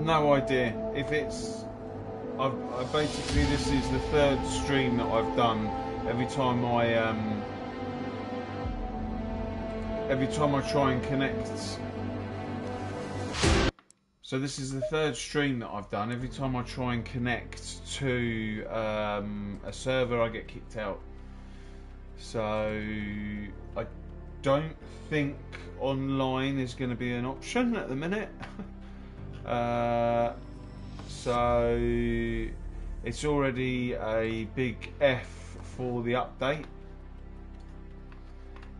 no idea if it's. I basically, this is the third stream that I've done. Every time I try and connect. So this is the third stream that I've done. Every time I try and connect to a server, I get kicked out. So I don't think online is going to be an option at the minute. So it's already a big F for the update.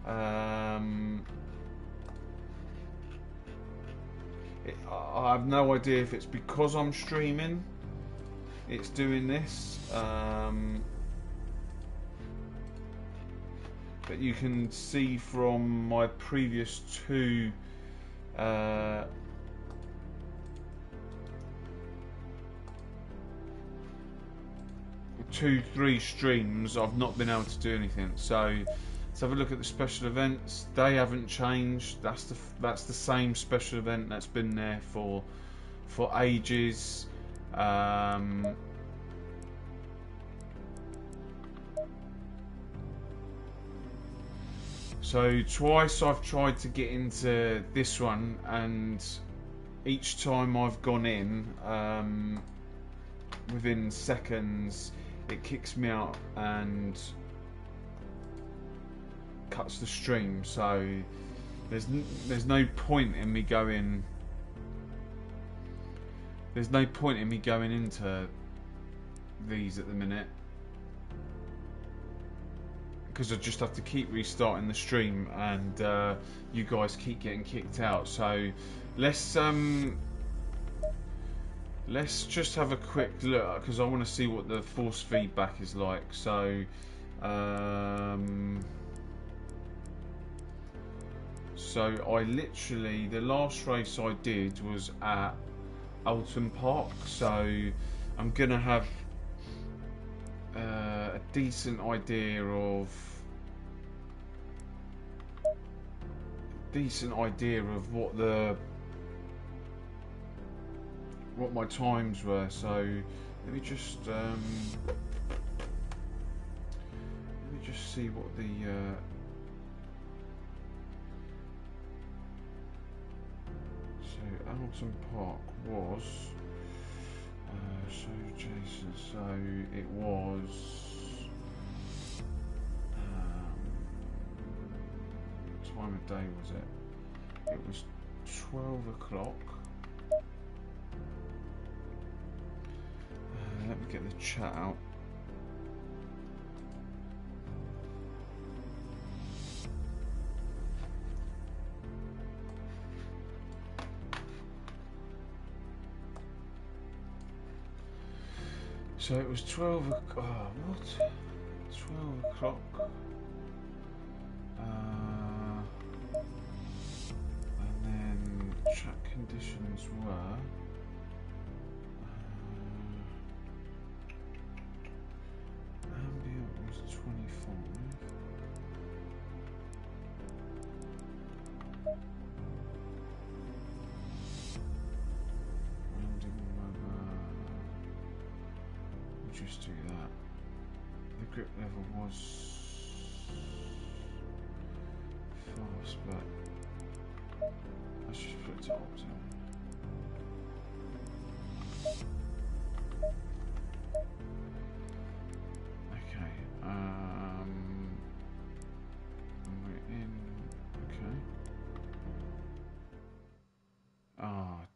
I have no idea if it's because I'm streaming it's doing this, but you can see from my previous two three streams I've not been able to do anything. So let's have a look at the special events. They haven't changed. That's the same special event that's been there for ages. So twice I've tried to get into this one, and each time I've gone in, within seconds it kicks me out and cuts the stream. So there's no point in me going. There's no point in me going into these at the minute, because I just have to keep restarting the stream, and you guys keep getting kicked out. So let's just have a quick look, because I want to see what the force feedback is like. So I literally, the last race I did was at Alton Park, so I'm gonna have a decent idea of what my times were. So let me just see what the so Alton Park was. So Jason, so it was what time of day was it? It was 12 o'clock. Let me get the chat out. So it was 12 o'clock. Oh, what? 12 o'clock. And then track conditions were. Ambient was 25. Just do that. The grip level was fast, but let's just put it to optimal. Okay, we're in. Okay.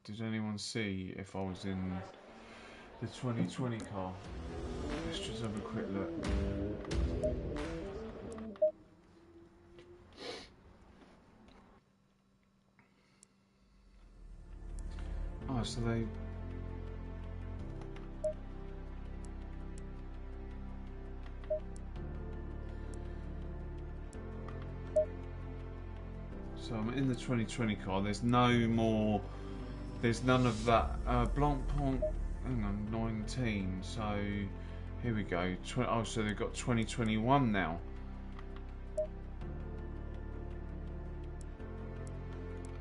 Did anyone see if I was in the 2020 car? Let's just have a quick look. Oh, so they... So I'm in the 2020 car. There's no more... There's none of that. Blancpain... Hang on, 19. So... Here we go. Oh, so they've got 2021 now.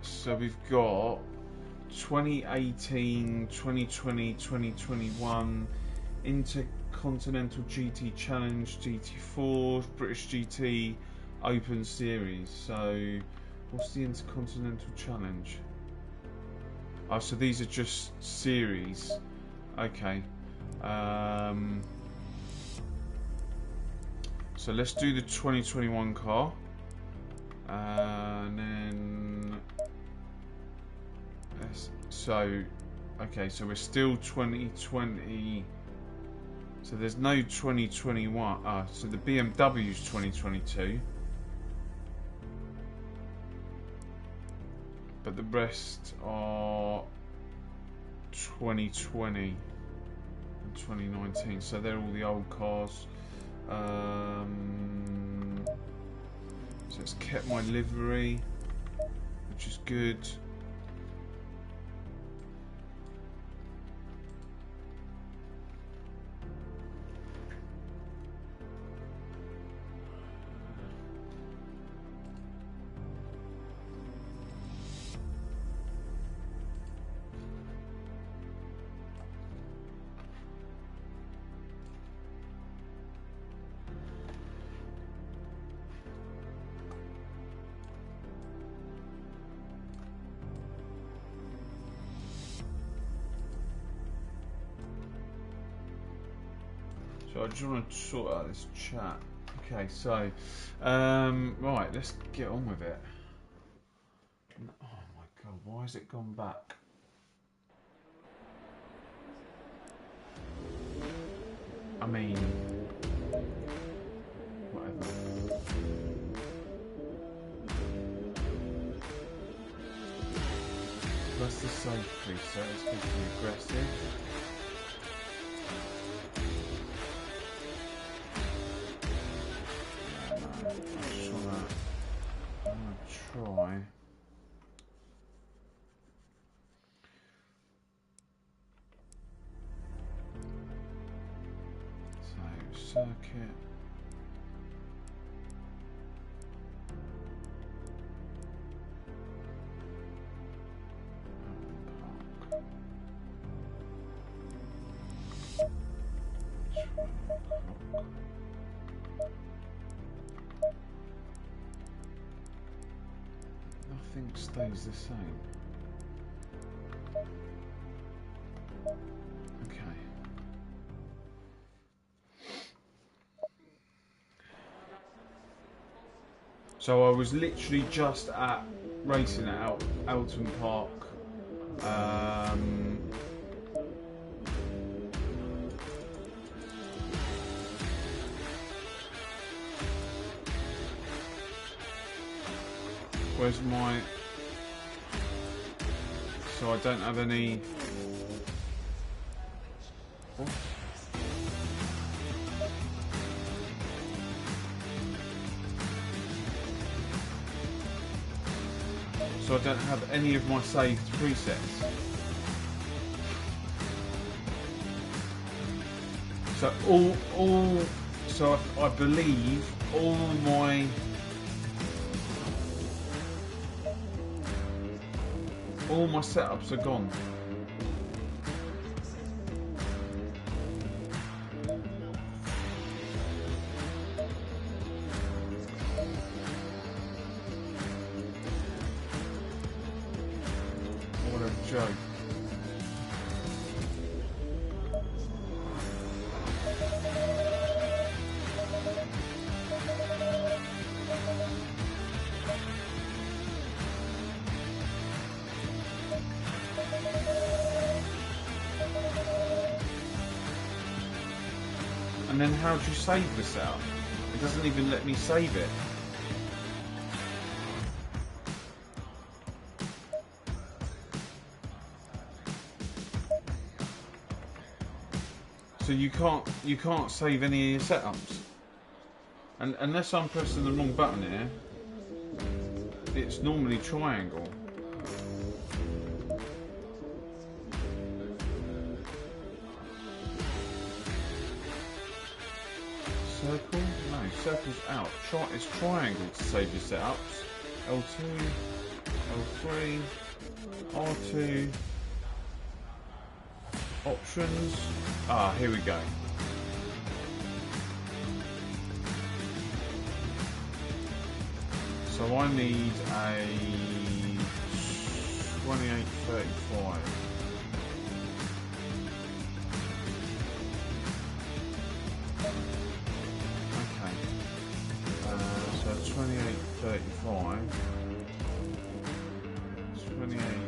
So we've got 2018, 2020, 2021 Intercontinental GT Challenge, GT4, British GT Open Series. So what's the Intercontinental Challenge? Oh, so these are just series. Okay. So let's do the 2021 car. And then... So, okay, so we're still 2020. So there's no 2021. So the BMW's 2022. But the rest are 2020 and 2019. So they're all the old cars. So it's kept my livery, which is good. So I just want to sort out this chat. Okay, so right, let's get on with it. Oh my god, why has it gone back? I mean, whatever. That's the safe preset. It's going to be aggressive. Try. So circuit. Nothing stays the same. Okay. So I was literally just at racing at Elton Park. Where's my... So I don't have any... What? So I don't have any of my saved presets. So so I believe all my setups are gone. What a joke. And then how do you save the setup? It doesn't even let me save it. So you can't save any of your setups. And unless I'm pressing the wrong button here, it's normally triangle. Circle? No, circle's out. It's triangle to save your setups. L2, L3. R2 options. Ah, here we go. So I need a 2835. Okay. So 2835. 2835.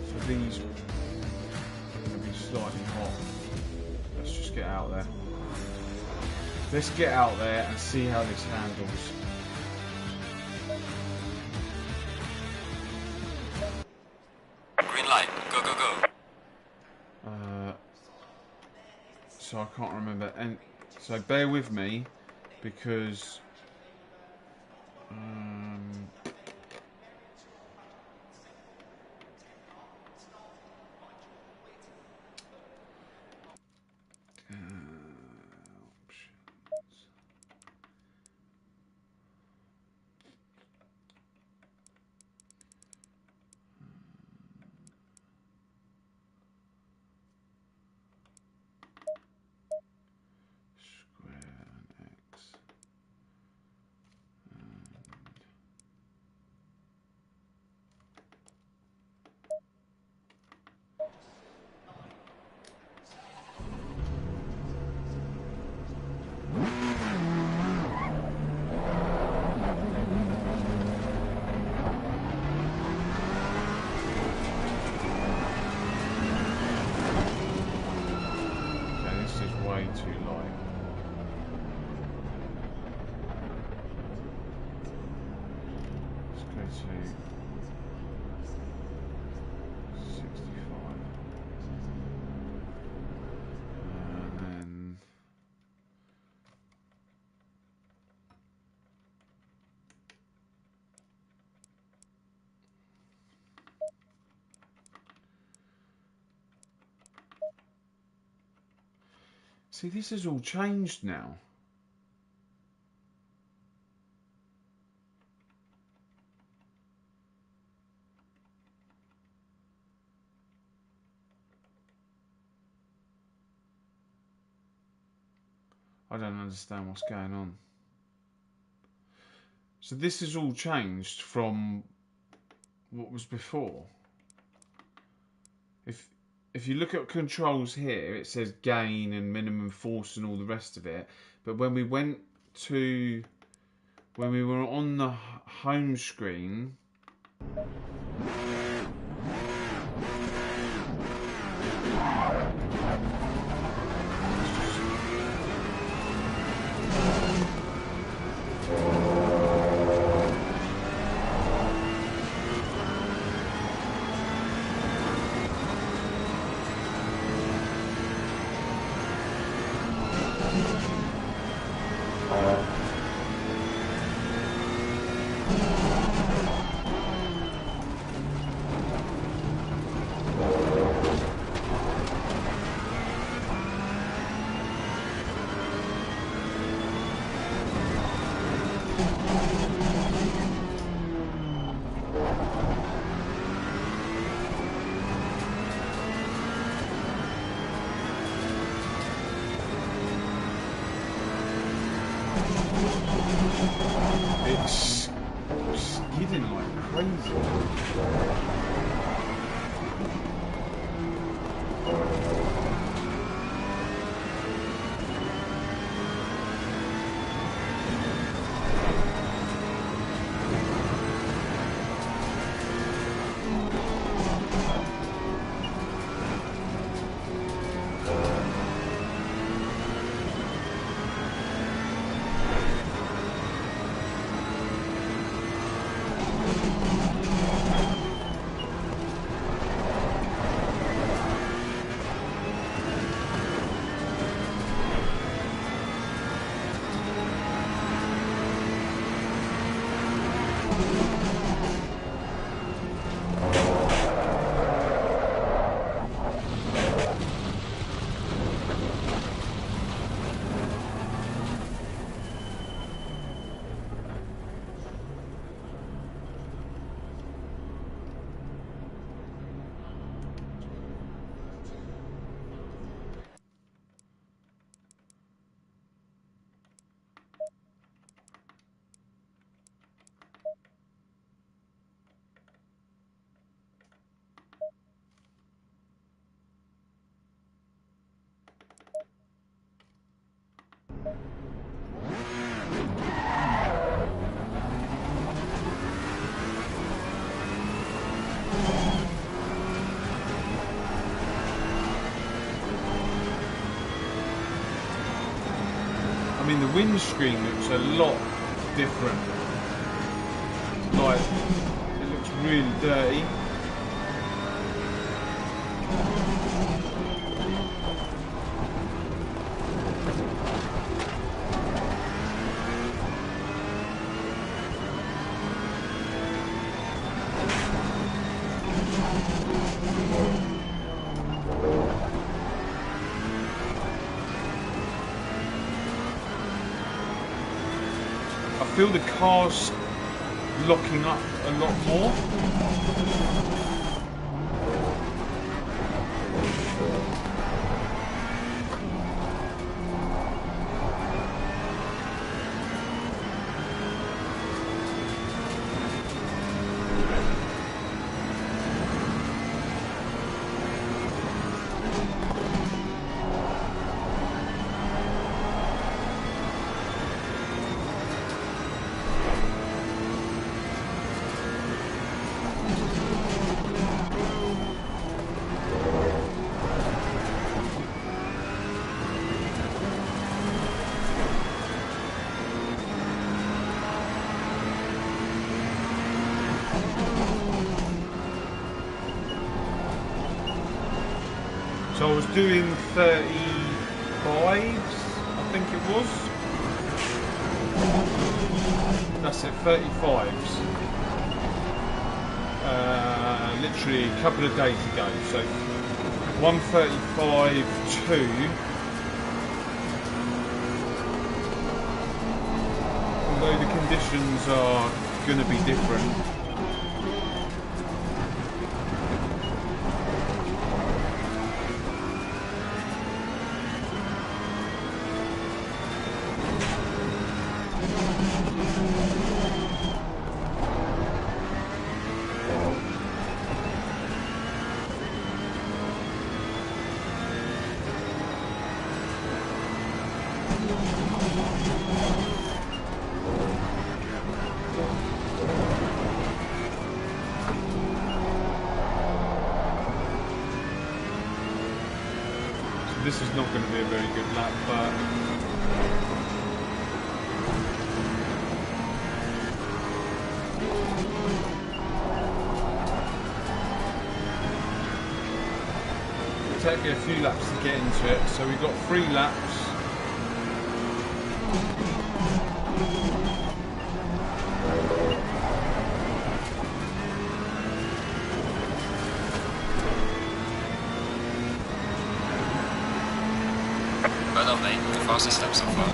So these are going to be slightly hot. Let's just get out there. Let's get out there and see how this handles. Green light. Go, go, go. So I can't remember, and so bear with me because options. Square and X. Okay, this is way too light. Let's go to 65. And then see, this has all changed now. I don't understand what's going on. So this has all changed from what was before. If you look at controls here, it says gain and minimum force and all the rest of it. But when we were on the home screen, it's skidding like crazy. I mean, the windscreen looks a lot different. Like, it looks really dirty. I feel the car's locking up a lot more. So I was doing 35s, I think it was. That's it, 35s. Literally a couple of days ago. So 135.2. Although the conditions are going to be different. This is not going to be a very good lap, but it'll take me a few laps to get into it. So we've got 3 laps. Well done, mate. The fastest step so far.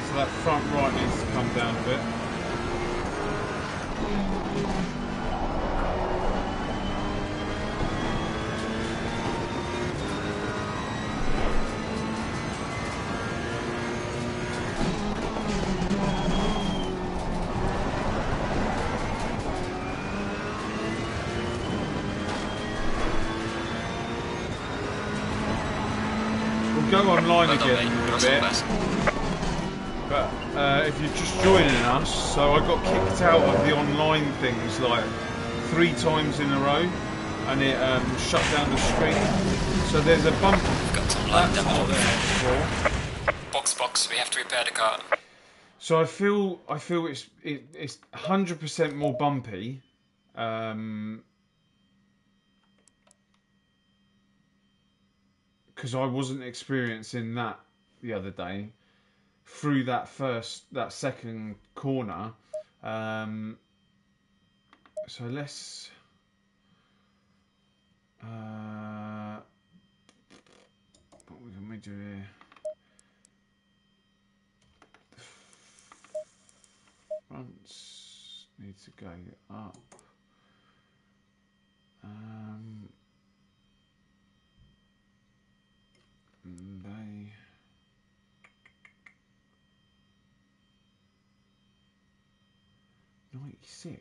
So that front right needs to come down a bit. We'll go online again in a bit. But if you're just joining us, so I got kicked out of the online things like 3 times in a row, and it shut down the screen. So there's a bump. We've got some light That's not there before. Box, we have to repair the car. So I feel it's 100% more bumpy. Because I wasn't experiencing that the other day through that second corner. So let's what can we do here? The fronts need to go up. They 96.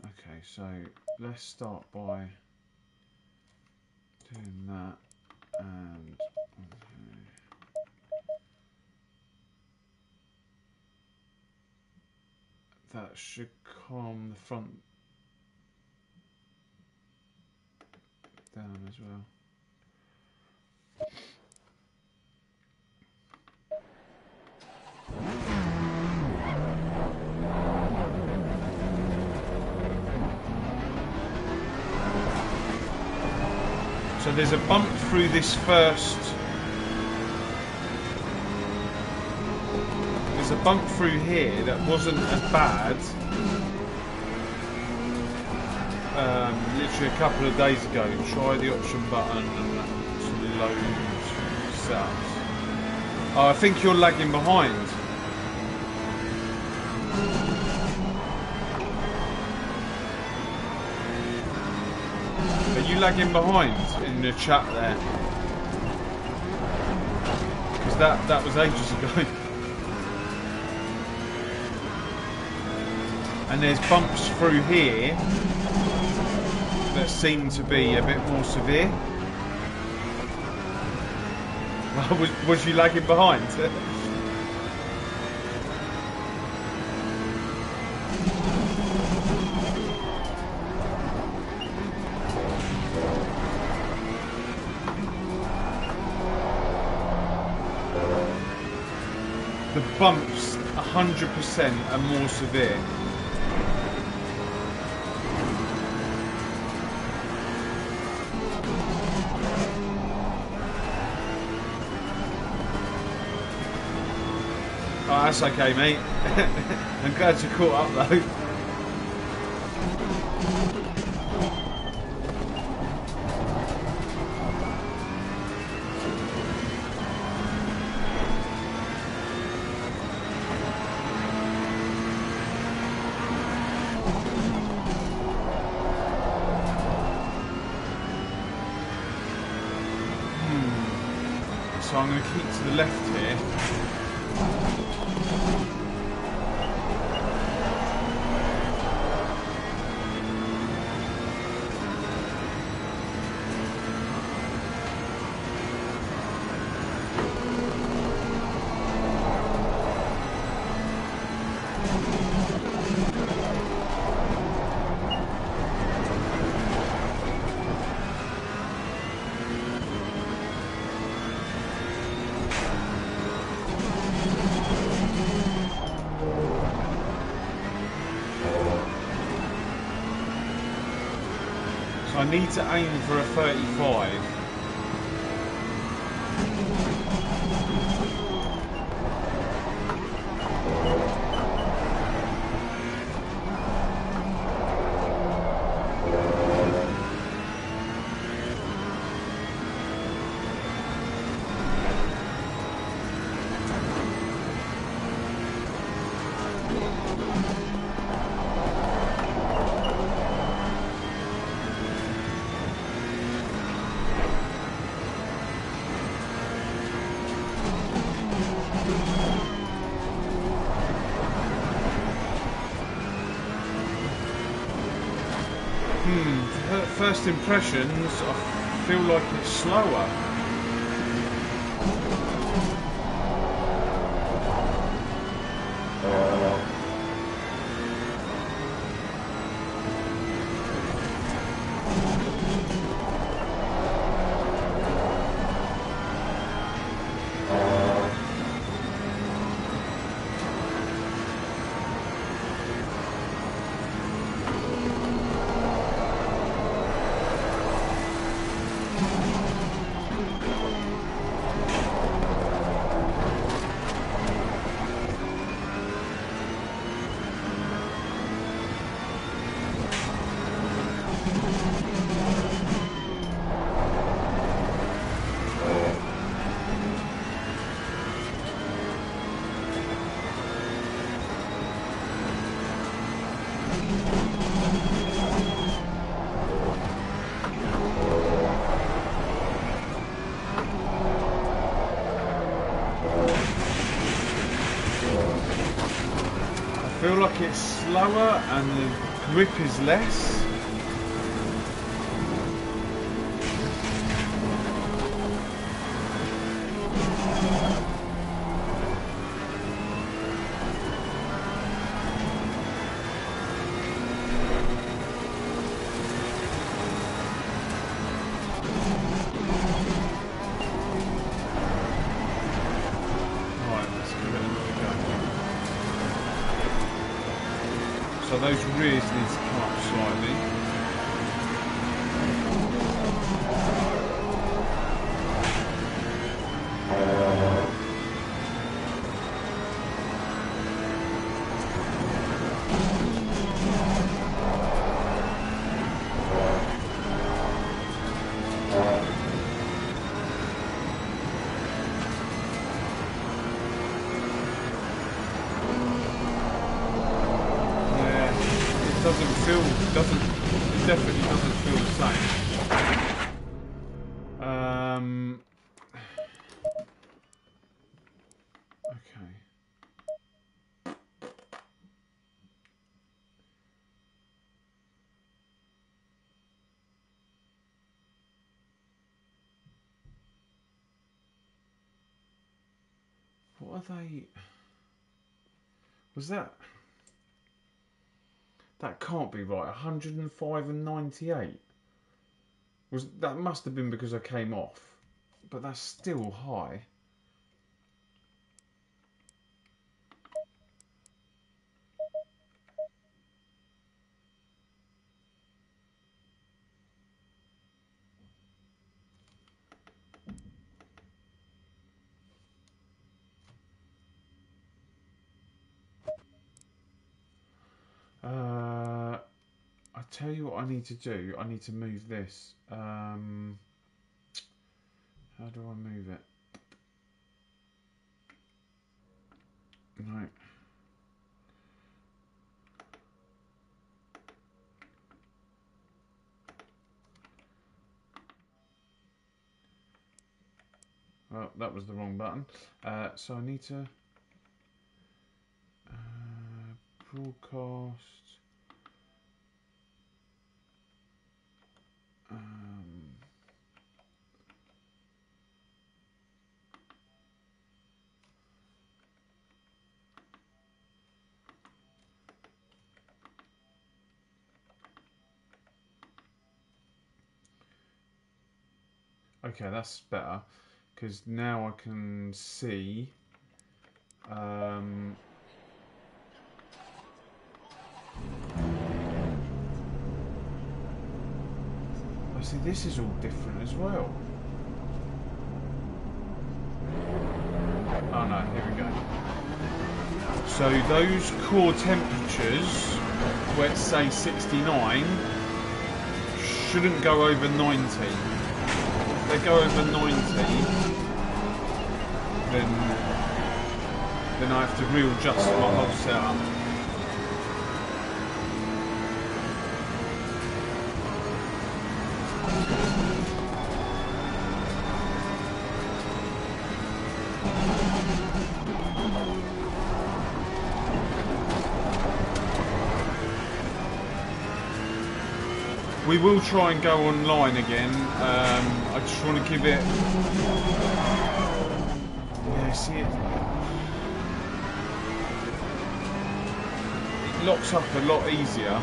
Okay, so let's start by doing that, and okay. That should calm the front down as well. So there's a bump through this first. There's a bump through here that wasn't as bad. Literally a couple of days ago. Try the option button and to load setups. Oh, I think you're lagging behind. Are you lagging behind in the chat there? Because that was ages ago. And there's bumps through here that seem to be a bit more severe. Was you lagging behind? The bumps 100% are more severe. Oh, that's okay, mate. I'm glad you caught up though. So I'm going to keep to the left here. I need to aim for a 35. First impressions, I feel like it's slower. like it's slower and the grip is less. So those rears need to come up slightly. It definitely doesn't feel the same. Okay. What are they? Was that? That can't be right. 105 and 98. That must have been because I came off, but that's still high. I tell you what I need to do. I need to move this. How do I move it? No. Well, that was the wrong button. So I need to broadcast. Okay, that's better because now I can see. I see this is all different as well. Oh no, here we go. So those core temperatures, let's say 69, shouldn't go over 90. If they go over 90, then I have to readjust my whole setup. We will try and go online again. I just want to give it. Yeah, see it. It locks up a lot easier.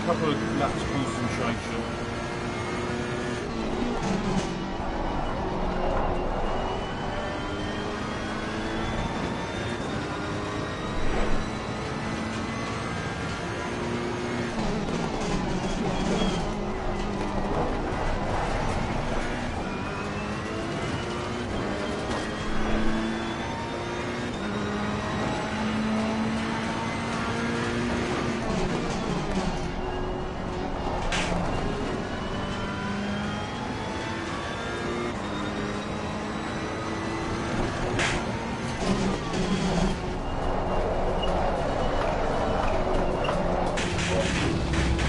Couple of laps concentration.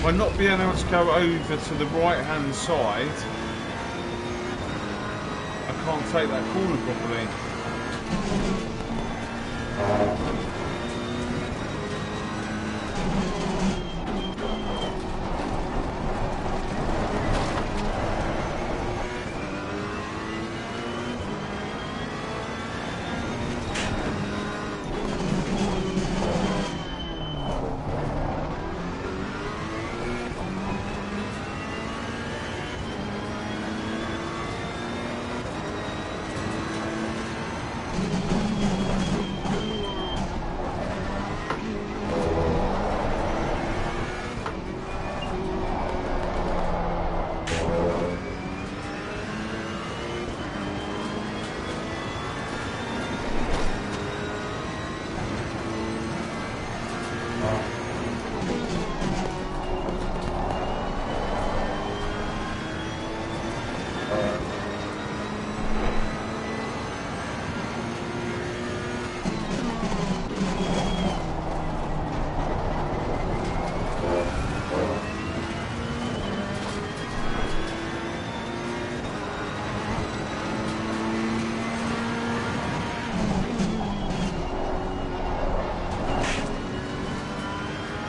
by not being able to go over to the right hand side, I can't take that corner properly.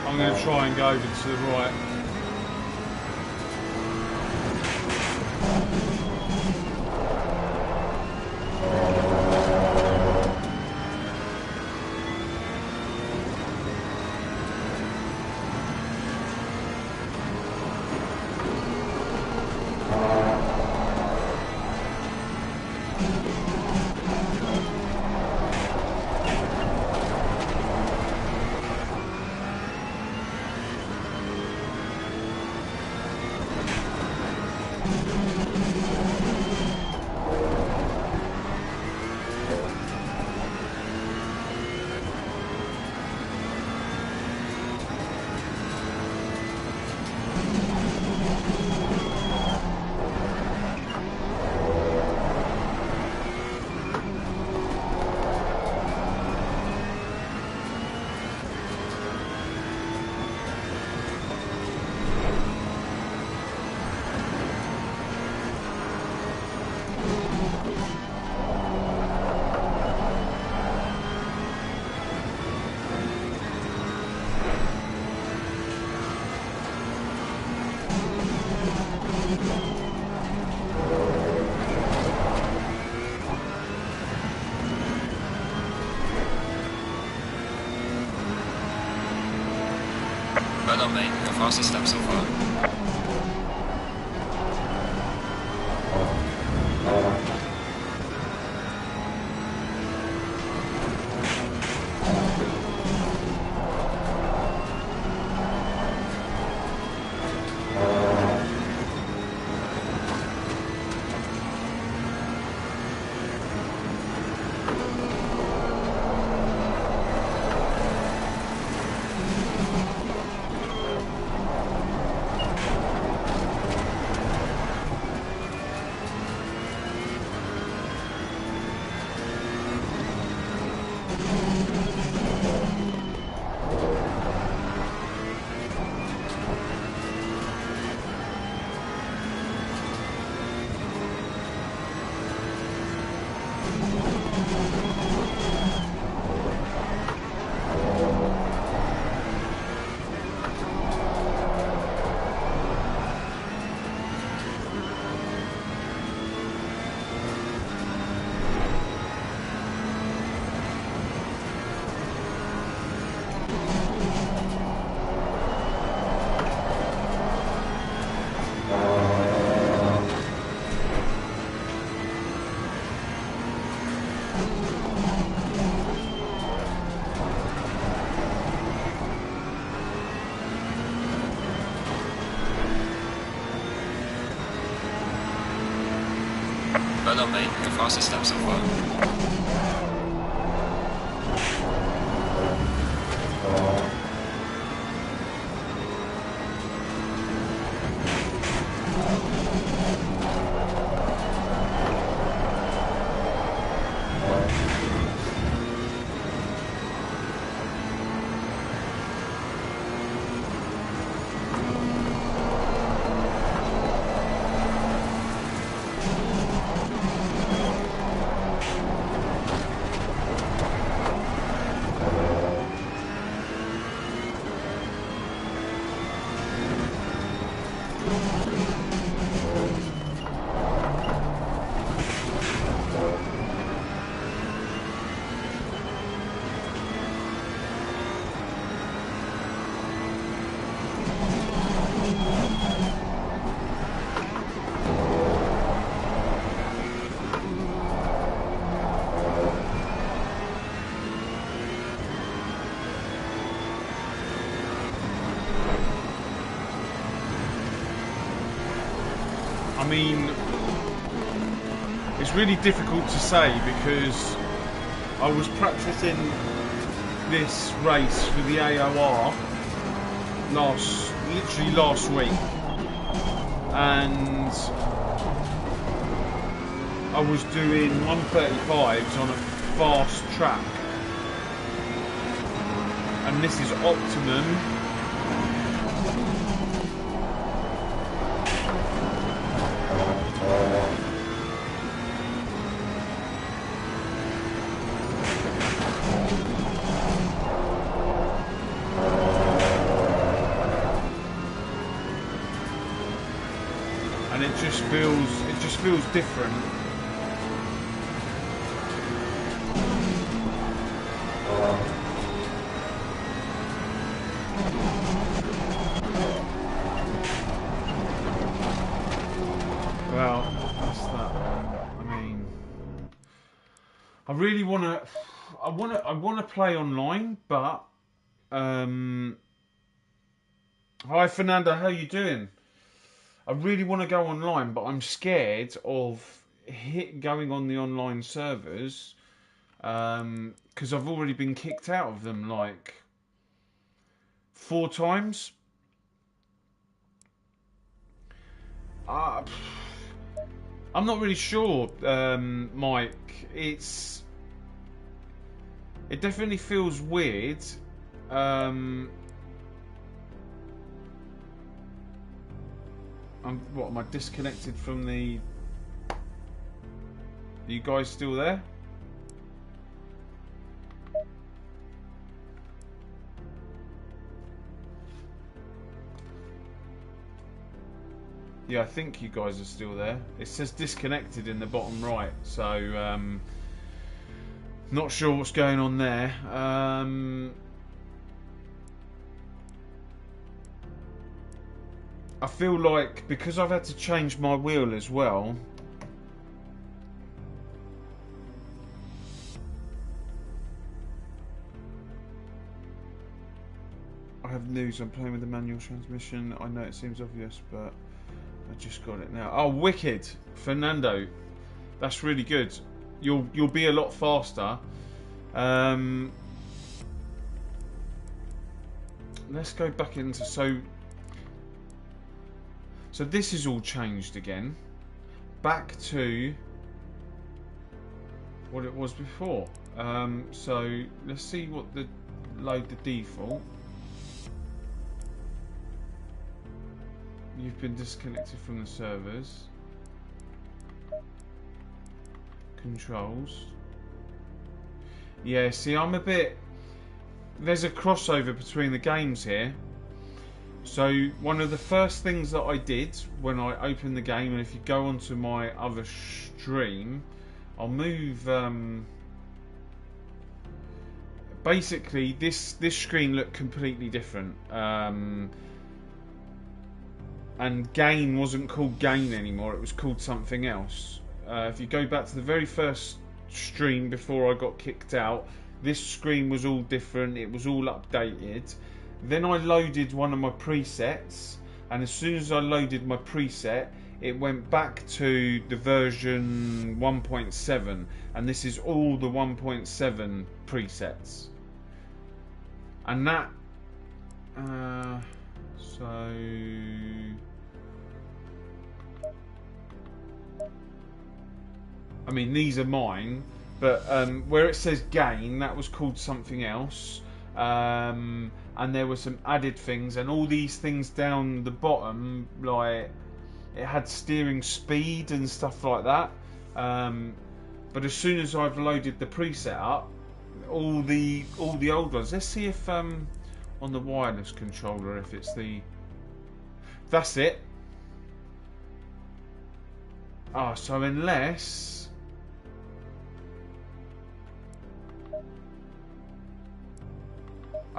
I'm going to try and go over to the right. Well done, mate. Your fastest step so far. Well done, mate. Your fastest step so far. mean, it's really difficult to say because I was practicing this race for the AOR literally last week, and I was doing 135s on a fast track, and this is optimum. And it just feels different. Well, that's that one. I mean, I really want to play online, but hi Fernando, how you doing? I really want to go online, but I'm scared of going on the online servers because I've already been kicked out of them like 4 times. I'm not really sure, Mike. It definitely feels weird. What am I disconnected from the? Are you guys still there? Yeah, I think you guys are still there. It says disconnected in the bottom right, so not sure what's going on there. I feel like because I've had to change my wheel as well. I have news. I'm playing with the manual transmission. I know it seems obvious, but I just got it now. Oh, wicked, Fernando. That's really good. You'll be a lot faster. Let's go back into so this is all changed again, back to what it was before. So let's see what load the default. You've been disconnected from the servers. Controls. Yeah, see, I'm a bit. There's a crossover between the games here. So one of the first things that I did when I opened the game, and if you go onto my other stream, I'll move. Basically, this screen looked completely different, and gain wasn't called gain anymore. It was called something else. If you go back to the very first stream before I got kicked out, this screen was all different. It was all updated. Then I loaded one of my presets, and as soon as I loaded my preset, it went back to the version 1.7, and this is all the 1.7 presets. And that, so I mean, these are mine, but where it says gain, that was called something else. And there were some added things, and all these things down the bottom, like it had steering speed and stuff like that. But as soon as I've loaded the preset up, all the old ones. Let's see if on the wireless controller, if it's the. That's it. Ah, so unless.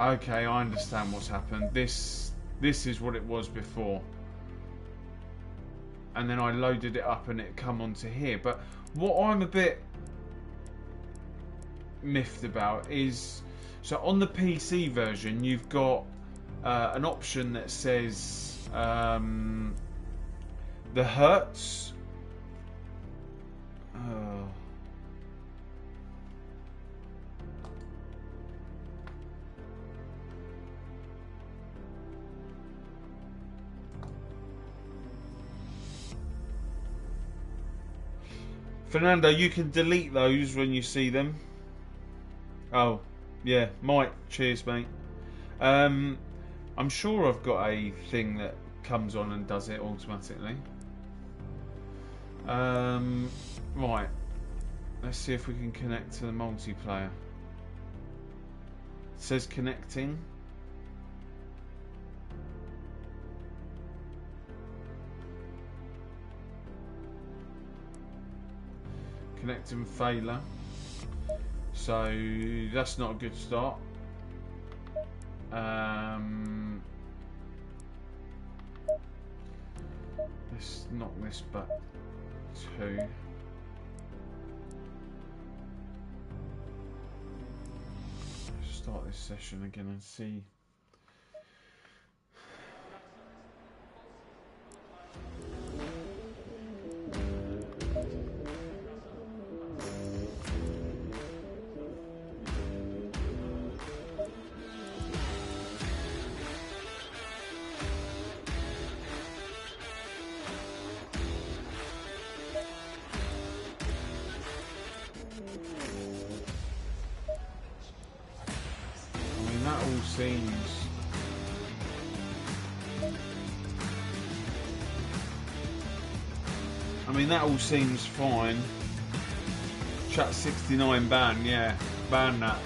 Okay, I understand what's happened. This is what it was before, and then I loaded it up and it come onto here. But what I'm a bit miffed about is, so on the PC version you've got an option that says The Hertz. Fernando, you can delete those when you see them. Oh, yeah, Mike, cheers, mate. I'm sure I've got a thing that comes on and does it automatically. Right, let's see if we can connect to the multiplayer. It says connecting. Connecting failure. So that's not a good start. Let's knock this back to. Start this session again and see. That all seems fine. Chat 69 ban, yeah, ban that.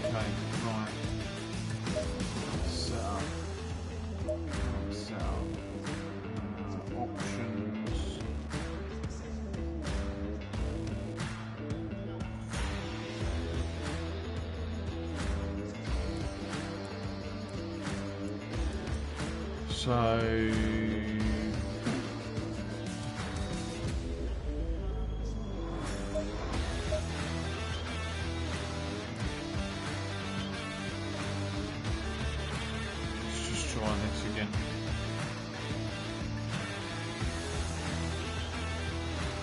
Okay, right. Set up. Options. So let's just try this again.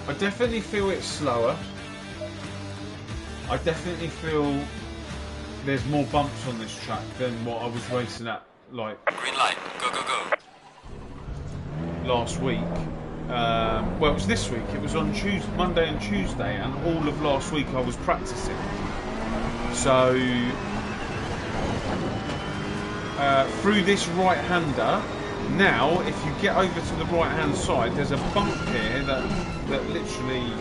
I definitely feel it's slower. I definitely feel there's more bumps on this track than what I was racing at. Like green light, go go go. Last week, well, it was this week. It was on Tuesday, Monday and Tuesday, and all of last week I was practicing. So through this right-hander, now if you get over to the right-hand side, there's a bump here that literally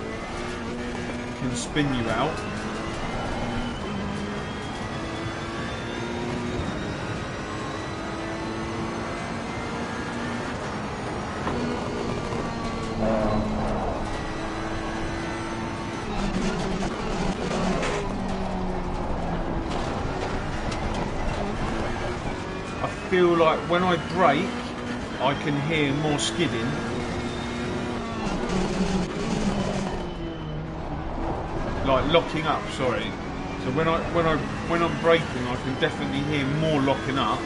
can spin you out. I feel like when I brake, I can hear more skidding. Like locking up, sorry. So when I'm braking, I can definitely hear more locking up.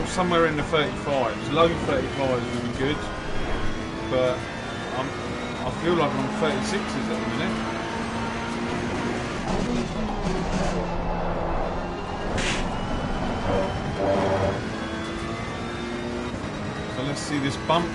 Somewhere in the 35s, low 35s would be good, but I feel like I'm 36s at the minute. So let's see this bump.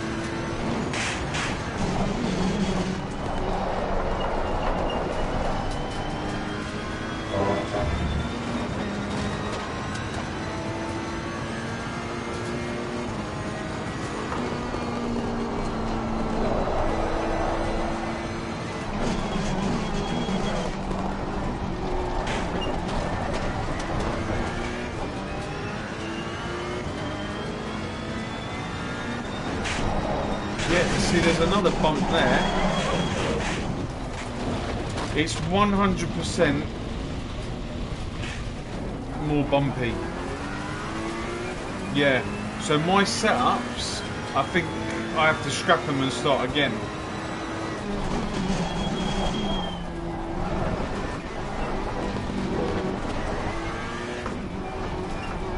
see, there's another bump there. It's 100% more bumpy. Yeah. So my setups, I think I have to scrap them and start again.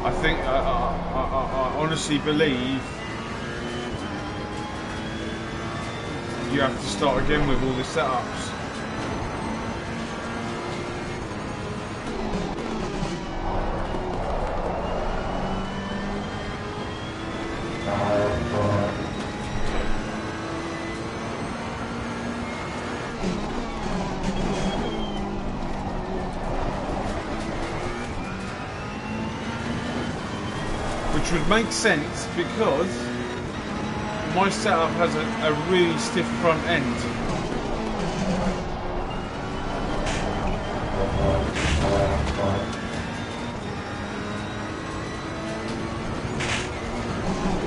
I think I honestly believe you have to start again with all the setups. Which would make sense because my setup has a really stiff front end.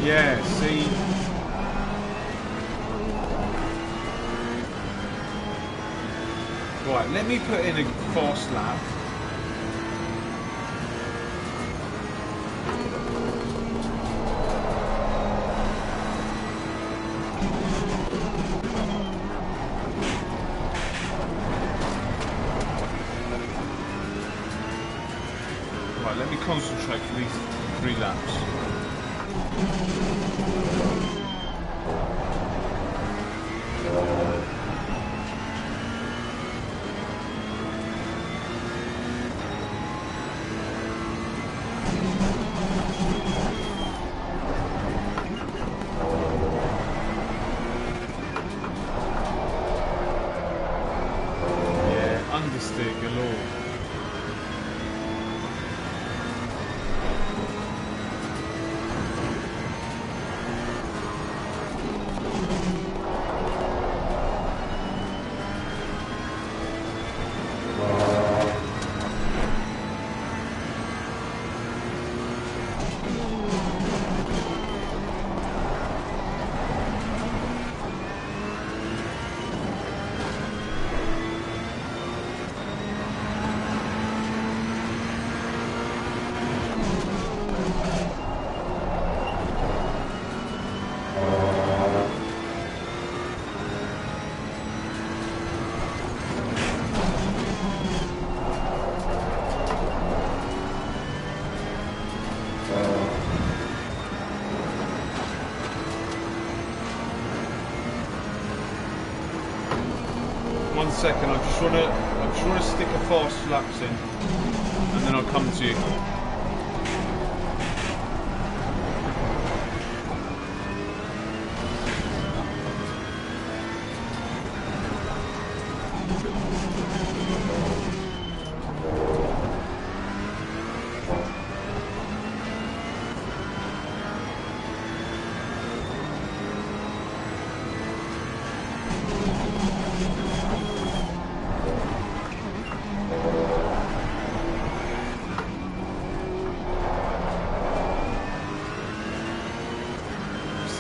Yeah, see. Right, let me put in a fast lap. Right, let me concentrate for these 3 laps. Understeer galore. One second, I just want to stick a fast laps in, and then I'll come to you.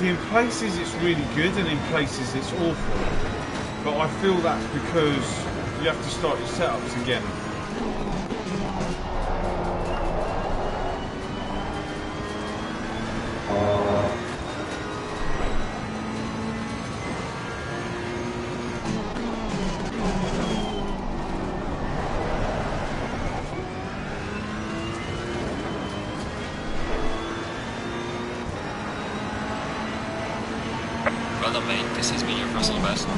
See, in places it's really good and in places it's awful. But I feel that's because you have to start your setups again. Well done, mate. This has been your personal best.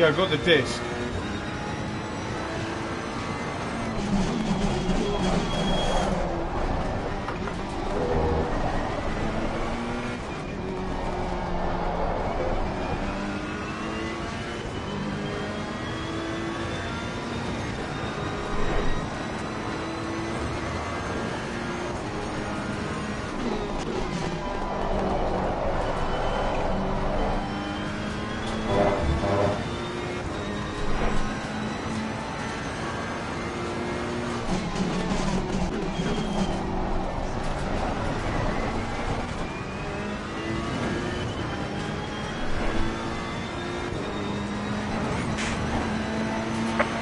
Yeah, I got the disc.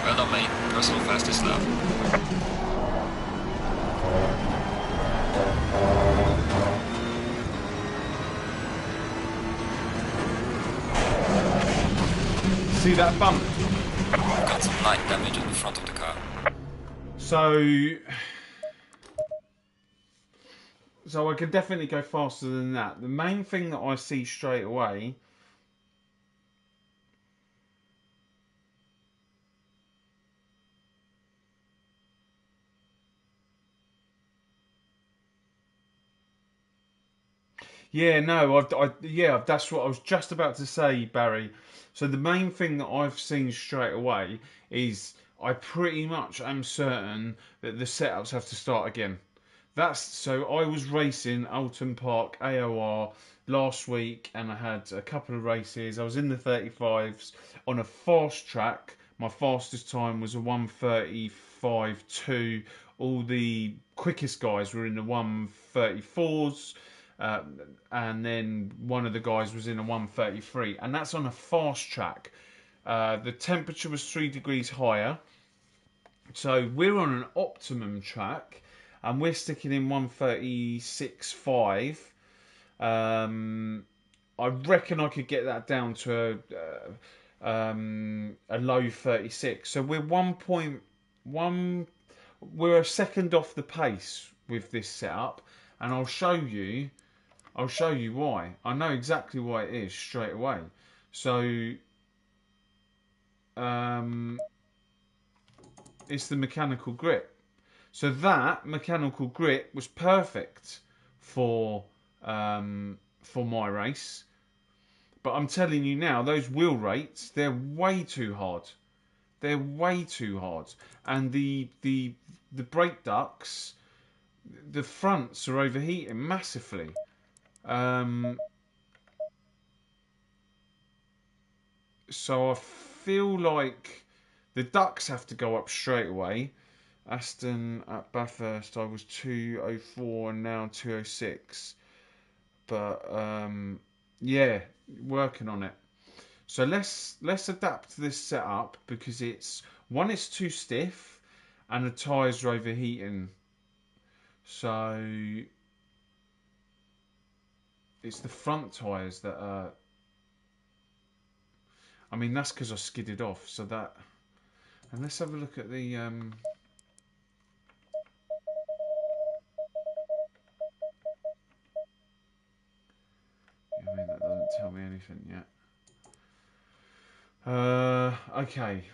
Well done, mate. Personal fastest lap. See that bump? Got some light damage on the front of the car. So I could definitely go faster than that. The main thing that I see straight away Yeah, no, yeah, that's what I was just about to say, Barry. So the main thing that I've seen straight away is I pretty much am certain that the setups have to start again. So I was racing Alton Park AOR last week, and I had a couple of races. I was in the 35s on a fast track. My fastest time was a 1:35.2. All the quickest guys were in the 1:34s. And then one of the guys was in a 1:33, and that's on a fast track. The temperature was 3 degrees higher, so we're on an optimum track, and we're sticking in 1:36.5. I reckon I could get that down to a low 36. So we're 1.1. We're a second off the pace with this setup, and I'll show you why. I know exactly why it is straight away. So, it's the mechanical grip. So that mechanical grip was perfect for my race. But I'm telling you now, those wheel rates, they're way too hard. They're way too hard. And the brake ducts, the fronts are overheating massively. So I feel like the ducks have to go up straight away. Aston at Bathurst, I was 2:04 and now 2:06. But yeah, working on it. So let's adapt to this setup, because it's too stiff and the tyres are overheating. So it's the front tyres that are. I mean, that's because I skidded off. So that. And let's have a look at the. Yeah, I mean, that doesn't tell me anything yet. Okay.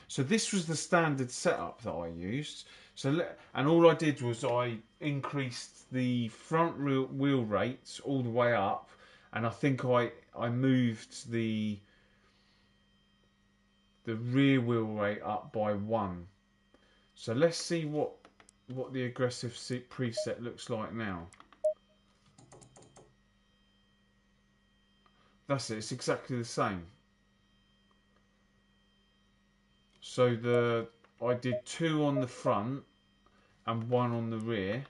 So this was the standard setup that I used. And all I did was I increased the front wheel rates all the way up, and I think I moved the rear wheel rate up by 1. So let's see what the aggressive preset looks like now. That's it. It's exactly the same. So I did 2 on the front and 1 on the rear.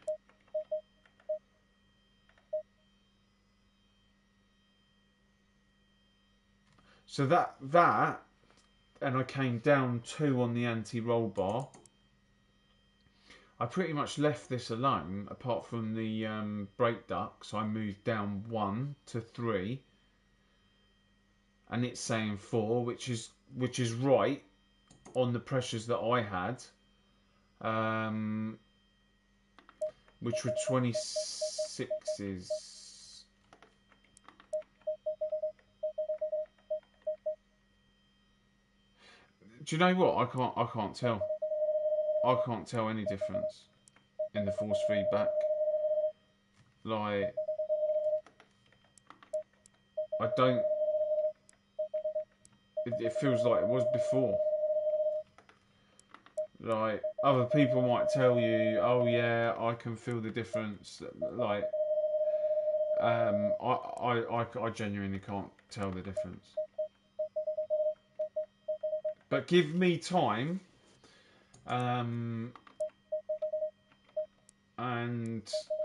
So that and I came down 2 on the anti-roll bar. I pretty much left this alone, apart from the brake ducts. I moved down 1 to 3, and it's saying 4, which is right on the pressures that I had. which were 26s. Do you know what? I can't tell. I can't tell any difference in the force feedback. Like, I don't. It feels like it was before. Like, other people might tell you, oh yeah, I can feel the difference. Like, I genuinely can't tell the difference. But give me time, and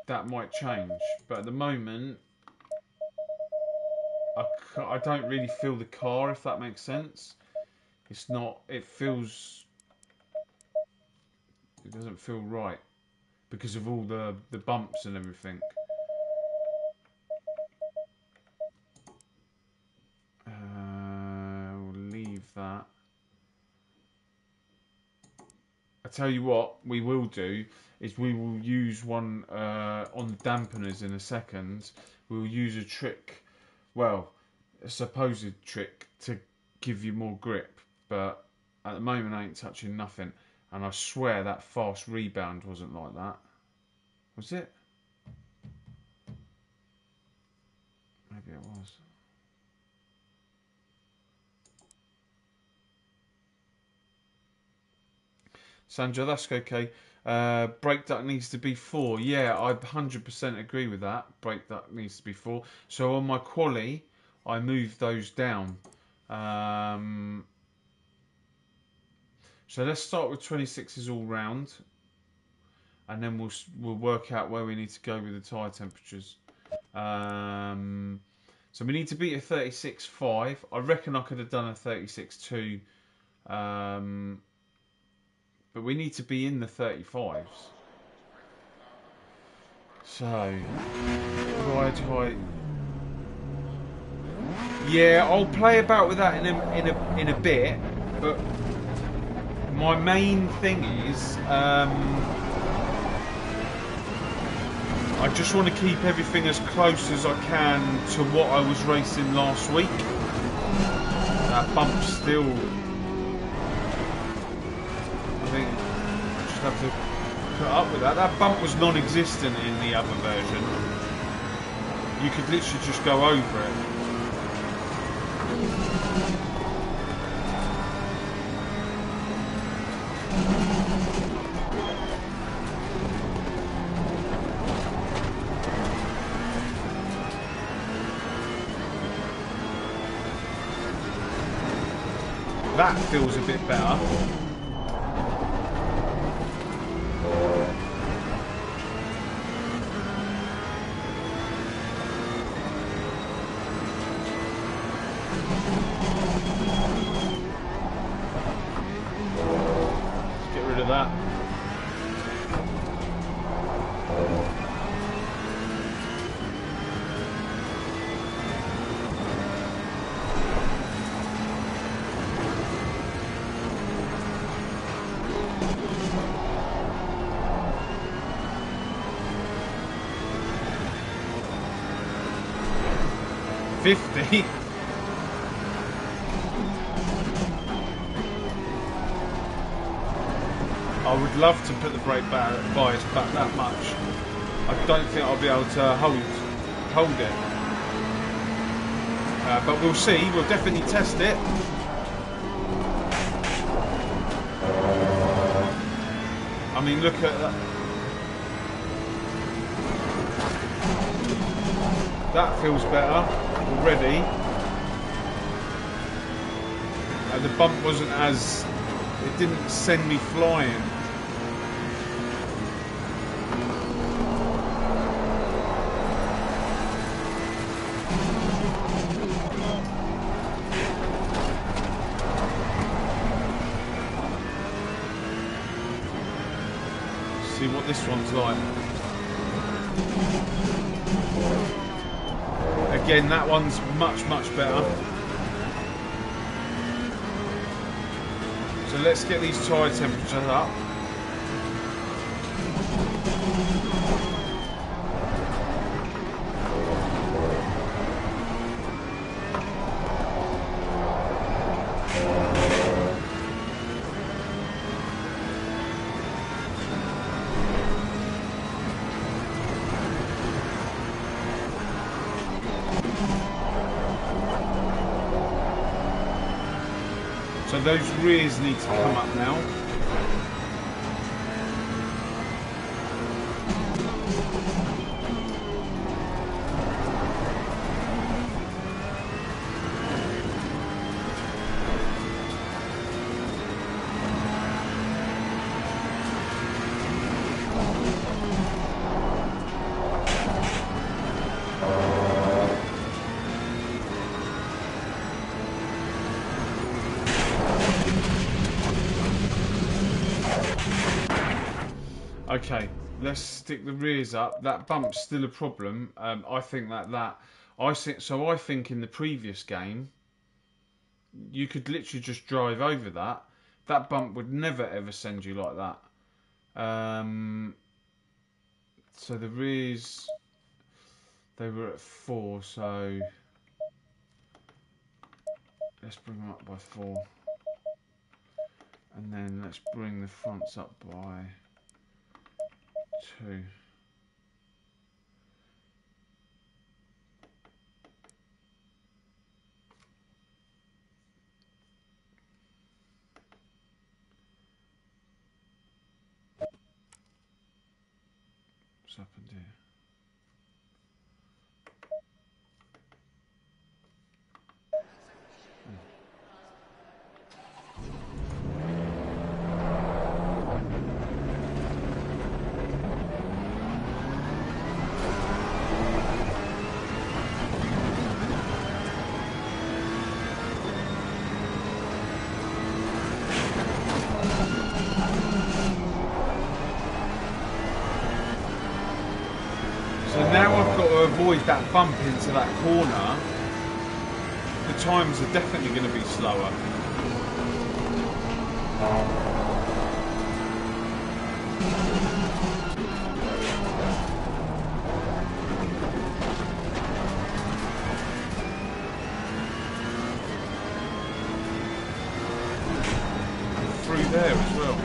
that might change. But at the moment, I don't really feel the car, if that makes sense. It's not. It doesn't feel right because of all the bumps and everything. We'll leave that. I tell you what, we will do is we will use one on the dampeners in a second. We'll use a trick, well, a supposed trick to give you more grip, but at the moment I ain't touching nothing. And I swear that fast rebound wasn't like that. Was it? Maybe it was. Sandra, that's okay. Brake duct needs to be 4. Yeah, I 100% agree with that. Brake duct needs to be 4. So on my quali, I moved those down. So let's start with 26s all round, and then we'll work out where we need to go with the tyre temperatures. So we need to beat a 36.5. I reckon I could have done a 36.2. But we need to be in the 35s. So, ride height. Yeah, I'll play about with that in a bit. But my main thing is, I just want to keep everything as close as I can to what I was racing last week. That bump's still. I think I just have to put up with that. That bump was non-existent in the other version. You could literally just go over it. That feels a bit better. That. $50. I would love to put the brake bias back that much. I don't think I'll be able to hold it. But we'll see. We'll definitely test it. I mean, look at that. That feels better already. And the bump wasn't as... It didn't send me flying. See what this one's like. Again, that one's much better. So let's get these tyre temperatures up. So those rears need to come up now. Okay, let's stick the rears up. That bump's still a problem. I think I think in the previous game you could literally just drive over that. That bump would never ever send you like that. So the rears, they were at 4, so let's bring them up by 4, and then let's bring the fronts up by 2. What's happened here? So now I've got to avoid that bump into that corner. The times are definitely going to be slower. Through there as well.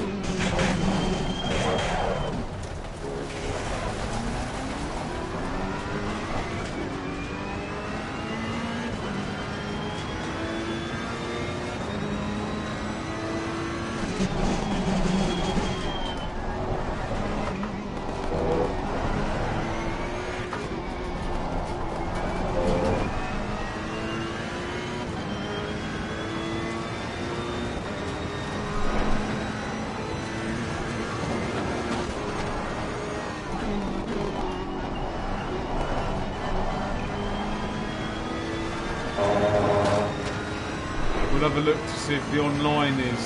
We'll have a look to see if the online is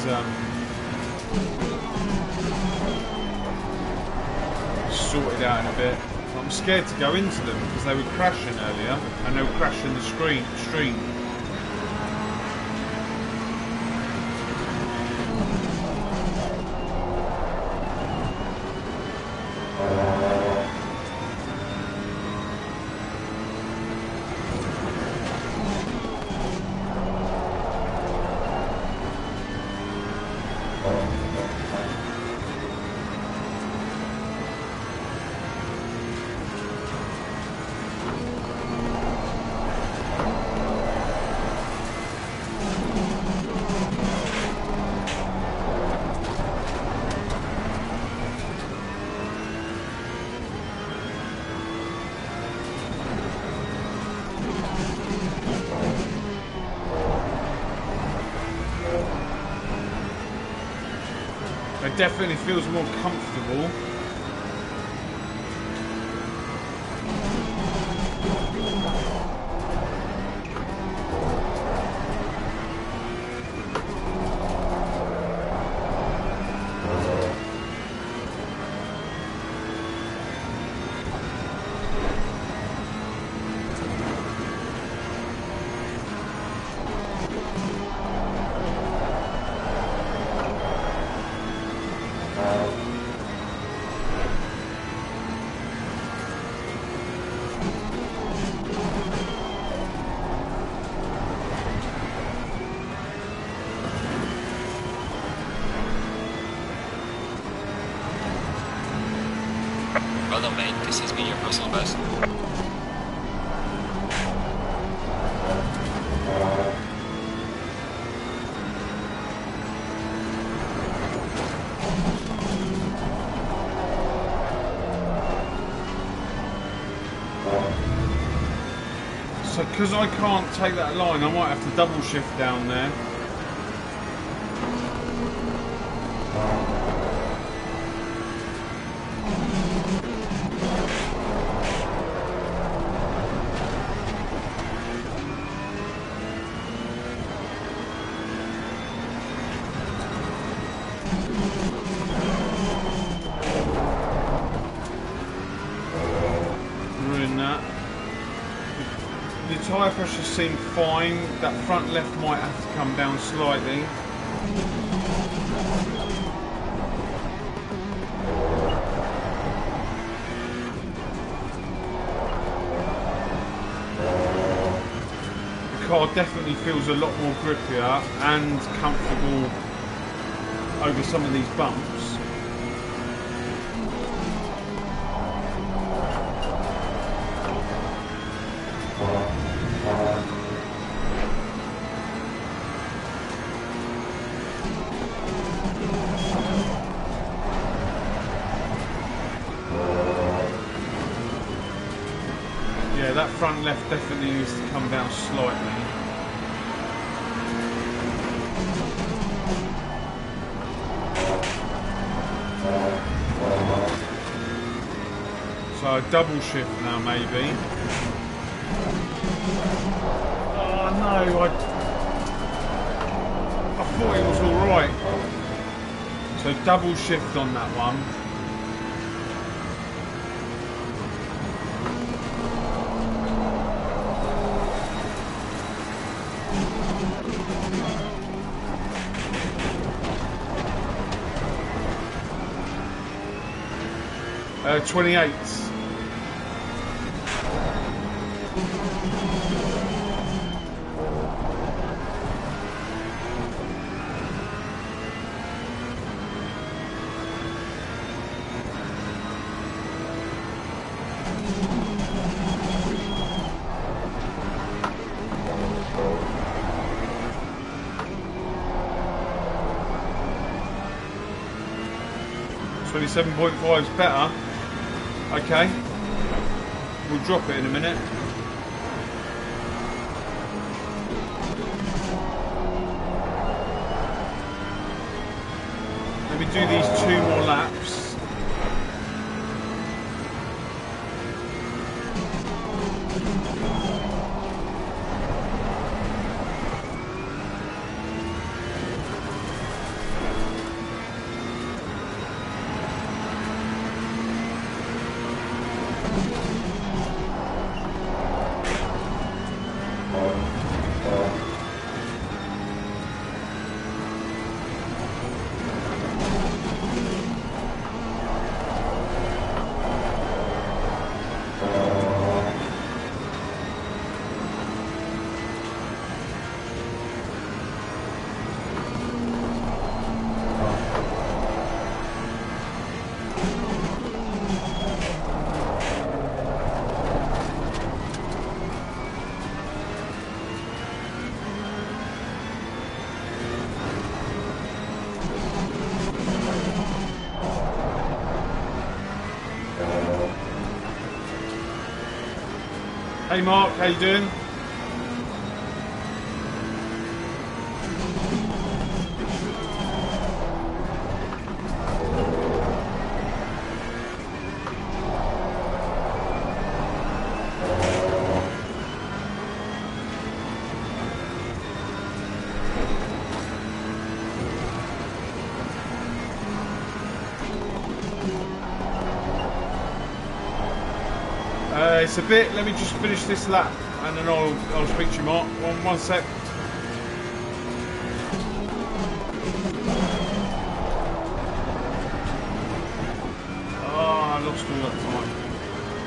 sorted out in a bit. I'm scared to go into them because they were crashing earlier and they were crashing the stream. It definitely feels more comfortable. Well done, mate. This has been your personal best. because I can't take that line, I might have to double shift down there. Tyre pressure seemed fine. That front left might have to come down slightly. The car definitely feels a lot more grippier and comfortable over some of these bumps. That front left definitely needs to come down slightly. So a double shift now maybe. Oh no, I thought it was alright. So double shift on that one. Uh, 28. .5 is better. Okay, we'll drop it in a minute. Let me do these 2 more laps. Hey Mark, how you doing? It's a bit. Let me just finish this lap, and then I'll speak to you, Mark. One sec. Oh, I lost all that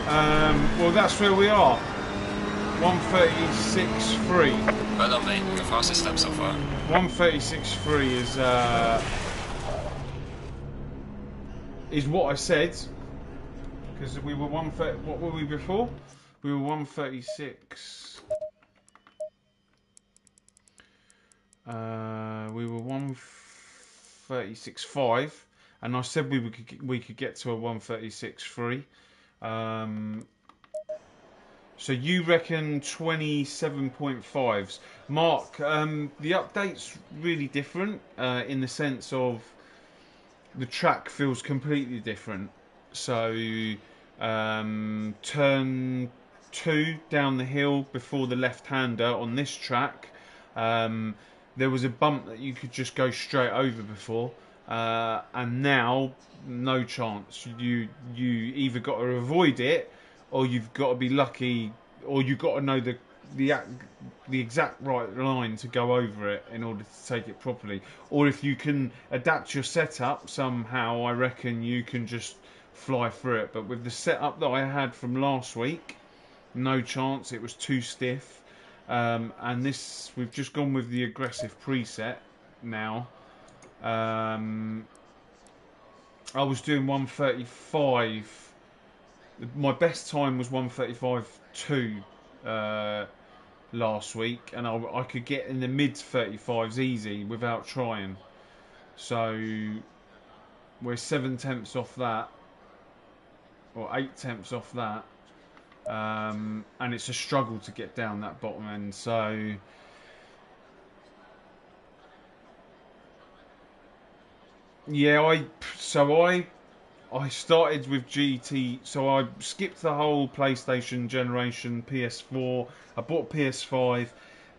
time. Well, that's where we are. 1:36.3. Well done, mate. Your fastest lap so far. 1:36.3 is what I said. Because we were 1:30. What were we before? We were 1:36. We were 1:36.5, and I said we could get to a 1:36.3. So you reckon 27.5s. Mark, the update's really different in the sense of the track feels completely different. So turn 2 down the hill before the left-hander on this track, there was a bump that you could just go straight over before, and now no chance. You either got to avoid it, or you've got to be lucky, or you've got to know the exact right line to go over it in order to take it properly. Or if you can adapt your setup somehow, I reckon you can just fly through it. But with the setup that I had from last week, no chance. It was too stiff. And this, we've just gone with the aggressive preset now. I was doing 135. My best time was 135.2 last week, and I could get in the mid 35s easy without trying. So we're 7/10 off that, or 8/10 off that, and it's a struggle to get down that bottom end. So yeah, I started with GT, so I skipped the whole PlayStation generation, PS4. I bought PS5,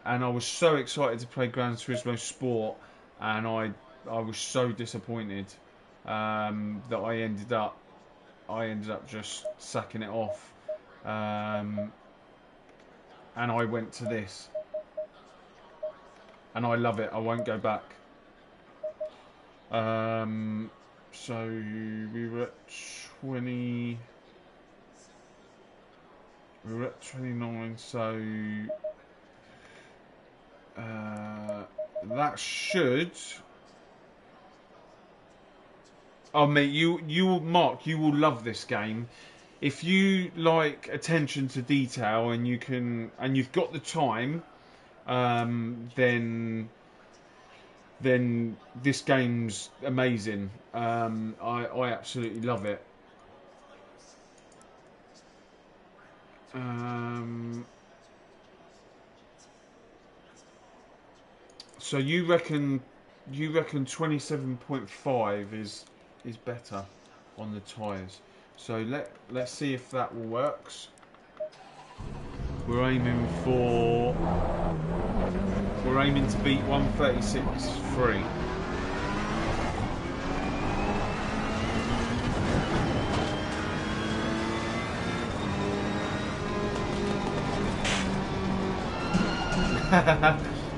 and I was so excited to play Gran Turismo Sport, and I was so disappointed that I ended up just sacking it off, and I went to this, and I love it. I won't go back. So we were at 20. We were at 29. So that should. Oh mate, Mark, you will love this game. If you like attention to detail and you've got the time, then this game's amazing. I absolutely love it. So you reckon 27.5 is better on the tyres. So let's see if that works. We're aiming to beat 136.3.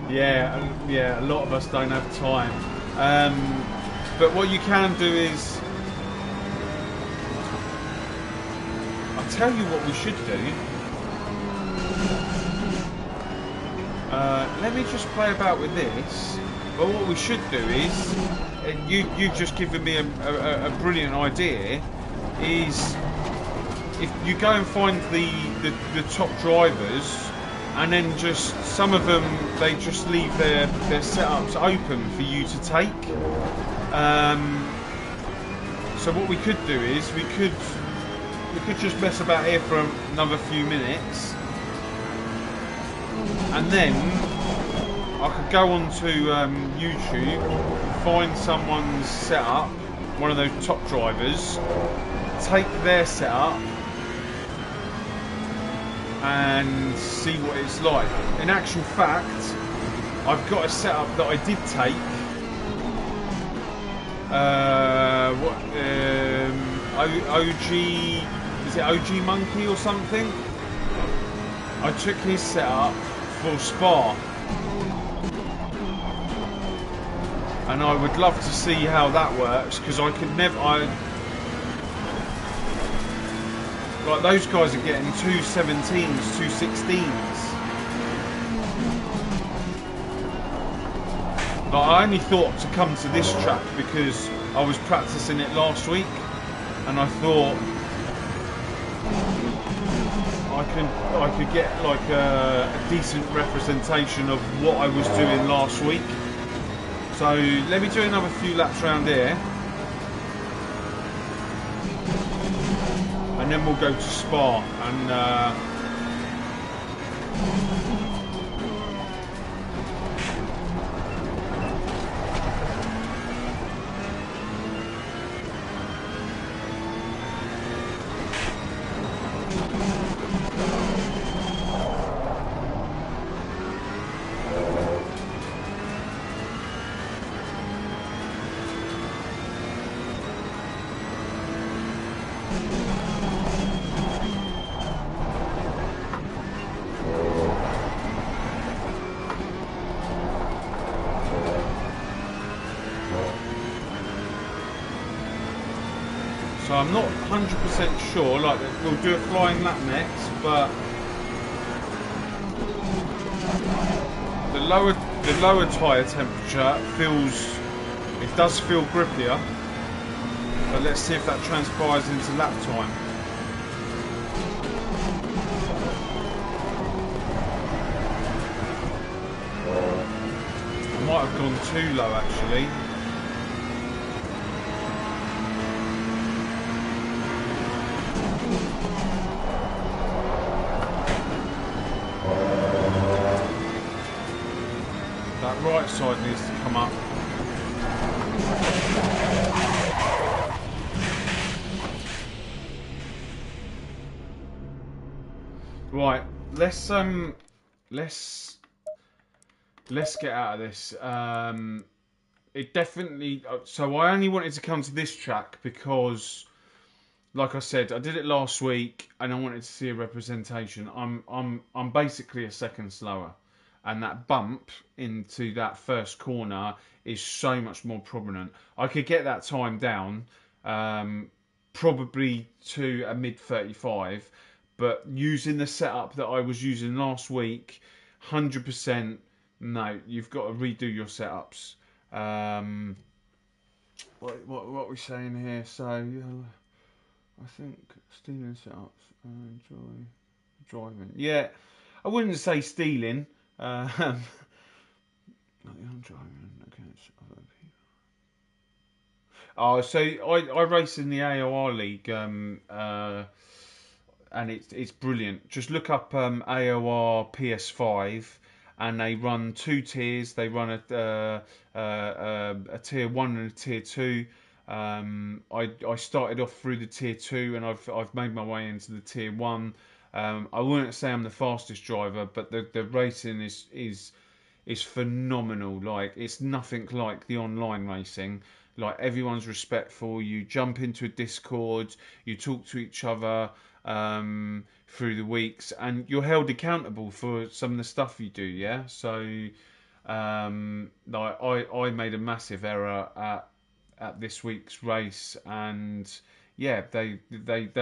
yeah, a lot of us don't have time. But what you can do is, I'll tell you what we should do. Let me just play about with this. But what we should do is, you've just given me a brilliant idea, is if you go and find the top drivers, and then just some of them, they just leave their setups open for you to take. So what we could do is we could just mess about here for another few minutes, and then I could go onto YouTube, find someone's setup, one of those top drivers, take their setup, and see what it's like. In actual fact, I've got a setup that I did take. OG, is it OG Monkey or something? I took his setup for Spa, and I would love to see how that works, because I could never. Like, those guys are getting 217s, 216s. Like, I only thought to come to this track because I was practicing it last week, and I thought I could get like a decent representation of what I was doing last week. So let me do another few laps around here, and then we'll go to Spa, and So I'm not 100% sure, like we'll do a flying lap next, but the lower tyre temperature it does feel grippier, but let's see if that transpires into lap time. I might have gone too low actually. Right side needs to come up. Right, let's get out of this. It definitely. So I only wanted to come to this track because, like I said, I did it last week, and I wanted to see a representation. I'm basically a second slower. And that bump into that first corner is so much more prominent. I could get that time down, probably to a mid 35, but using the setup that I was using last week, 100%, no, you've got to redo your setups. What are we saying here? So, I think stealing setups, enjoy driving. Yeah, I wouldn't say stealing. I'm driving against other people. Oh, so I race in the AOR league, and it's brilliant. Just look up AOR PS5, and they run 2 tiers. They run a tier 1 and a tier 2. I started off through the tier 2, and I've made my way into the tier 1. I wouldn't say I'm the fastest driver, but the racing is phenomenal. Like, it's nothing like the online racing. Like, everyone's respectful. You jump into a Discord, you talk to each other through the weeks, and you're held accountable for some of the stuff you do. Yeah. So, like I made a massive error at this week's race, and yeah, they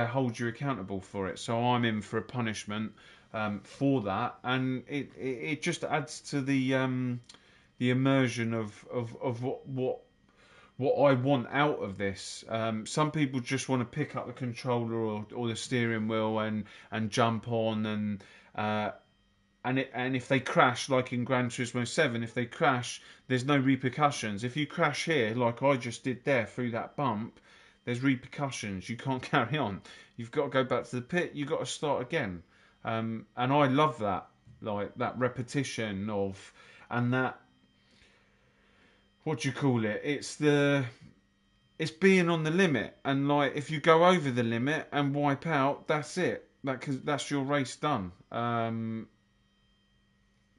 hold you accountable for it. So I'm in for a punishment for that, and it just adds to the immersion of what I want out of this. Some people just want to pick up the controller or the steering wheel and jump on and if they crash, like in Gran Turismo 7, if they crash, there's no repercussions. If you crash here, like I just did there through that bump, there's repercussions. You can't carry on. You've got to go back to the pit. You've got to start again. And I love that, like that repetition of, and that, what do you call it? It's being on the limit. And like, if you go over the limit and wipe out, that's it. That's your race done.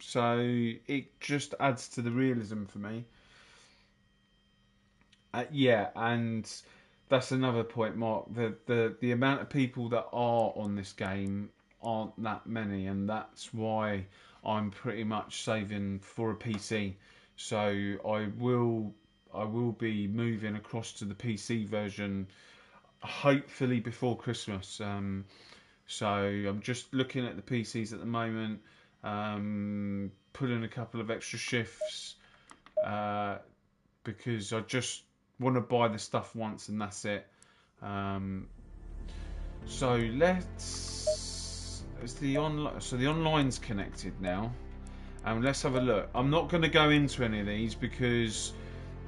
So it just adds to the realism for me. Yeah, and that's another point, Mark. The amount of people that are on this game aren't that many, and that's why I'm pretty much saving for a PC. So I will be moving across to the PC version, hopefully before Christmas. So I'm just looking at the PCs at the moment, putting a couple of extra shifts because I just want to buy the stuff once and that's it. So the online's connected now, and let's have a look. I'm not going to go into any of these because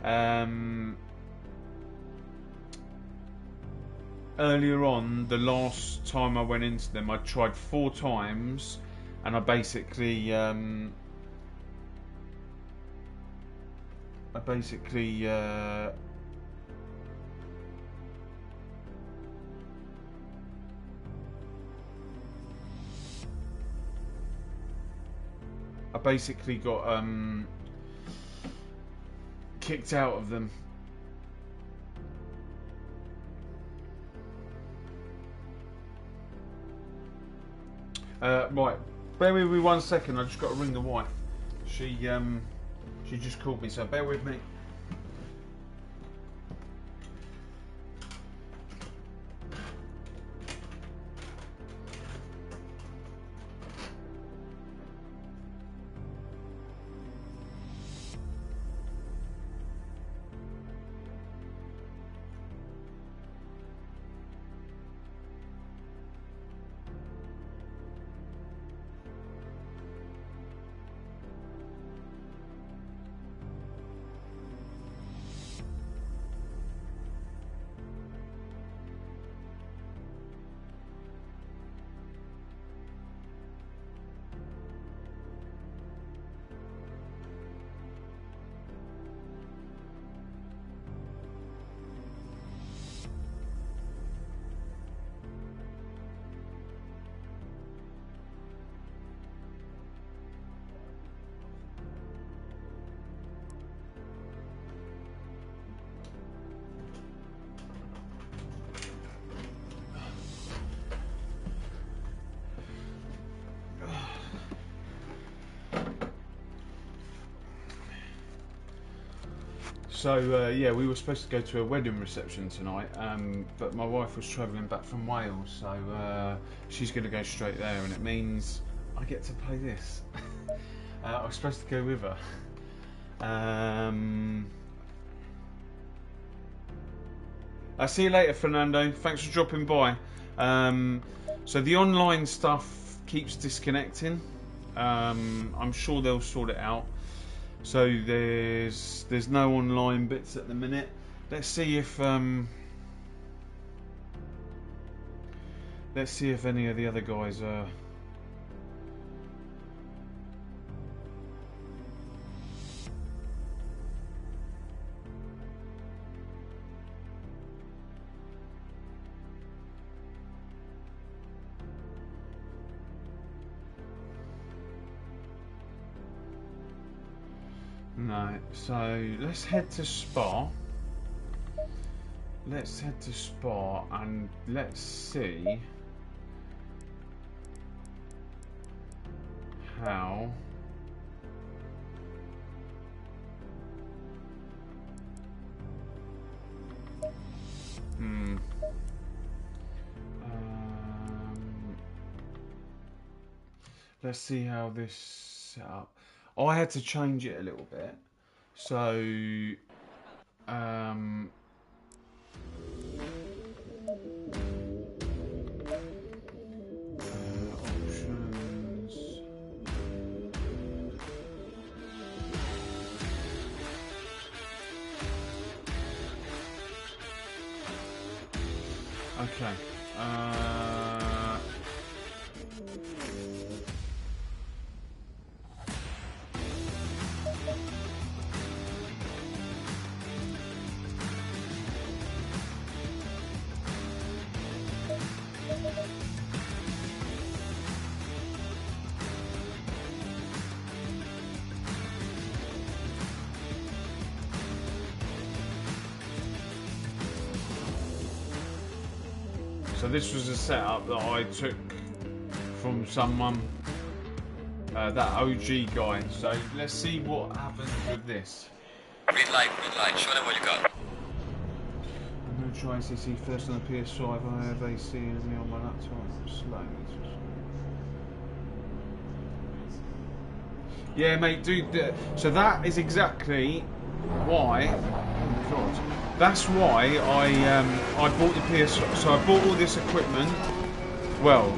earlier on, the last time I went into them, I tried 4 times and I basically got kicked out of them. Right, bear with me 1 second. I just got to ring the wife. She just called me, so bear with me. So yeah, we were supposed to go to a wedding reception tonight, but my wife was travelling back from Wales, so she's going to go straight there, and it means I get to play this. I was supposed to go with her. I'll see you later, Fernando. Thanks for dropping by. So the online stuff keeps disconnecting. I'm sure they'll sort it out. So there's no online bits at the minute. Let's see if any of the other guys are. No, so let's head to Spa. Let's head to Spa and let's see how let's see how this set up. I had to change it a little bit, so options. Okay. So this was a setup that I took from someone, that OG guy. So let's see what happens with this. Green light, show them what you got. I'm going to try ACC first on the PS5. I have AC and me on my laptop. Slow. Yeah, mate, dude. So that is exactly why. Oh God. That's why I bought the PS5. So I bought all this equipment. Well,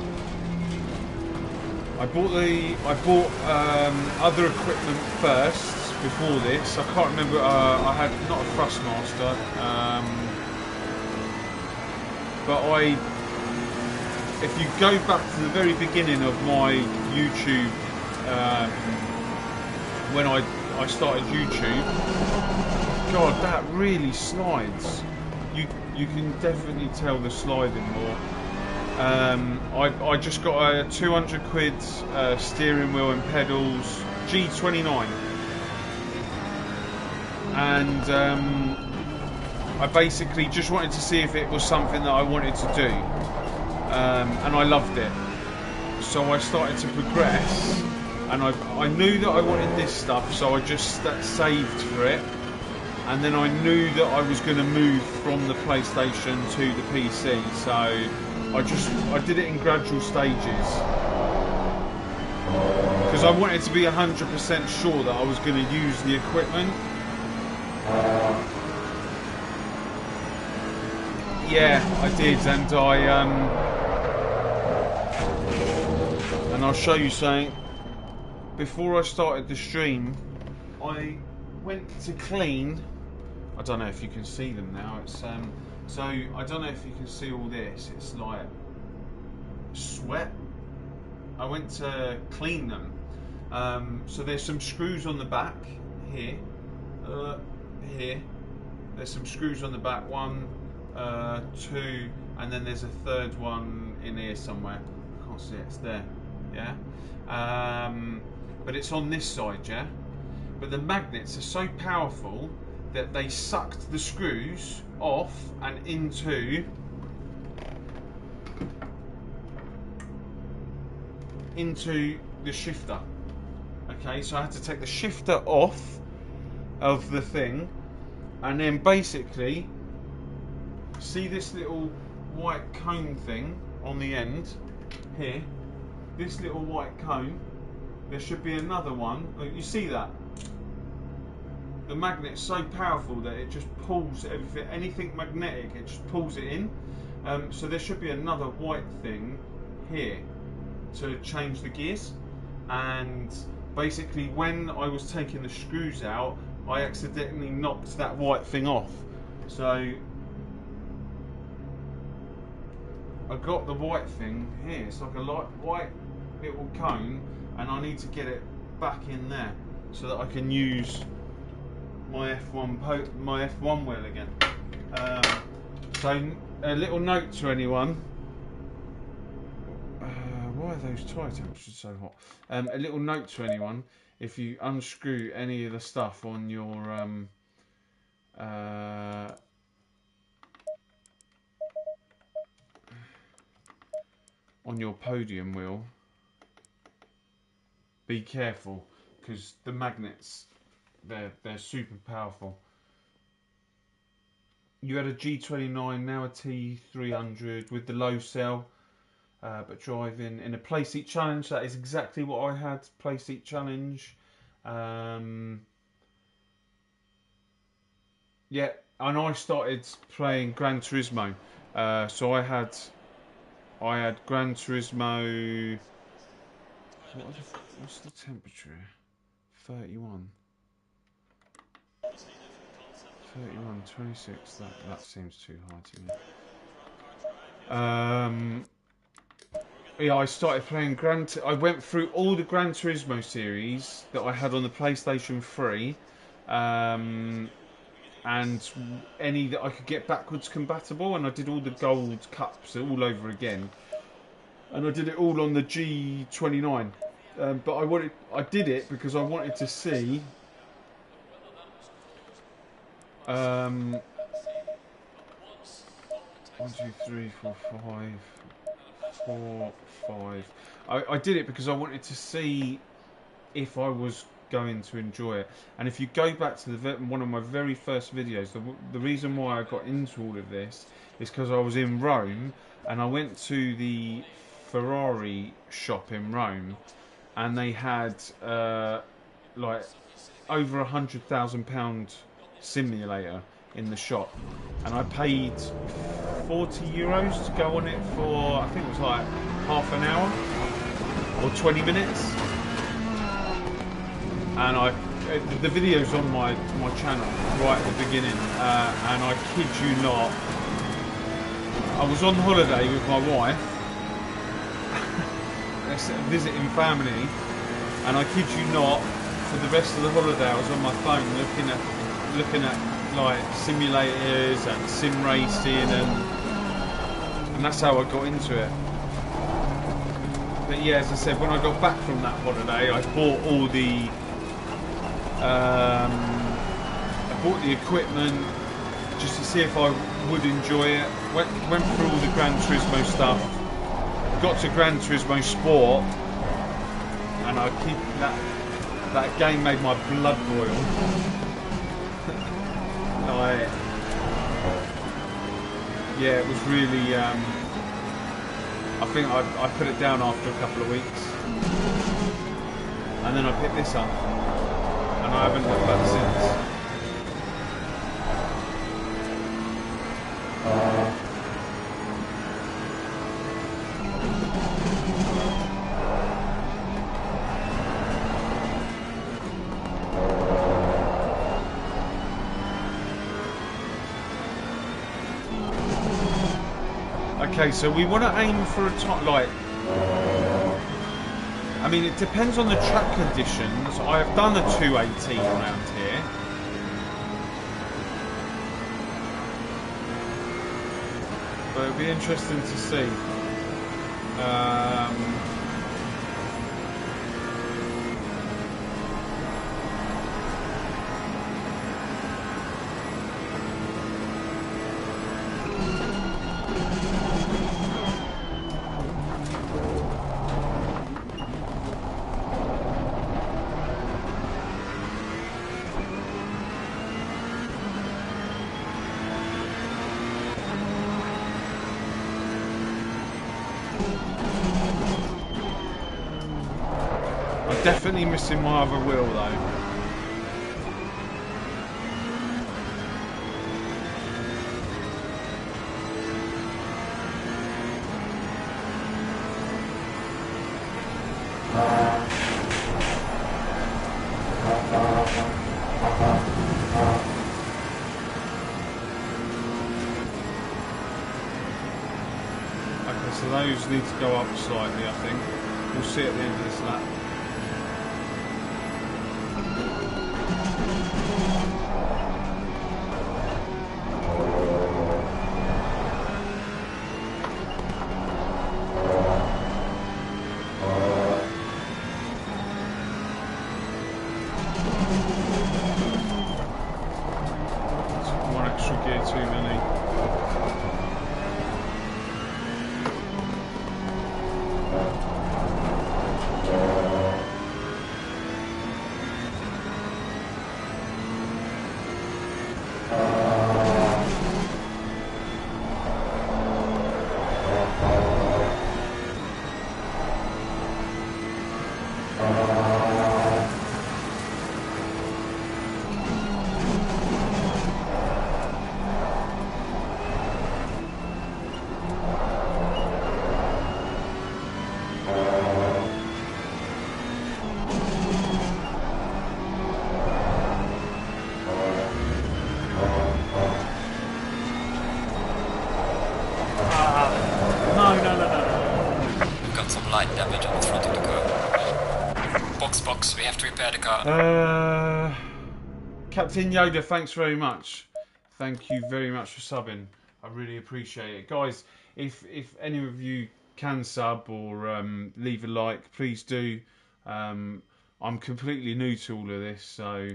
I bought other equipment first before this. I can't remember. I had not a Thrustmaster, but if you go back to the very beginning of my YouTube, when I started YouTube, God, that really slides. You can definitely tell the sliding more. I just got a 200 quid steering wheel and pedals, G29, and I basically just wanted to see if it was something that I wanted to do, and I loved it. So I started to progress, and I knew that I wanted this stuff, so I just saved for it. And then I knew that I was going to move from the PlayStation to the PC, so I did it in gradual stages, because I wanted to be 100% sure that I was going to use the equipment. Yeah, I did, and I'll show you something. Before I started the stream, I went to clean. I don't know if you can see them now. It's so I don't know if you can see all this. It's like sweat. I went to clean them. So there's some screws on the back here. Here. There's some screws on the back. 1, 2, and then there's a third one in here somewhere. I can't see it. It's there. Yeah. But it's on this side. Yeah. But the magnets are so powerful that they sucked the screws off and into the shifter. Okay, so I had to take the shifter off of the thing, and then basically, see this little white cone thing on the end here, this little white cone, there should be another one. You see that? The magnet's so powerful that it just pulls everything, anything magnetic, it just pulls it in. So there should be another white thing here to change the gears. And basically, when I was taking the screws out, I accidentally knocked that white thing off. So I got the white thing here. It's like a white little cone, and I need to get it back in there so that I can use my F1 wheel again. So a little note to anyone. Why are those tyre temperatures so hot? A little note to anyone: if you unscrew any of the stuff on your podium wheel, be careful, because the magnets, they're super powerful. You had a G29, now a T300 with the low cell, but driving in a play seat challenge. That is exactly what I had. Play seat challenge. Yeah, and I started playing Gran Turismo. So I had Gran Turismo. What's the temperature? 31. 31, 26, that seems too high to me. Yeah, I started playing I went through all the Gran Turismo series that I had on the PlayStation 3, and any that I could get backwards compatible, and I did all the gold cups all over again, and I did it all on the G29. But I did it because I wanted to see 1, 2, 3, 4, 5, 4, 5. I did it because I wanted to see if I was going to enjoy it. And if you go back to one of my very first videos, the reason why I got into all of this is because I was in Rome, and I went to the Ferrari shop in Rome, and they had like over £100,000 simulator in the shop, and I paid €40 to go on it for, I think it was like half an hour or 20 minutes. And the video's on my channel right at the beginning, and I kid you not, I was on holiday with my wife, visiting family, and I kid you not, for the rest of the holiday I was on my phone looking at like simulators and sim racing, and that's how I got into it. But yeah, as I said, when I got back from that holiday, I bought all the equipment just to see if I would enjoy it. Went through all the Gran Turismo stuff, got to Gran Turismo Sport, and I keep that game made my blood boil. Like, yeah, it was really. I think I put it down after a couple of weeks, and then I picked this up, and I haven't looked back since. Okay, so we want to aim for a top, like, I mean, it depends on the track conditions. I have done a 218 around here. But it'll be interesting to see. Definitely missing my other wheel though. Okay, so those need to go up slightly, I think. We'll see at the end of this lap. Damage on the front of the car. Box, we have to repair the car. Captain Yoda, thanks very much. Thank you very much for subbing. I really appreciate it. Guys, if any of you can sub or leave a like, please do. I'm completely new to all of this, so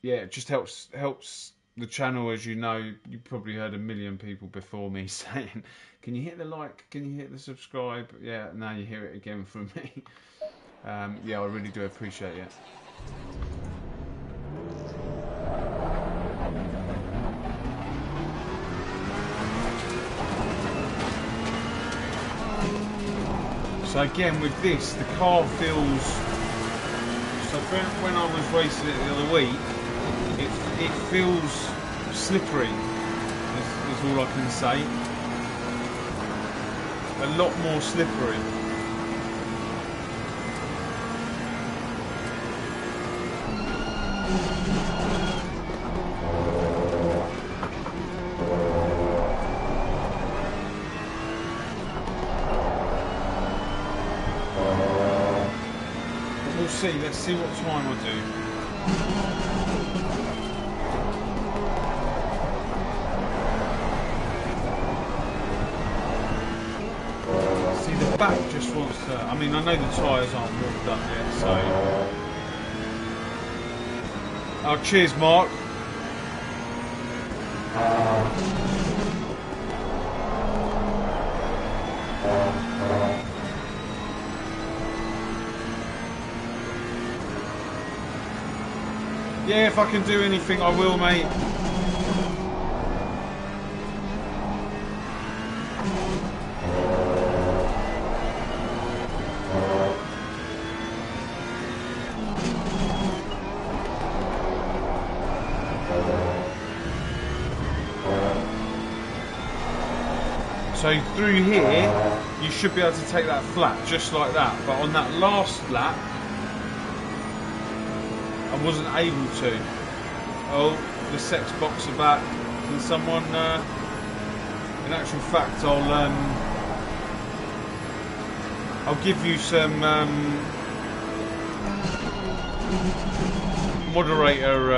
yeah, it just helps the channel. As you know, you probably heard a million people before me saying, can you hit the like, can you hit the subscribe? Yeah, now you hear it again from me. Yeah, I really do appreciate it. So again, with this, the car feels, so when I was racing it the other week, it feels slippery, is all I can say. A lot more slippery. see. Let's see what time I do. See, the back just wants to... I mean, I know the tyres aren't warmed up yet, so... Oh, cheers, Mark. Yeah, if I can do anything, I will, mate. So through here, you should be able to take that flat, just like that. But on that last lap, I wasn't able to. Oh, the sex box are back. Can someone, in actual fact, I'll give you some moderator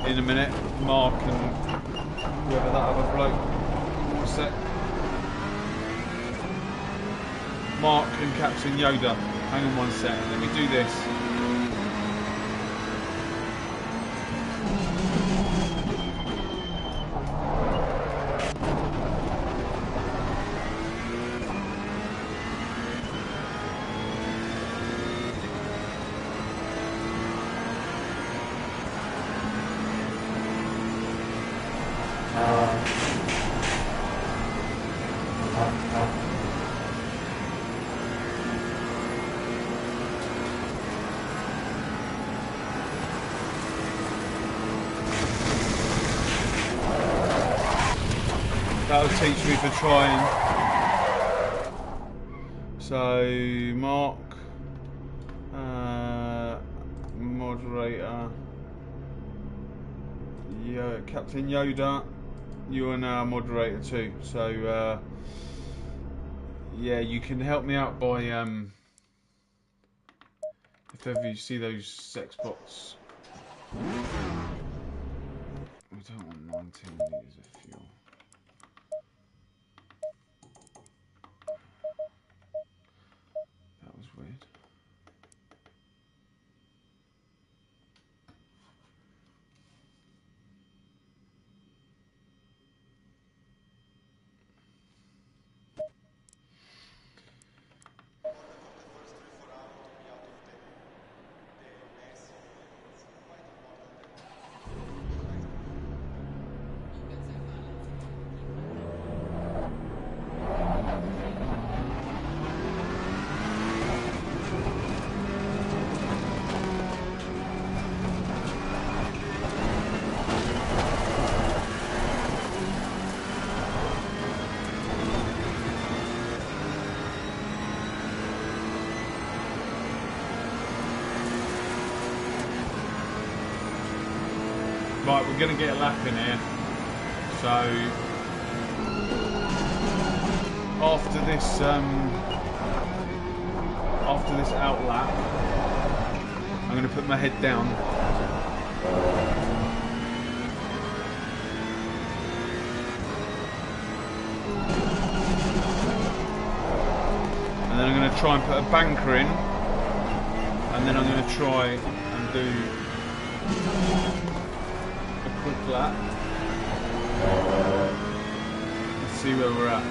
in a minute, Mark and whoever that other bloke. A sec. Mark and Captain Yoda. Hang on one second. Let me do this. That'll teach me for trying. So, Mark, moderator, Captain Yoda, you are now a moderator too. So, yeah, you can help me out by, if ever you see those sex bots. We don't want 19 litres of fuel. That was weird. Right, we're going to get a lap in here. So after this out lap, I'm going to put my head down. And then I'm going to try and put a banker in, and then I'm going to try and do quick lap. Let's see where we're at.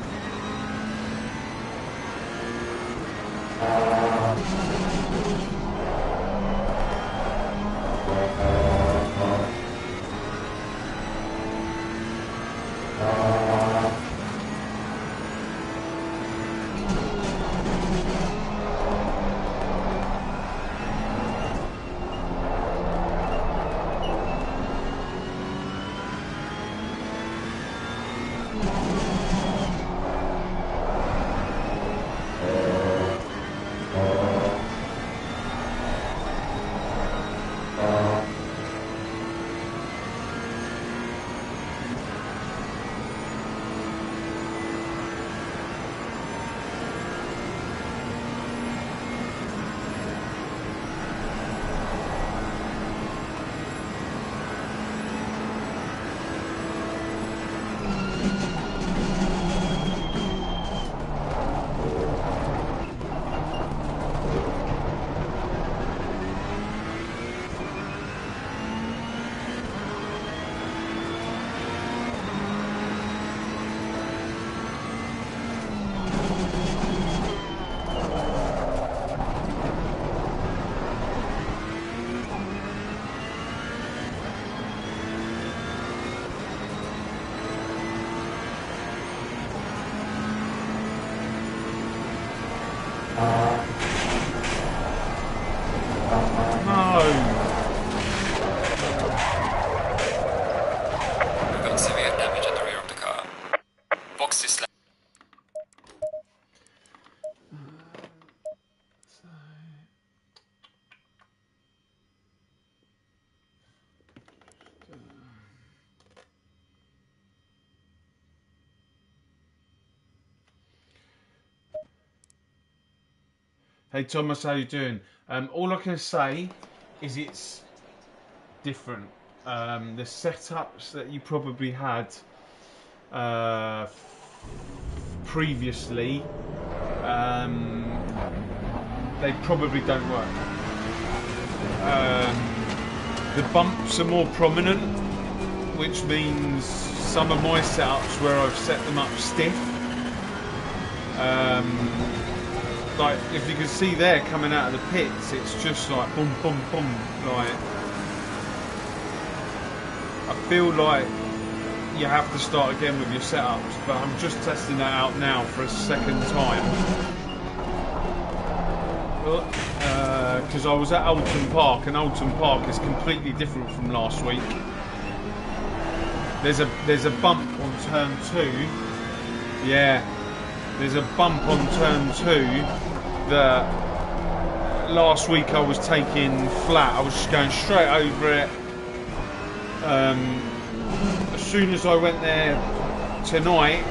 Hey Thomas, how you doing? All I can say is it's different. The setups that you probably had previously, they probably don't work. The bumps are more prominent, which means some of my setups where I've set them up stiff, like if you can see there coming out of the pits, it's just like boom, boom, boom. Like I feel like you have to start again with your setups, but I'm just testing that out now for a second time. Because I was at Alton Park, and Alton Park is completely different from last week. There's a bump on turn 2. Yeah, there's a bump on turn 2 that last week I was taking flat. I was just going straight over it. As soon as I went there tonight,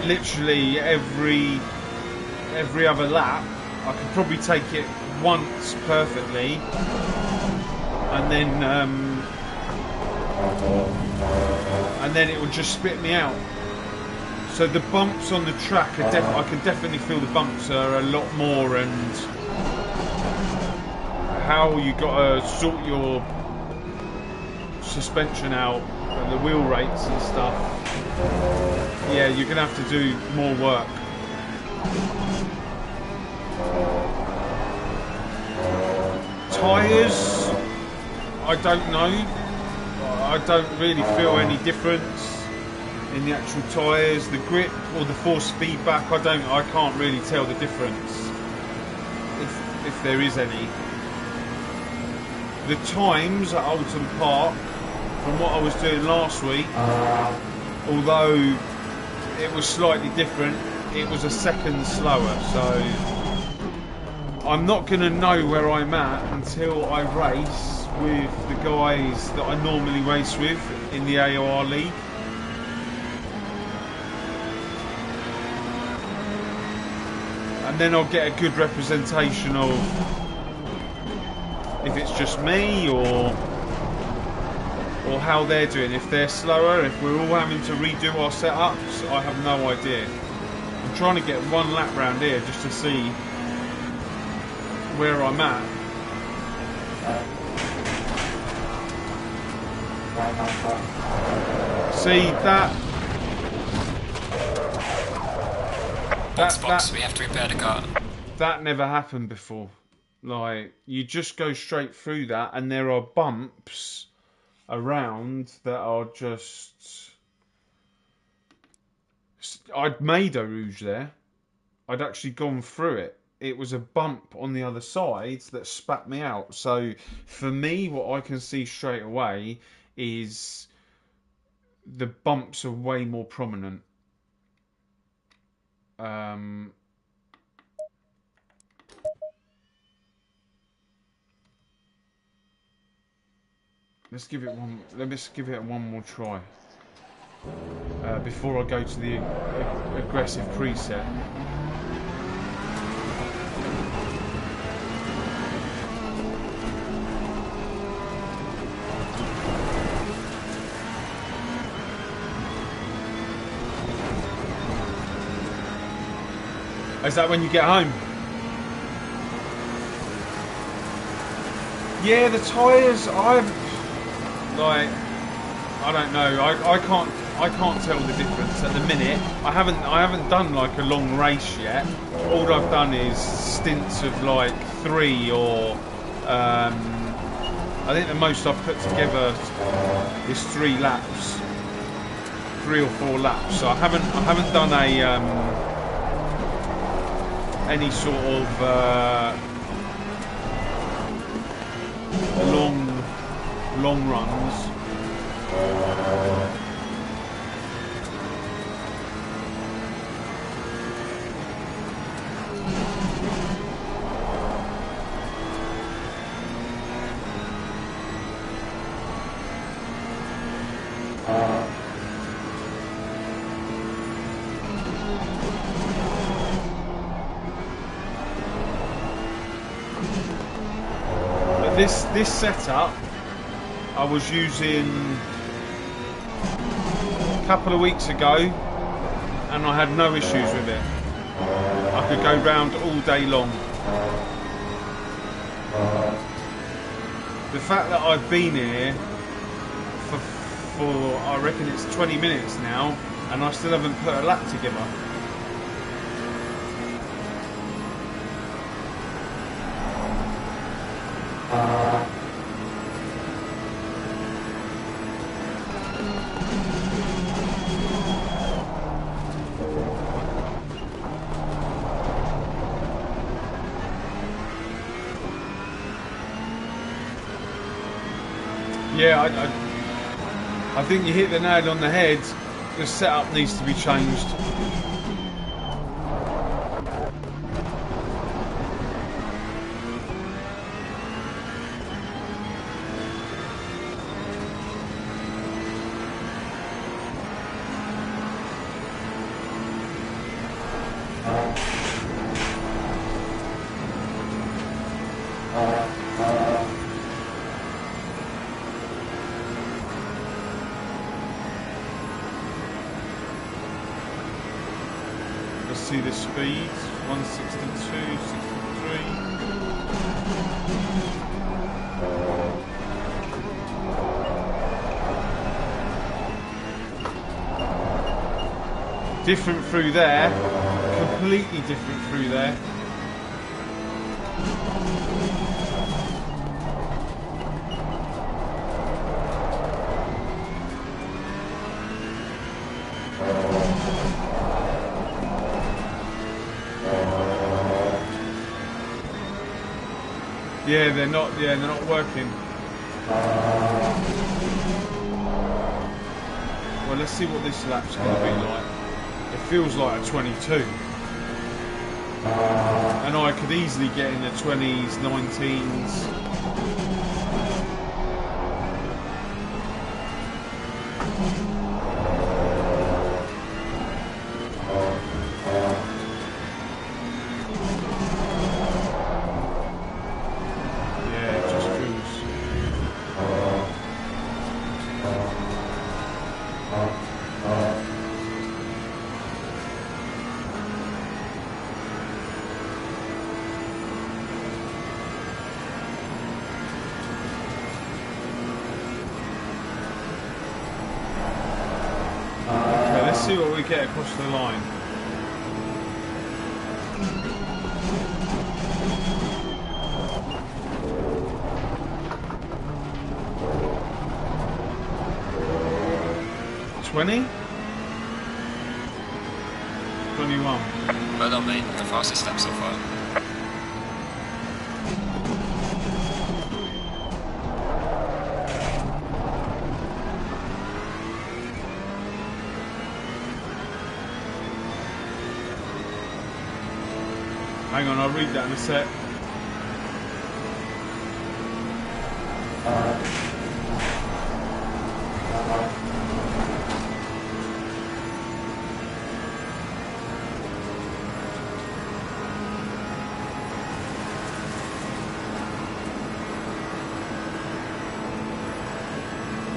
literally every other lap, I could probably take it once perfectly, and then it would just spit me out. So the bumps on the track are I can definitely feel the bumps are a lot more, and how you gotta sort your suspension out and the wheel rates and stuff. Yeah, you're gonna have to do more work. Tyres, I don't know. I don't really feel any difference in the actual tyres. The grip or the force feedback, I can't really tell the difference, if there is any. The times at Alton Park, from what I was doing last week, although it was slightly different, it was a second slower, so I'm not going to know where I'm at until I race with the guys that I normally race with in the AOR League. And then I'll get a good representation of if it's just me or how they're doing. If they're slower, if we're all having to redo our setups, I have no idea. I'm trying to get one lap round here just to see where I'm at. See that? Box, we have to repair the car. That never happened before. Like, you just go straight through that, and there are bumps around that are just... I'd made a rouge there. I'd actually gone through it. It was a bump on the other side that spat me out. So for me, what I can see straight away is the bumps are way more prominent. Let's give it one more try before I go to the aggressive preset. Is that when you get home? Yeah, the tyres, I don't know. I can't tell the difference at the minute. I haven't done like a long race yet. All I've done is stints of like 3 or I think the most I've put together is 3 laps, 3 or 4 laps. So I haven't done any sort of long runs. this setup I was using a couple of weeks ago, and I had no issues with it. I could go round all day long. The fact that I've been here for I reckon it's 20 minutes now, and I still haven't put a lap together. Yeah, I think you hit the nail on the head. The setup needs to be changed. See the speed, 162, 63. Different through there, completely different through there. Yeah, they're not working. Well, let's see what this lap's going to be like. It feels like a 22. And I could easily get in the 20s, 19s. See what we get across the line. $20? 21. Well done, mate. The fastest step so far. Hang on, I'll read that in a sec.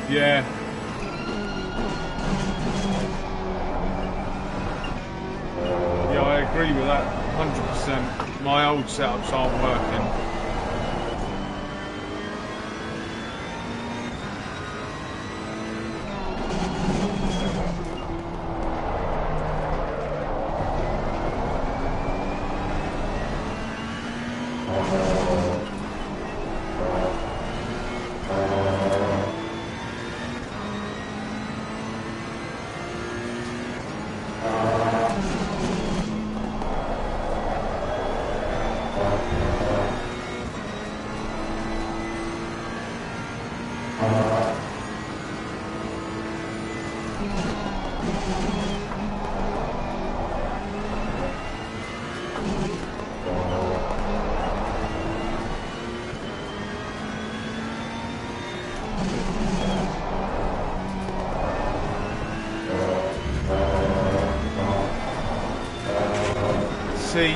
Yeah. Yeah, I agree with that 100%. My old setups aren't working. See,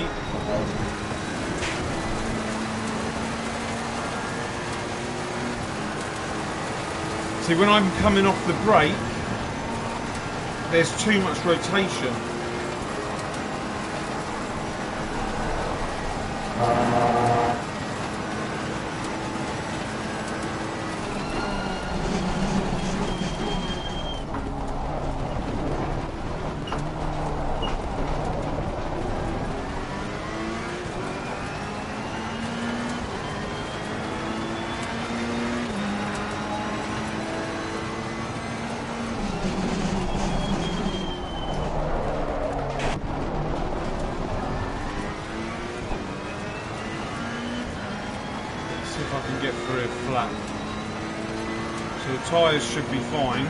See, when I'm coming off the brake, there's too much rotation. Tyres should be fine.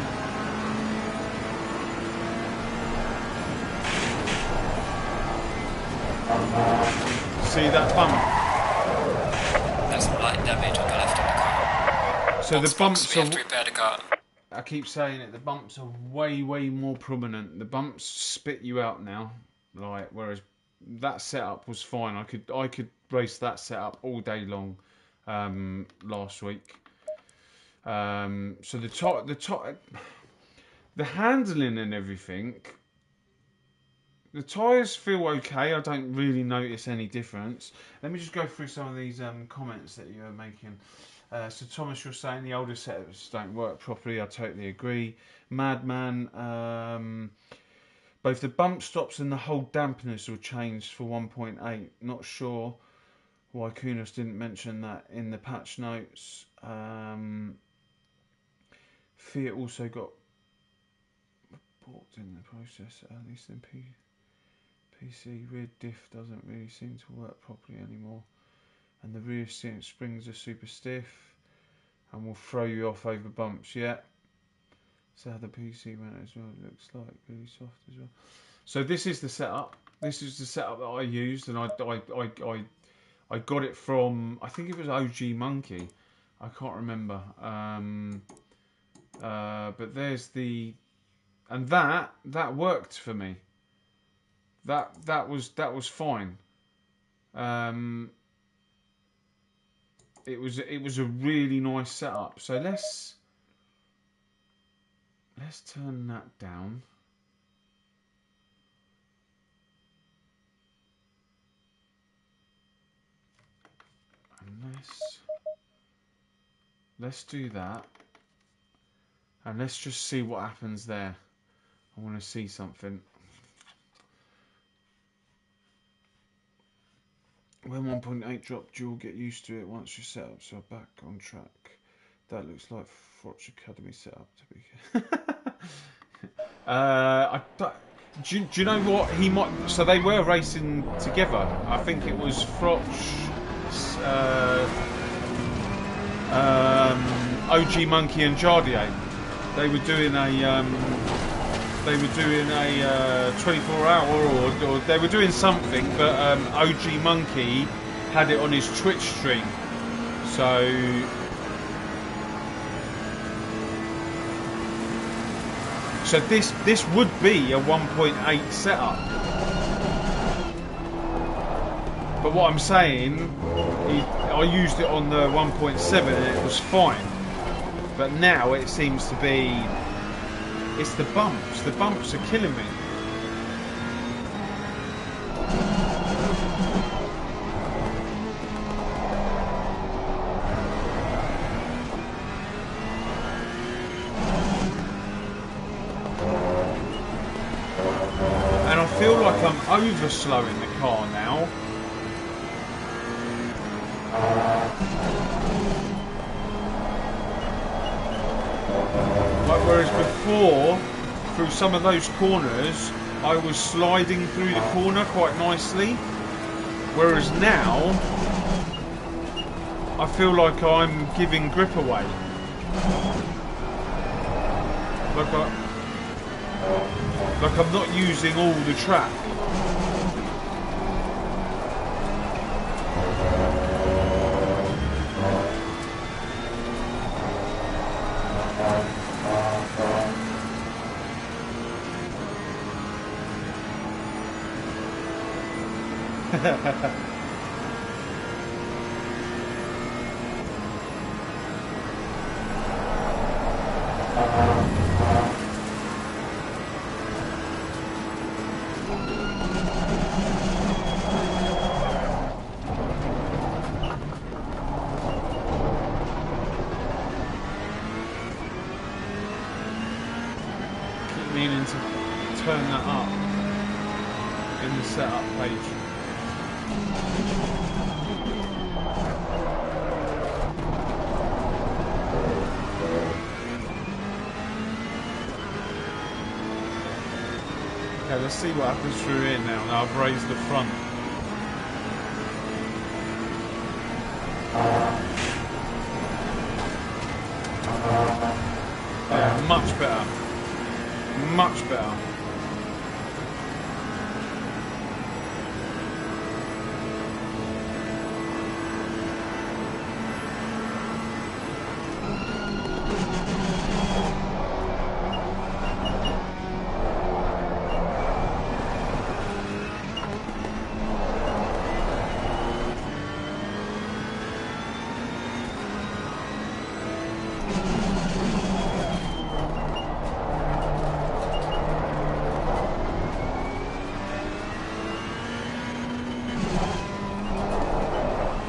See that bump? There's some light damage on the left of the car. So the bumps we have to repair the car. I keep saying it, the bumps are way more prominent. The bumps spit you out now. Like, whereas that setup was fine. I could race that setup all day long last week. So the handling and everything, the tyres feel okay. I don't really notice any difference. Let me just go through some of these comments that you are making. So Thomas, you're saying the older setups don't work properly. I totally agree. Madman, both the bump stops and the whole dampeners were changed for 1.8. Not sure why Kunos didn't mention that in the patch notes. Fiat also got balked in the process, at least in PC. Rear diff doesn't really seem to work properly anymore, and the rear springs are super stiff and will throw you off over bumps. Yeah, so how the PC went as well. It looks like really soft as well. So this is the setup. This is the setup that I used, and I got it from, I think it was OG Monkey. I can't remember. But there's the, and that worked for me. That was fine. It was a really nice setup. So let's turn that down. And let's do that. And let's just see what happens there. I want to see something. When 1.8 dropped, you'll get used to it once you're set up, so back on track. That looks like Froch Academy setup to be. Do you know what he might? So they were racing together. I think it was Froch, OG Monkey and Jardier. They were doing a 24-hour or they were doing something, but OG Monkey had it on his Twitch stream. So this would be a 1.8 setup. But what I'm saying, I used it on the 1.7 and it was fine. But now it seems to be, it's the bumps. The bumps are killing me. And I feel like I'm overslowing the car now. Like whereas before, through some of those corners, I was sliding through the corner quite nicely. Whereas now, I feel like I'm giving grip away. Like I'm not using all the track. meaning to turn that up in the setup page. Okay, let's see what happens through here now. Now I've raised the front. Yeah, much better. Much better.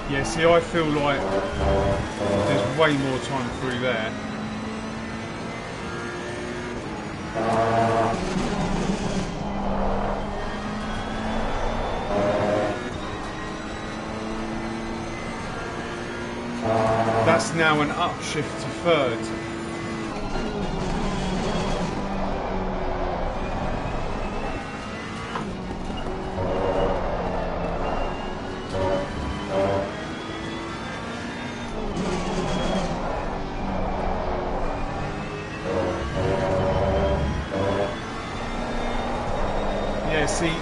Yeah, see, I feel like there's way more time through there. That's now an upshift to third. See,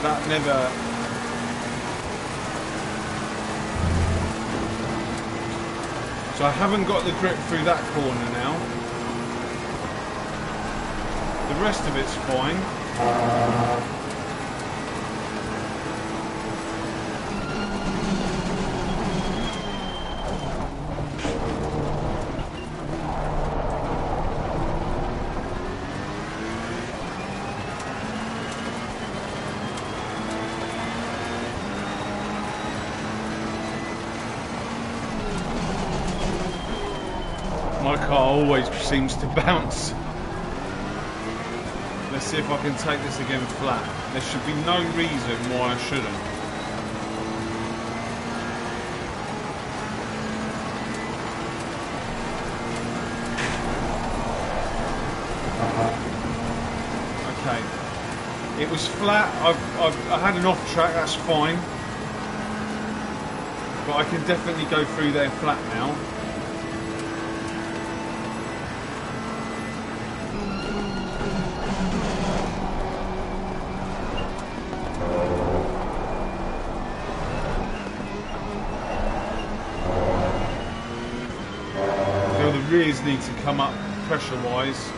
that never. So I haven't got the grip through that corner now. The rest of it's fine. My car always seems to bounce. Let's see if I can take this again flat. There should be no reason why I shouldn't. Okay. It was flat. I had an off track, that's fine. But I can definitely go through there flat now. Rears need to come up pressure wise.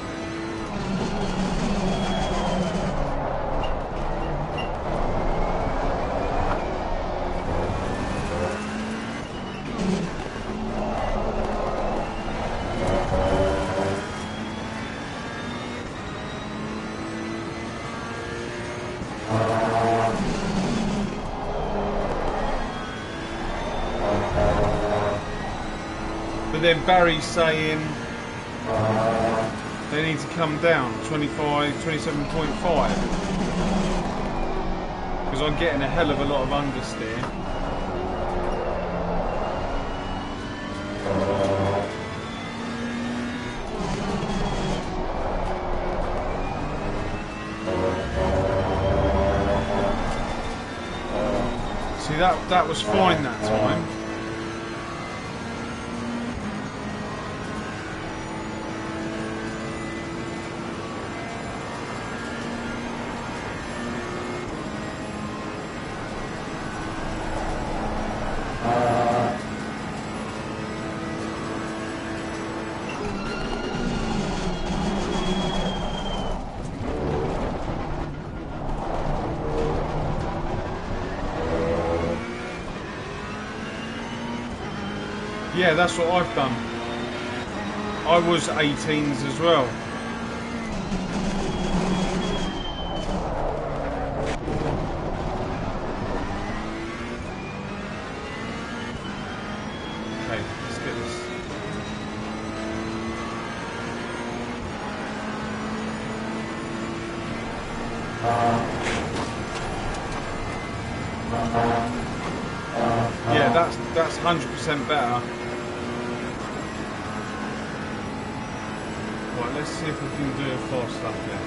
But then Barry's saying they need to come down 27.5 because I'm getting a hell of a lot of understeer. See, that was fine that time. Yeah, that's what I've done. I was 18s as well. Okay, let's get this. that's 100% better. Right, let's see if we can do fast stuff here.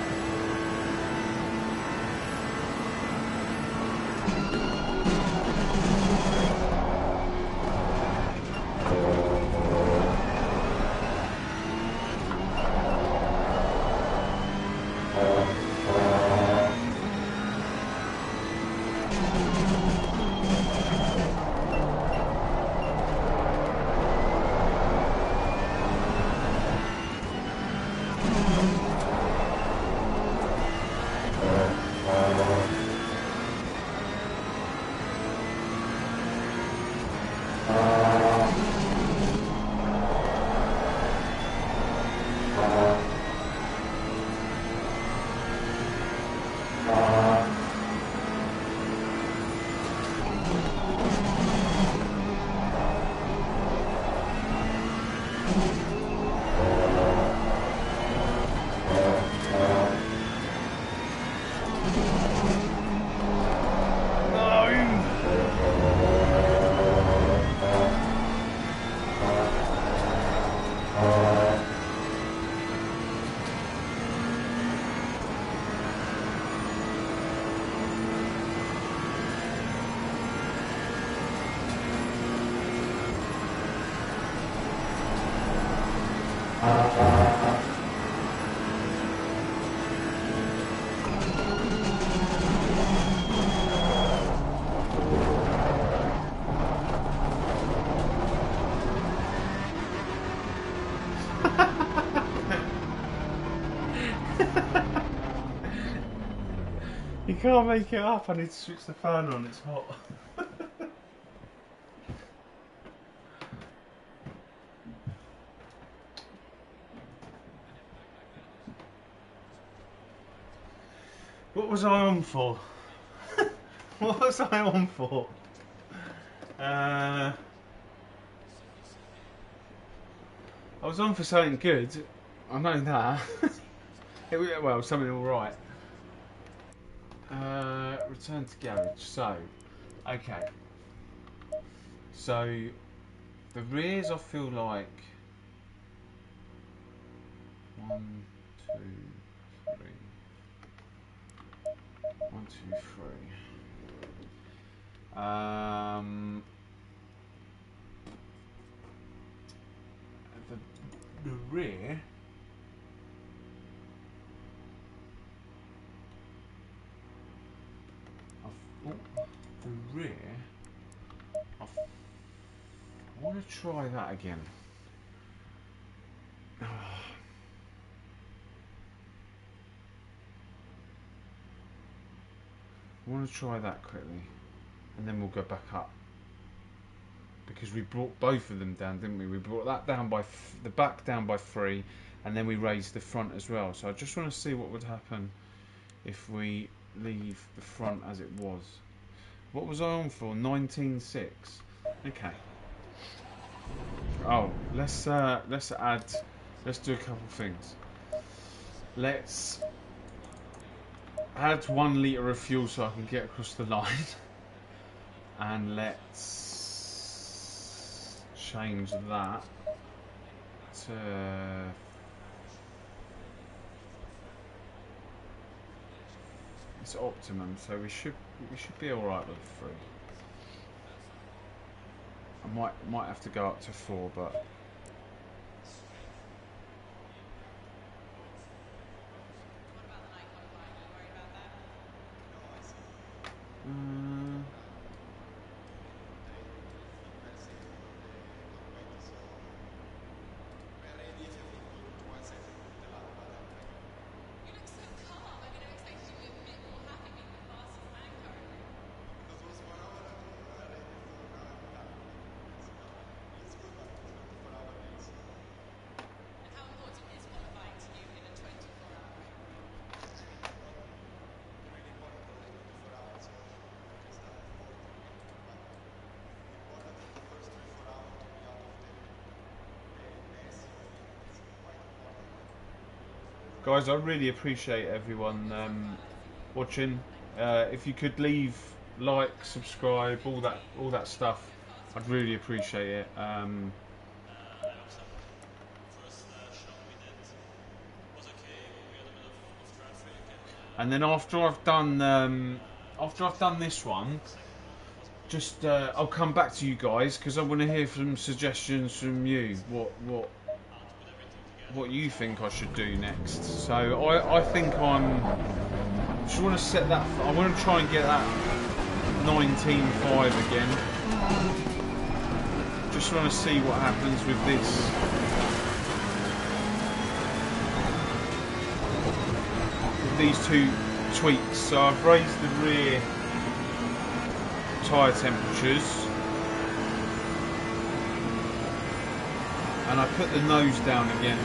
You can't make it up, I need to switch the fan on, it's hot. What was I on for? What was I on for? I was on for something good, I know that. Well, something alright. Return to garage. So, okay. So, the rears I feel like 1, 2, 3. 1, 2, 3. The rear. The rear. I want to try that again. I want to try that quickly, and then we'll go back up. Because we brought both of them down, didn't we? We brought that down by the back down by 3, and then we raised the front as well. So I just want to see what would happen if we leave the front as it was. What was I on for? 19.6. Okay. Oh, let's do a couple of things. Let's add 1 litre of fuel so I can get across the line, and let's change that to it's optimum, so we should be all right with 3. I might have to go up to 4, but guys, I really appreciate everyone watching. If you could leave, like, subscribe, all that stuff, I'd really appreciate it. And then after I've done this one, just I'll come back to you guys because I want to hear some suggestions from you. What you think I should do next? So I think just want to set that. I want to try and get that 19.5 again. Just want to see what happens with this. These two tweaks. So I've raised the rear tyre temperatures and I put the nose down again.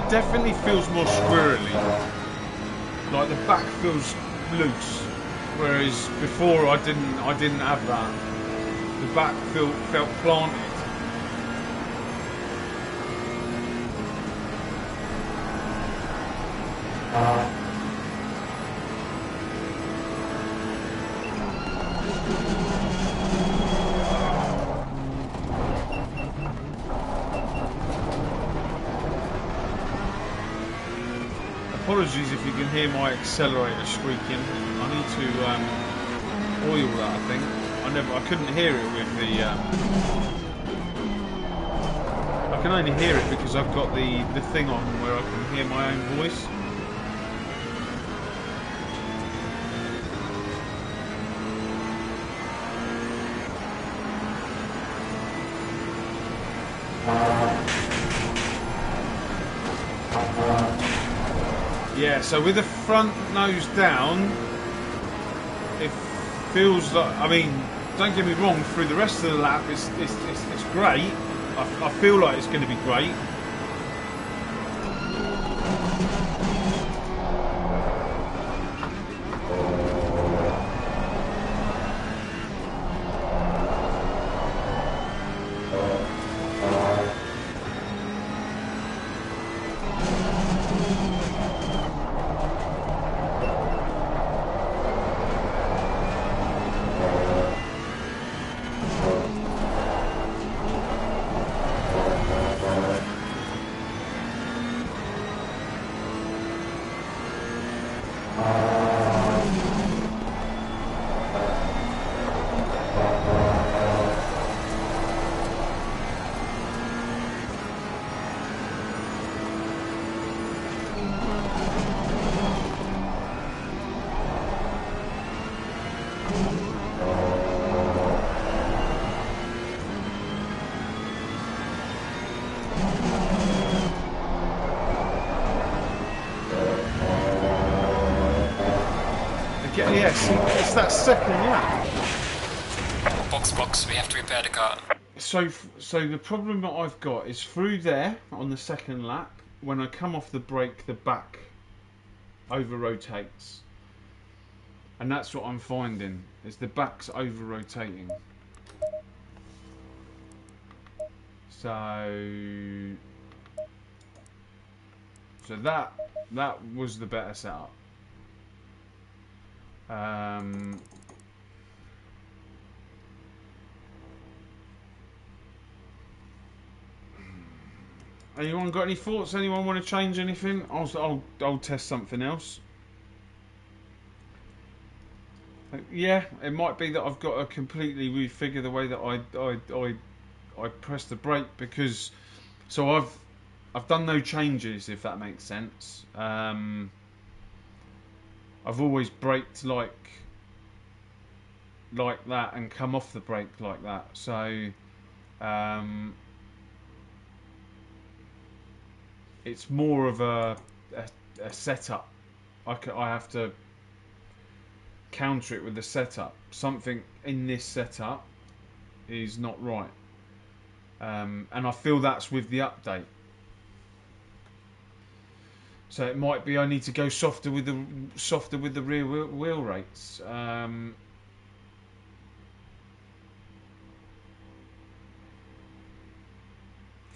Definitely feels more squirrely. Like the back feels loose, whereas before I didn't have that. The back felt planted. Apologies if you can hear my accelerator squeaking. I need to oil that. I think I couldn't hear it with the. I can only hear it because I've got the thing on where I can hear my own voice. Yeah, so with the front nose down, it feels like, I mean, don't get me wrong, through the rest of the lap it's great. I feel like it's going to be great. Yes, it's that second lap. Box, we have to repair the car. So the problem that I've got is through there on the second lap, when I come off the brake, the back over rotates, and that's what I'm finding is the back's over rotating. So that was the better setup. Anyone got any thoughts? Anyone want to change anything? I'll test something else. Yeah, it might be that I've got to completely refigure the way that I press the brake, because so I've done no changes, if that makes sense. I've always braked like that and come off the brake like that. So it's more of a setup. I have to counter it with the setup. Something in this setup is not right, and I feel that's with the update. So it might be I need to go softer with the rear wheel rates.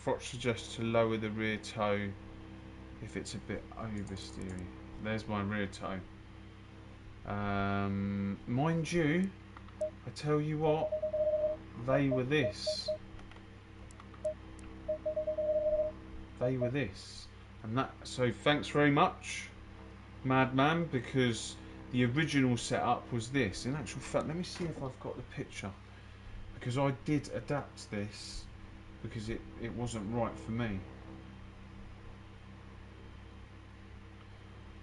Froch suggests to lower the rear toe if it's a bit oversteery. There's my rear toe. Mind you, I tell you what, they were this. They were this. And that. So thanks very much, Madman, because the original setup was this. In actual fact, let me see if I've got the picture, because I did adapt this because it wasn't right for me.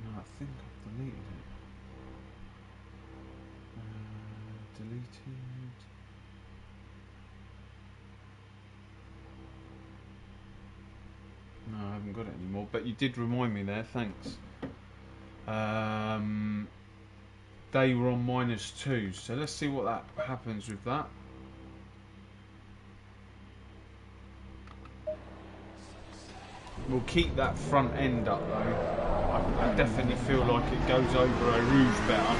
No, I think I've deleted it. Deleted. No, I haven't got it anymore, but you did remind me there, thanks. They were on -2, so let's see what that happens with that. We'll keep that front end up though. I definitely feel like it goes over a Rouge better.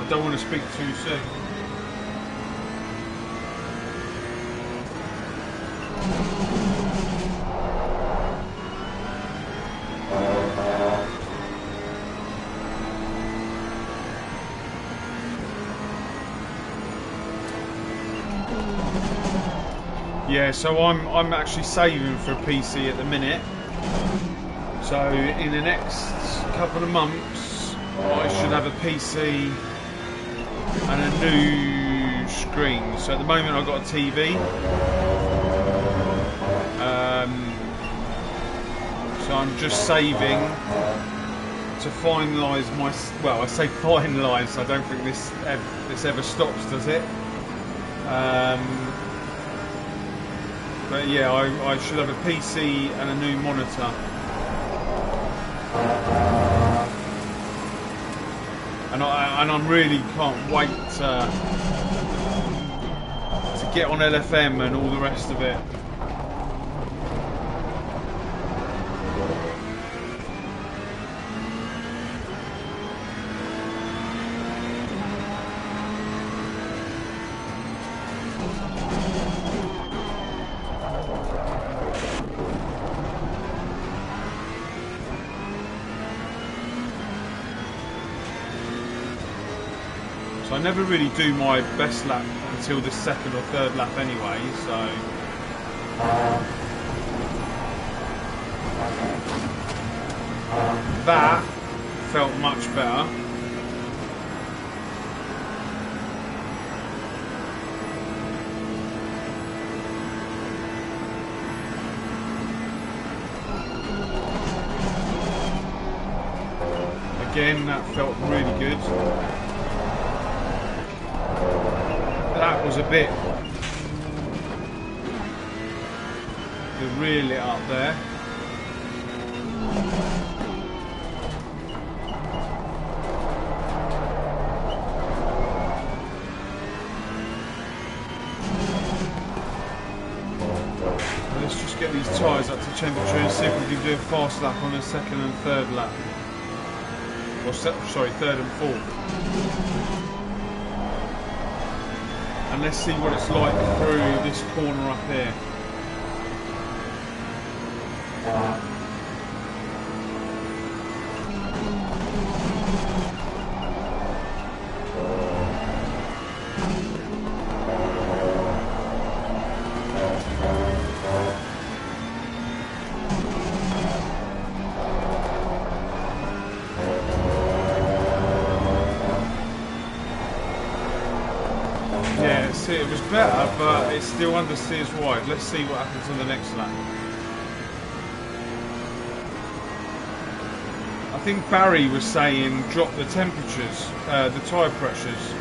I don't want to speak too soon. Yeah, so I'm actually saving for a PC at the minute. So in the next couple of months, I should have a PC and a new screen. So at the moment I've got a TV. So I'm just saving to finalise my. Well, I say finalise. I don't think this ever stops, does it? But yeah, I should have a PC and a new monitor. And I really can't wait to get on LFM and all the rest of it. So I never really do my best lap until the second or third lap anyway, so that felt much better. Again, that felt really good. That was a bit reel it up there. Let's just get these tyres up to temperature and see if we can do a fast lap on the second and third lap. Or sorry, third and fourth. And let's see what it's like through this corner up here. It was better, but it's still understeers wide. Let's see what happens on the next lap. I think Barry was saying drop the temperatures, the tyre pressures.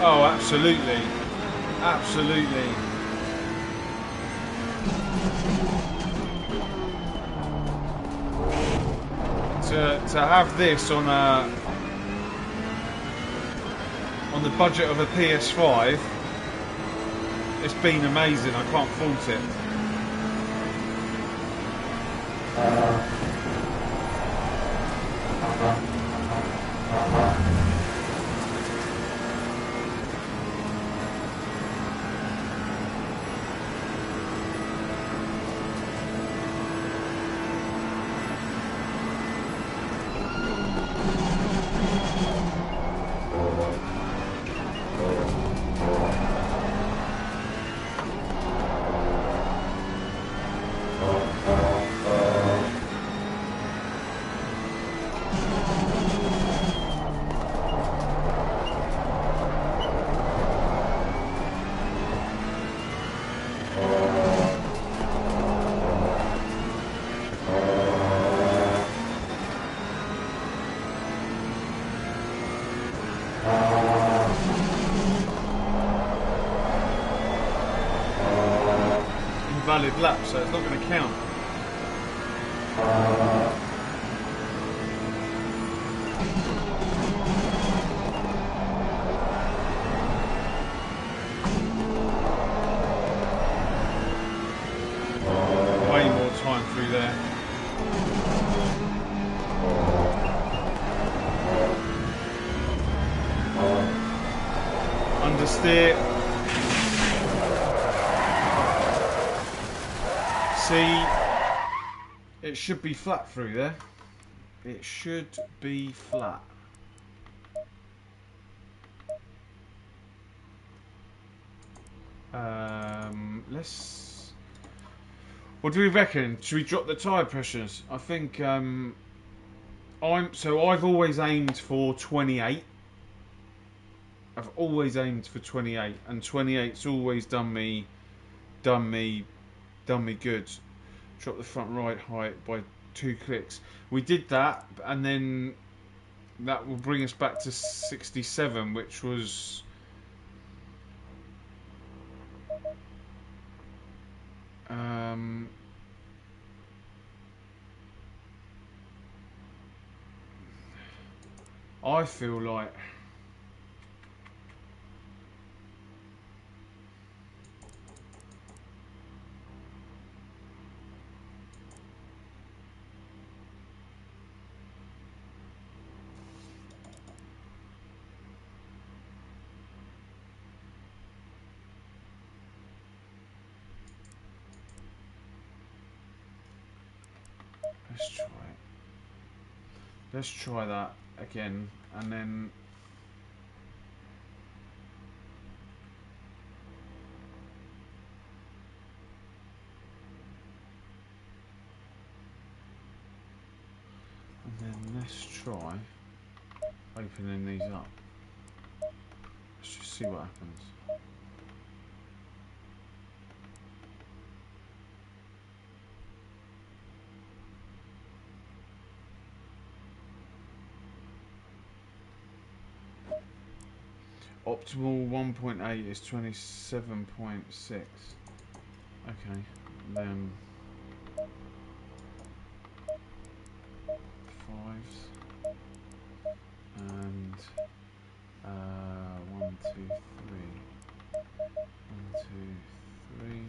Oh, absolutely. Absolutely. To have this on the budget of a PS5, it's been amazing. I can't fault it. Invalid lap, so it's not going to count. Way more time through there. Understeer. See, it should be flat through there. It should be flat. Let's. What do we reckon? Should we drop the tyre pressures? I think I've always aimed for 28. I've always aimed for 28, and 28's always done me good. Drop the front right height by 2 clicks. We did that, and then that will bring us back to 67, which was I feel like let's try that again, and then let's try opening these up. Let's just see what happens. Optimal 1.8 is 27.6. Okay, then fives and 1, 2, 3. 1, 2, 3.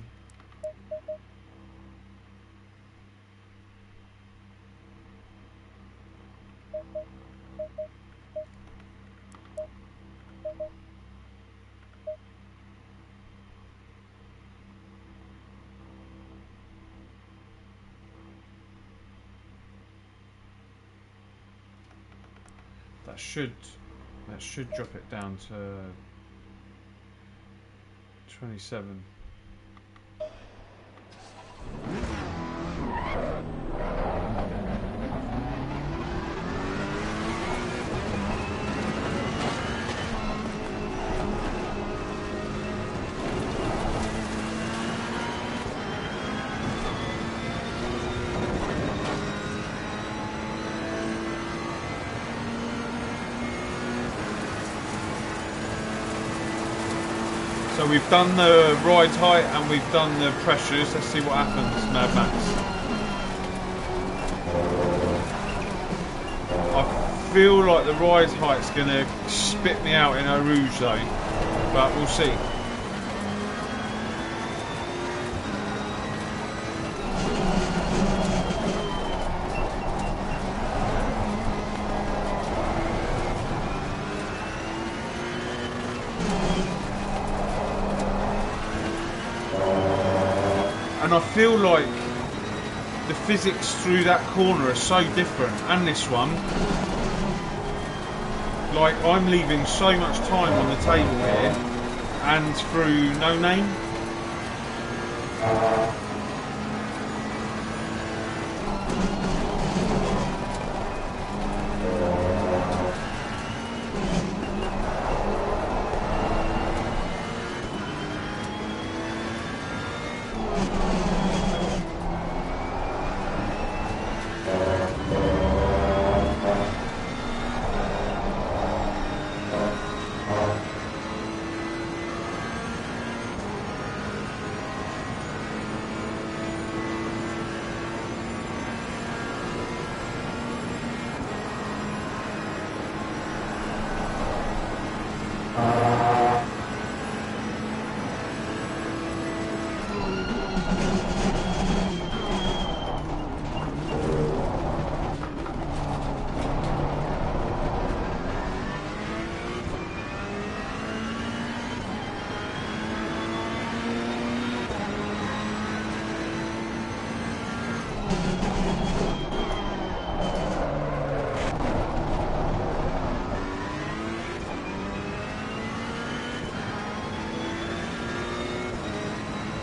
That should drop it down to 27. So we've done the ride height and we've done the pressures. Let's see what happens, Mad Max. I feel like the ride height's going to spit me out in Eau Rouge though, but we'll see. I feel like the physics through that corner are so different, and this one. Like, I'm leaving so much time on the table here, and through No Name.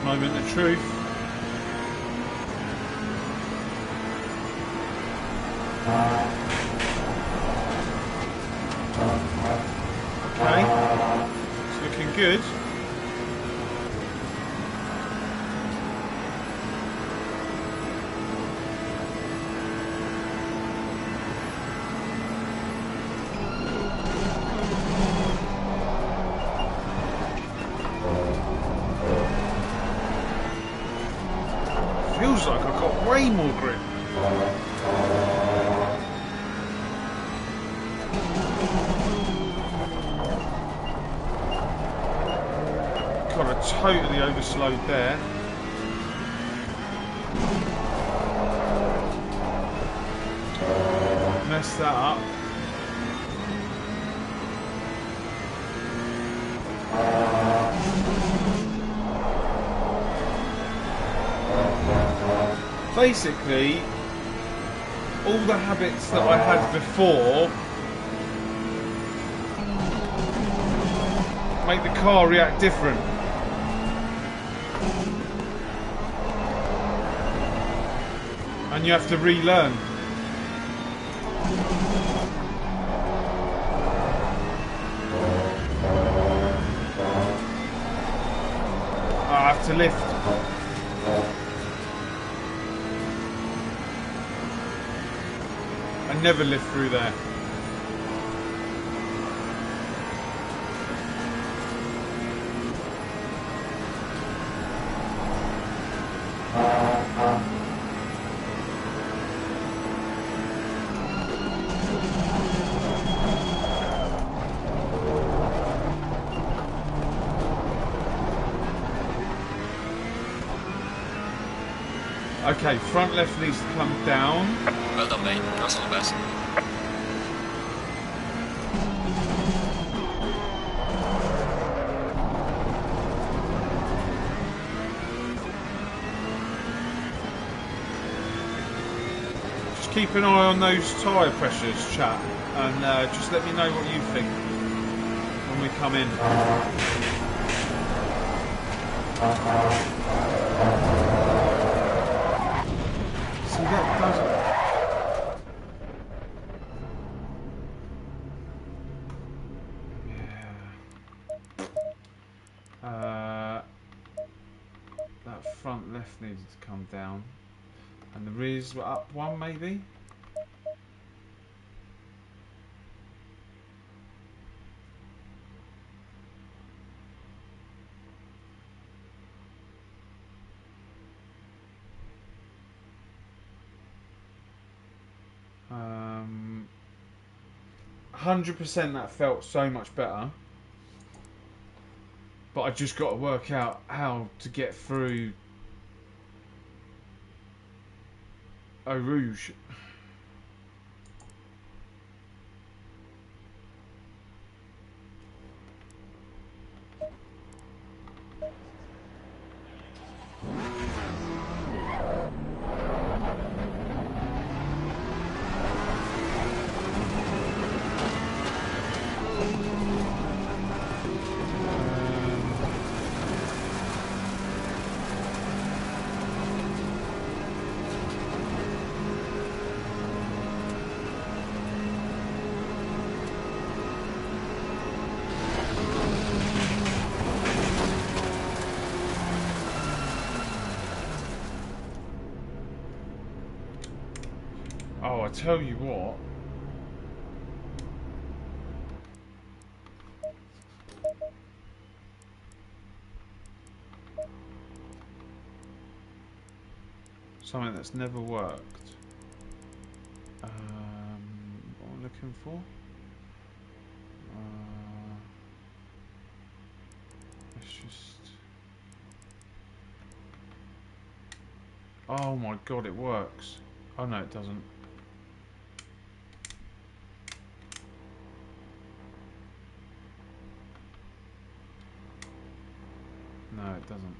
Moment of truth. Okay, it's looking good. Feels like I've got way more grip. God, I totally overslowed there. Messed that up. Basically, all the habits that I had before make the car react different. And you have to relearn. have to lift. I never lift through there. Okay, front left needs to come down. Well done, mate. Personal best. Just keep an eye on those tyre pressures, chat, and just let me know what you think when we come in. That doesn't. Yeah. That front left needed to come down, and the rears were up one, maybe. Um, 100% that felt so much better, but I just got to work out how to get through Eau Rouge. Oh, I tell you what. Something that's never worked. What am I looking for? Let's just. Oh my god, it works. Oh no, it doesn't. No, it doesn't.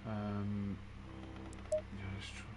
Yeah, let's try it.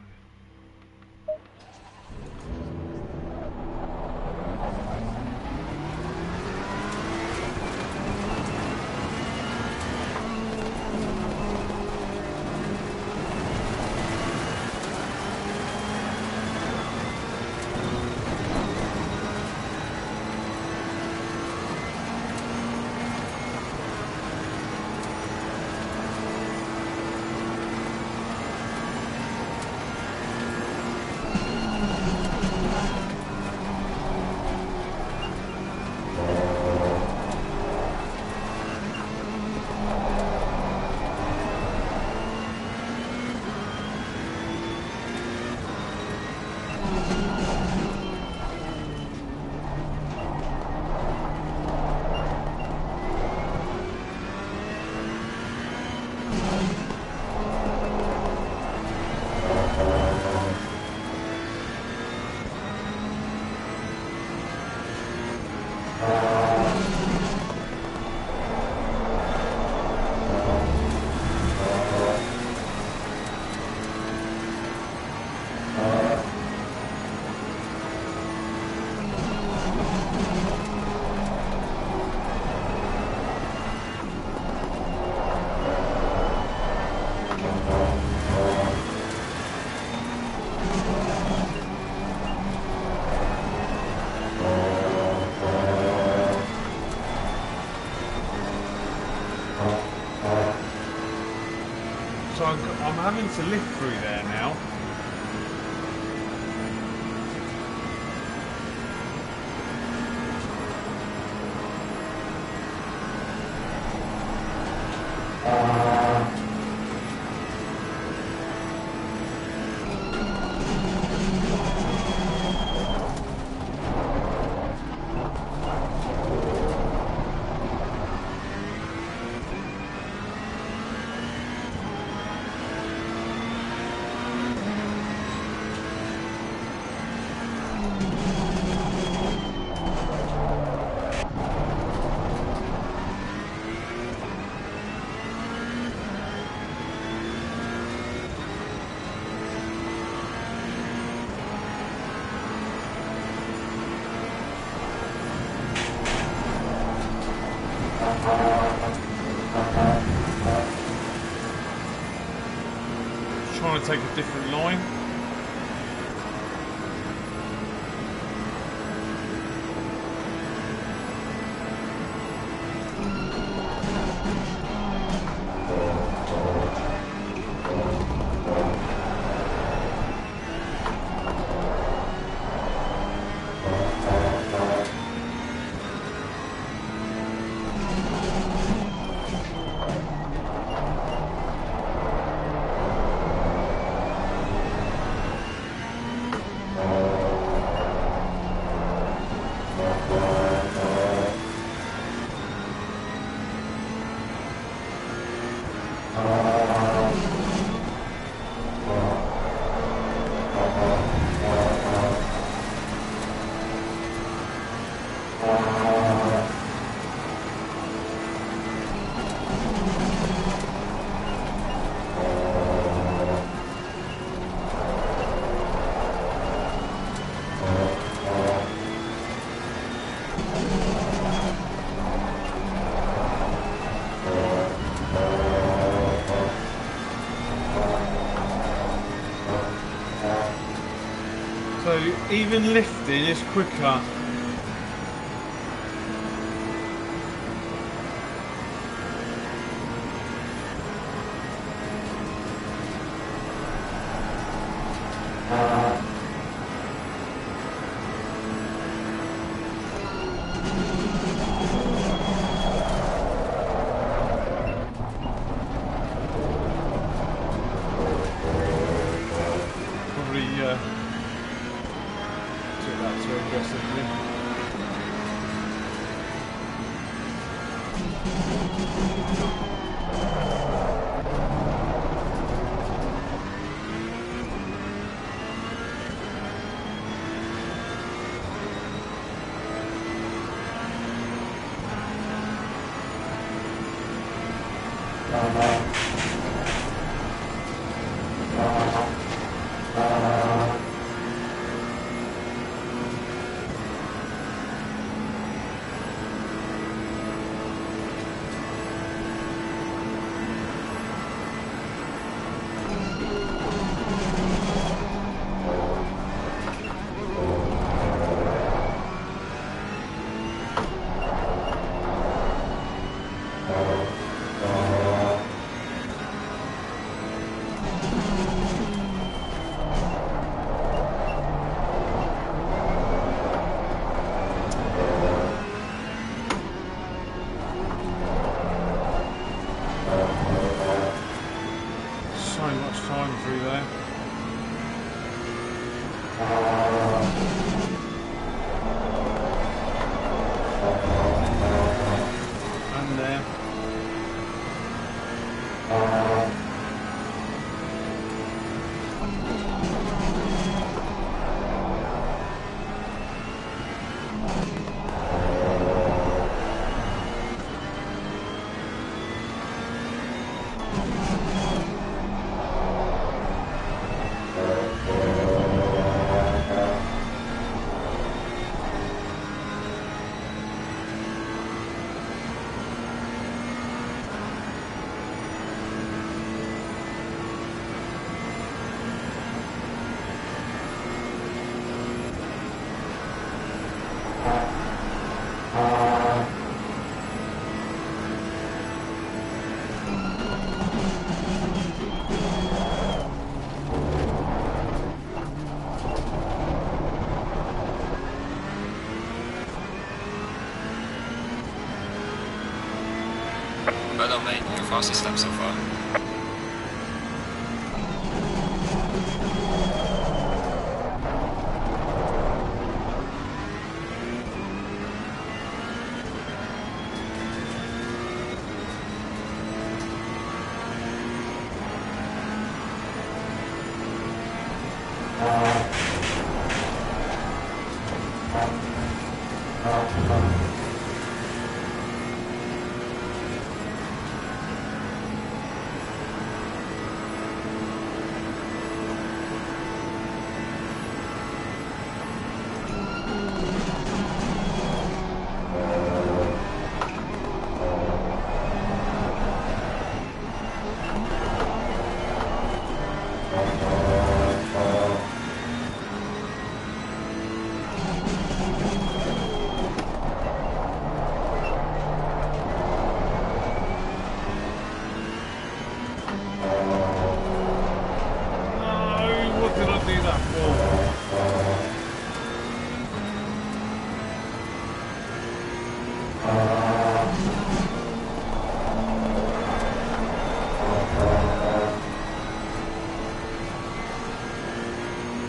I'm having to lift through there now. Trying to take a different line. So even lifting is quicker. Well done, mate. Your fastest lap so far.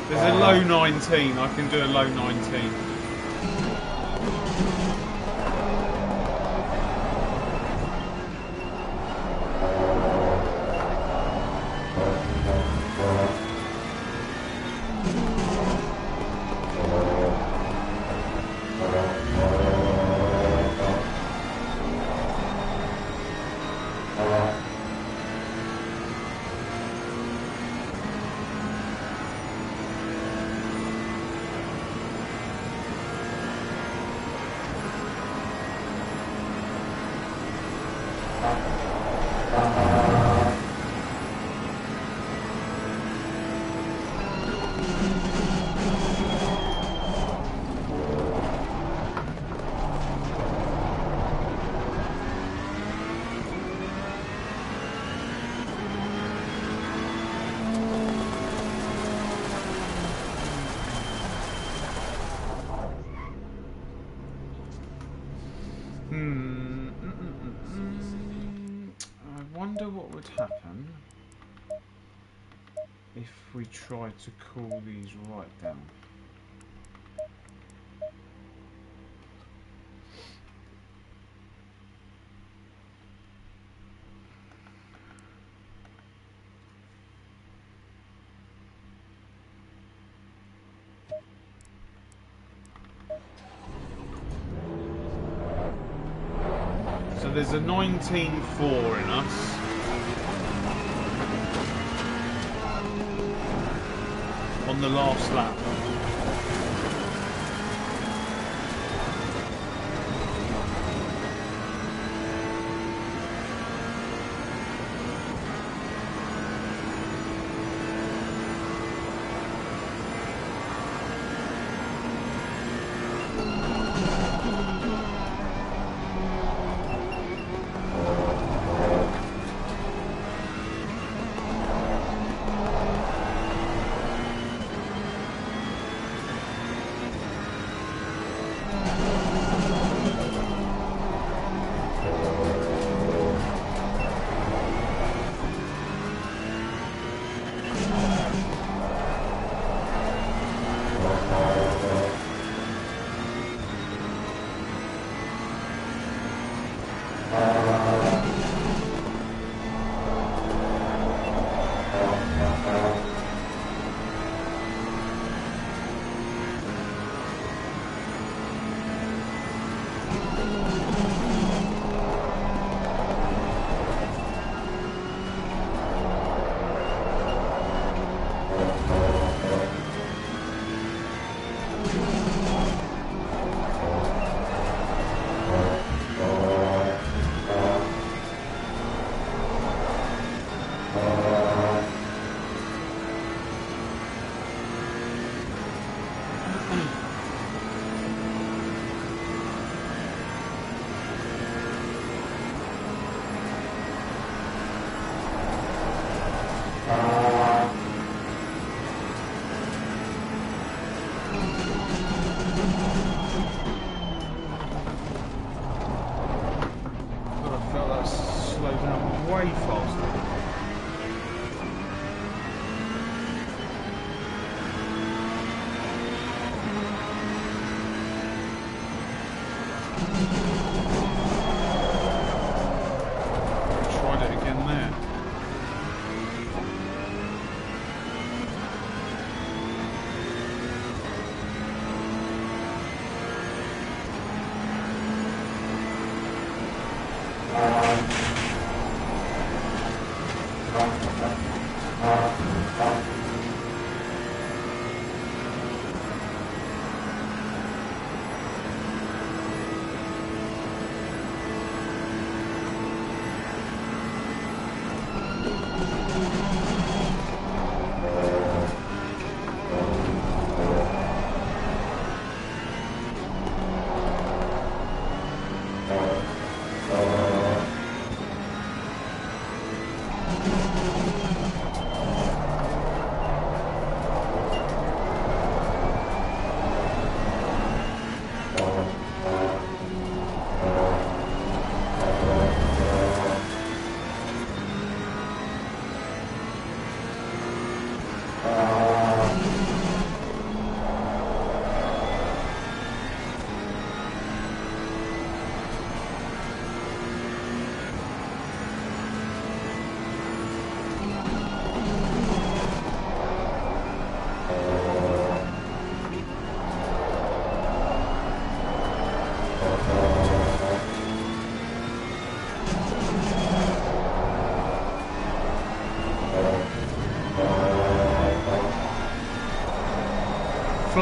There's a low 19. I can do a low 19. I wonder what would happen if we try to cool these right down. So there's a 19.4 in us. On the last lap.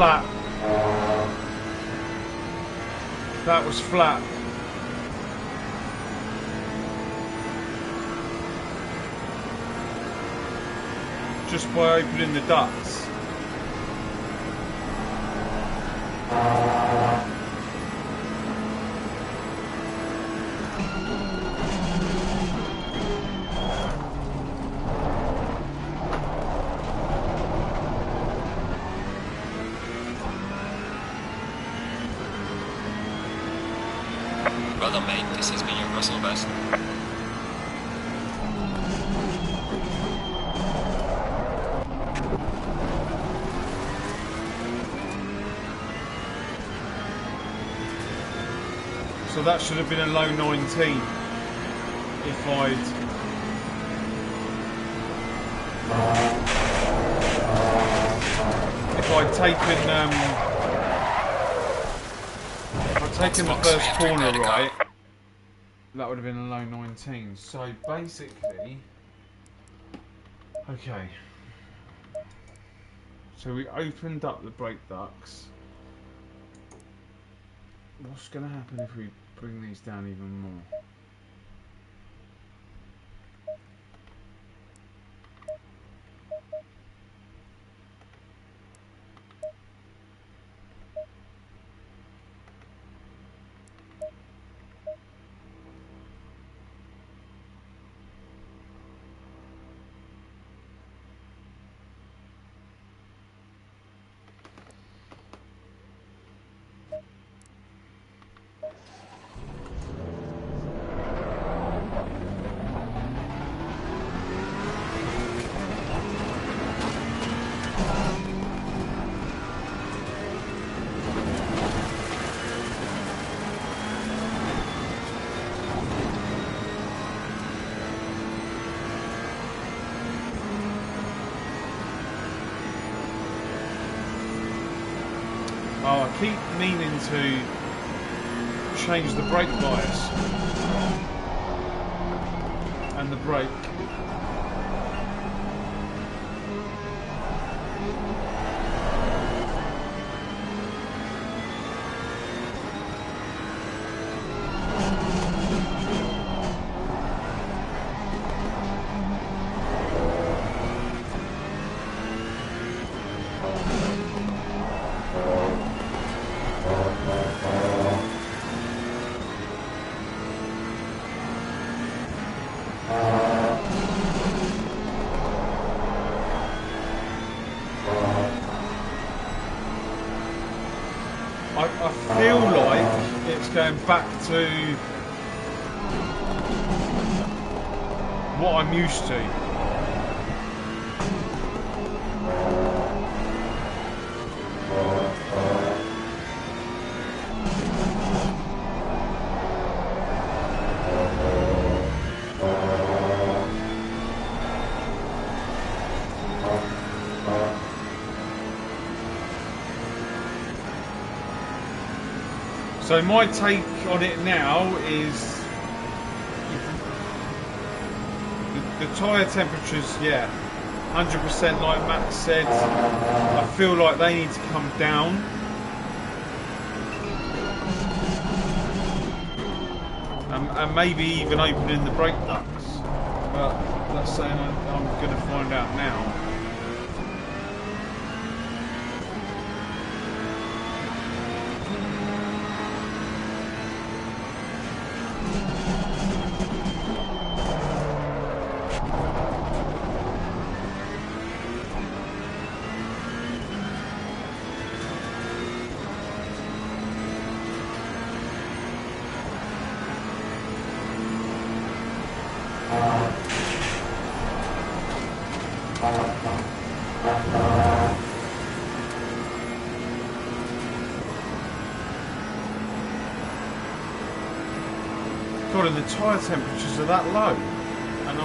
flat. That was flat. Just by opening the ducts. Well done, mate. This has been your personal best. So that should have been a low 19 if I'd taken the first corner right, that would have been a low 19. So basically, okay. So we opened up the brake ducts. What's going to happen if we bring these down even more? Oh, I keep meaning to change the brake bias and the brake. I feel like it's going back to what I'm used to. So my take on it now is the tyre temperatures, yeah, 100% like Matt said. I feel like they need to come down. And maybe even opening the brake ducts. But that's saying I'm going to find out now. God, and the tyre temperatures are that low, and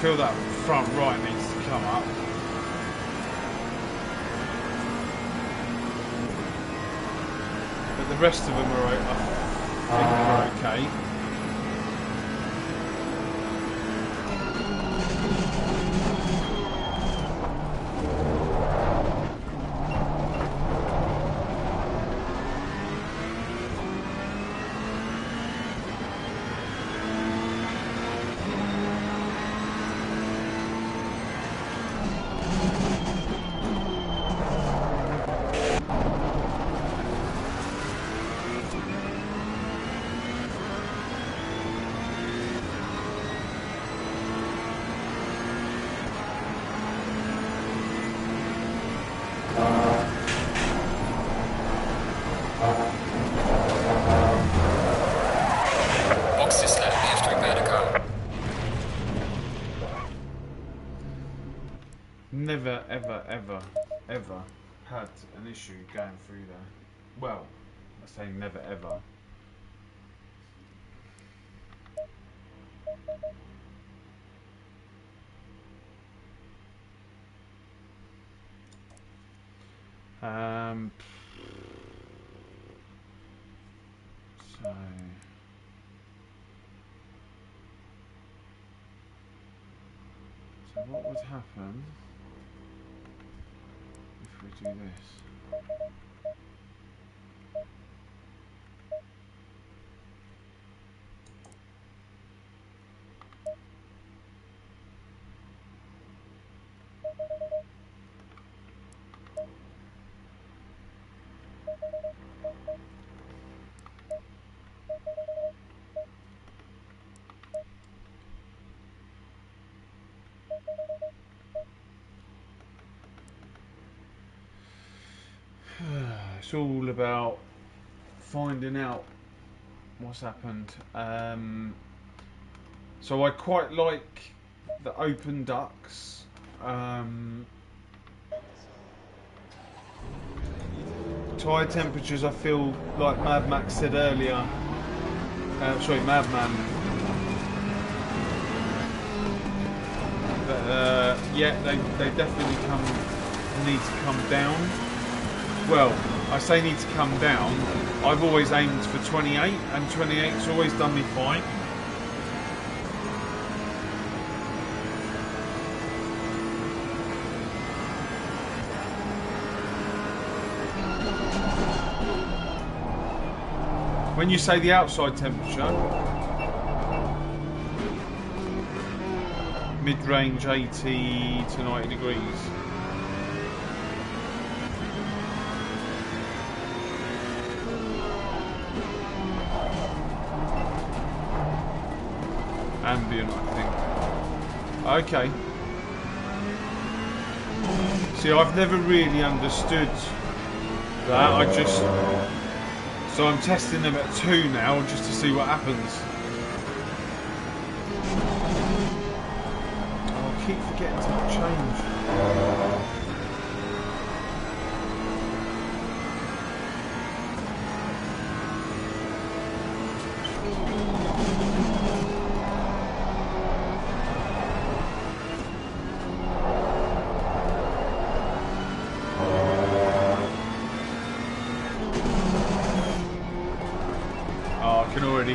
feel that front right needs to come up. But the rest of them are, I think, are okay. Never, ever had an issue going through there. Well, I say never, ever. So what would happen if we do this? It's all about finding out what's happened. So I quite like the open ducts. Tyre temperatures, I feel like Mad Max said earlier. Sorry, Madman. Yeah, they definitely need to come down. Well, I say need to come down. I've always aimed for 28, and 28's always done me fine. When you say the outside temperature, mid-range 80 to 90 degrees. Ambient, I think. Okay. See, I've never really understood that. So I'm testing them at 2 now, just to see what happens. Oh, I keep forgetting to change.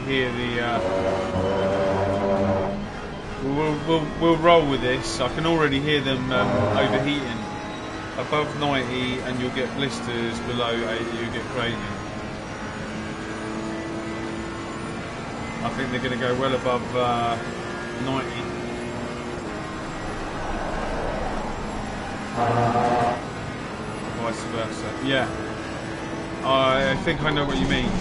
Hear the we'll roll with this. I can already hear them overheating. Above 90 and you'll get blisters, below 80 you'll get gradient. I think they're going to go well above 90. Vice versa. Yeah, I think I know what you mean.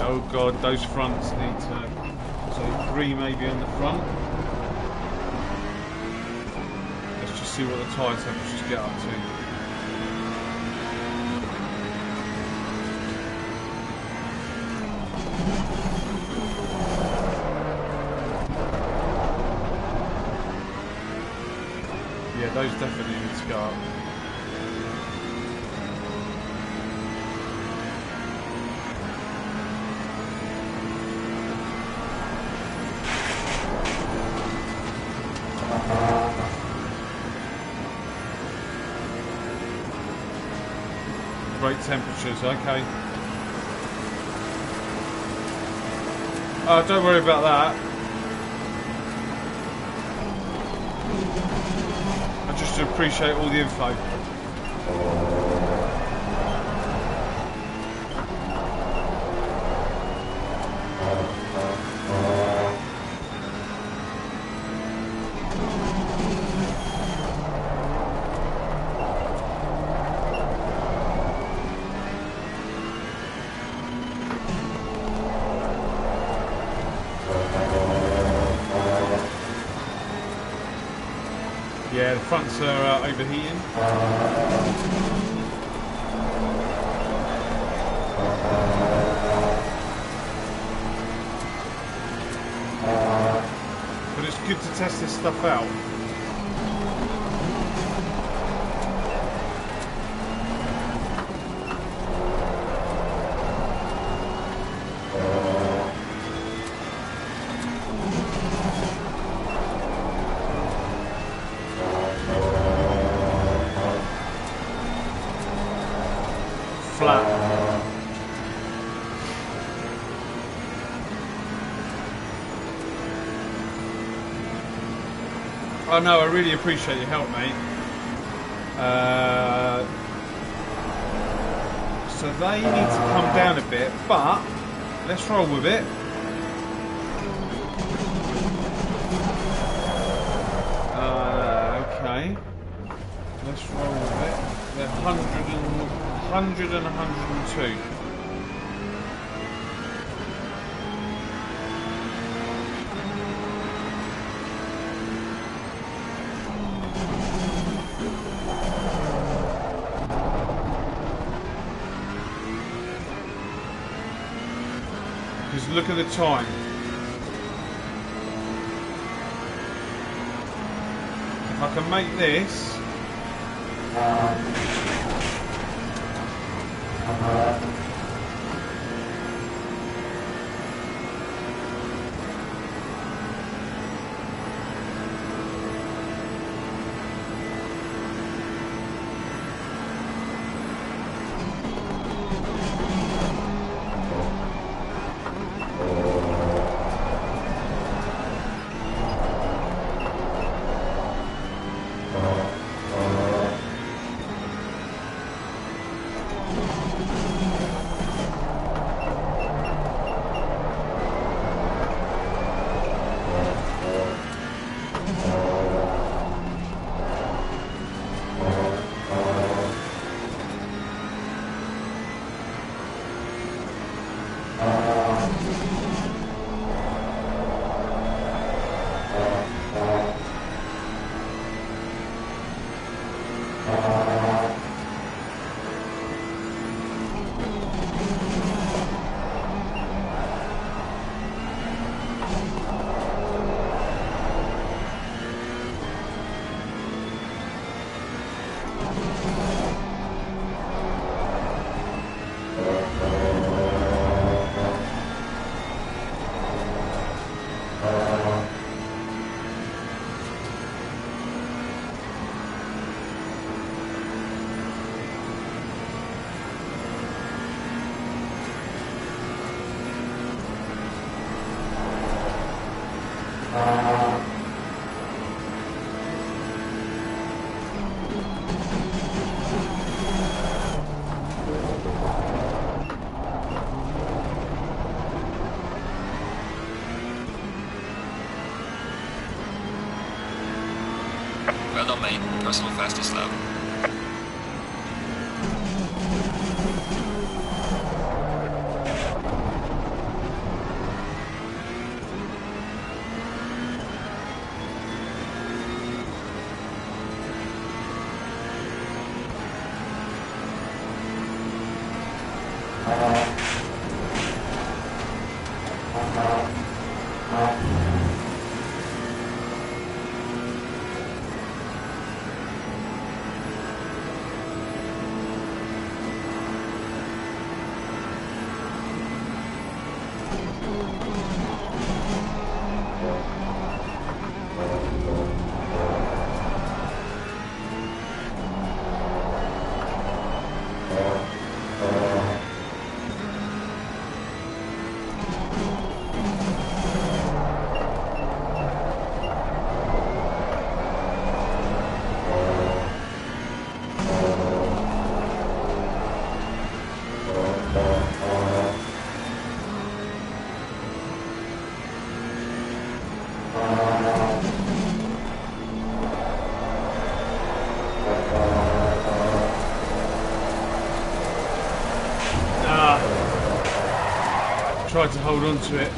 Oh god, those fronts need to... So 3 maybe on the front. Let's just see what the tyre temperatures get up to. Yeah, those definitely need to go up. great temperatures. Okay. Don't worry about that. I just appreciate all the info. Yeah, the fronts are overheating. But it's good to test this stuff out. Oh no, I really appreciate your help, mate. So they need to come down a bit, but let's roll with it. Okay. Let's roll with it. They're 100 and 102. Look at the time. If I can make this. Well done, mate. Personal fastest lap. tried to hold on to it,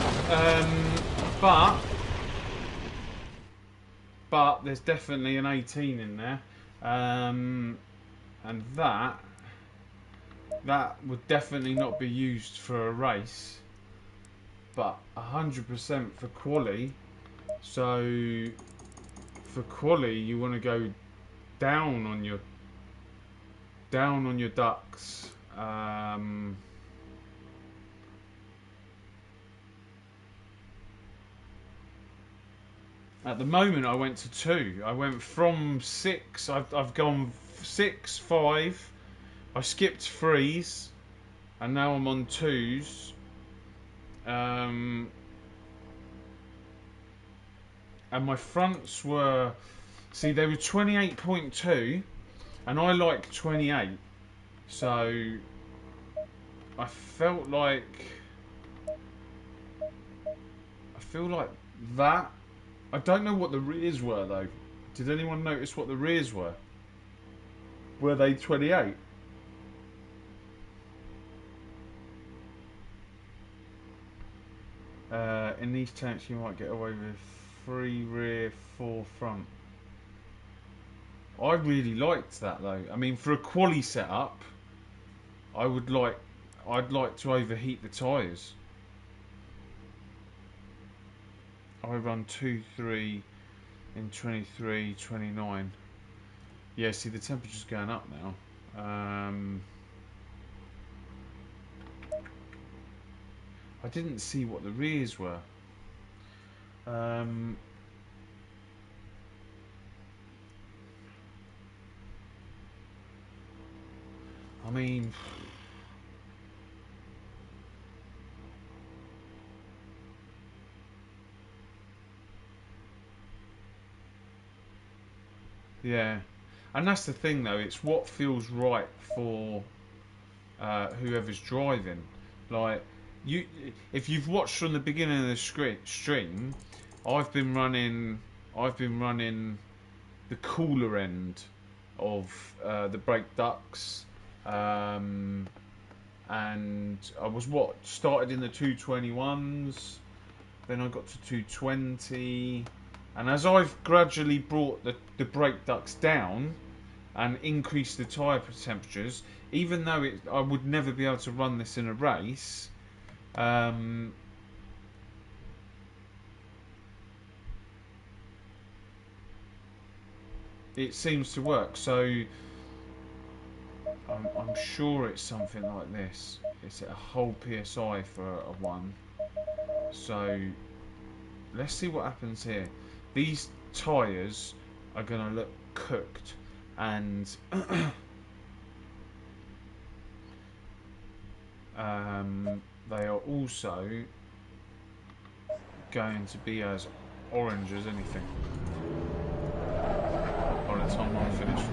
but there's definitely an 18 in there, and that would definitely not be used for a race, but 100% for quali. So for quali, you want to go down on your ducks. At the moment, I went to 2. I went from 6. I've gone 6, 5. I skipped 3s, and now I'm on 2s. And my fronts were, see, they were 28.2, and I like 28. So I feel like that. I don't know what the rears were though. Did anyone notice what the rears were? Were they 28? In these tanks you might get away with 3 rear, 4 front. I really liked that though. I mean, for a quali setup, I'd like to overheat the tyres. I run 2.3 in 23, 29. Yeah, see the temperature's going up now. I didn't see what the rears were. I mean, yeah, and that's the thing though, it's what feels right for whoever's driving. Like, if you've watched from the beginning of the stream, I've been running the cooler end of the brake ducts, and I was started in the 221s, then I got to 220, and as I've gradually brought the brake ducts down and increased the tyre temperatures, even though I would never be able to run this in a race, it seems to work. So I'm sure it's something like this. It's a whole PSI for a 1. So let's see what happens here. These tyres are going to look cooked, and they are also going to be as orange as anything by the time I'm finished.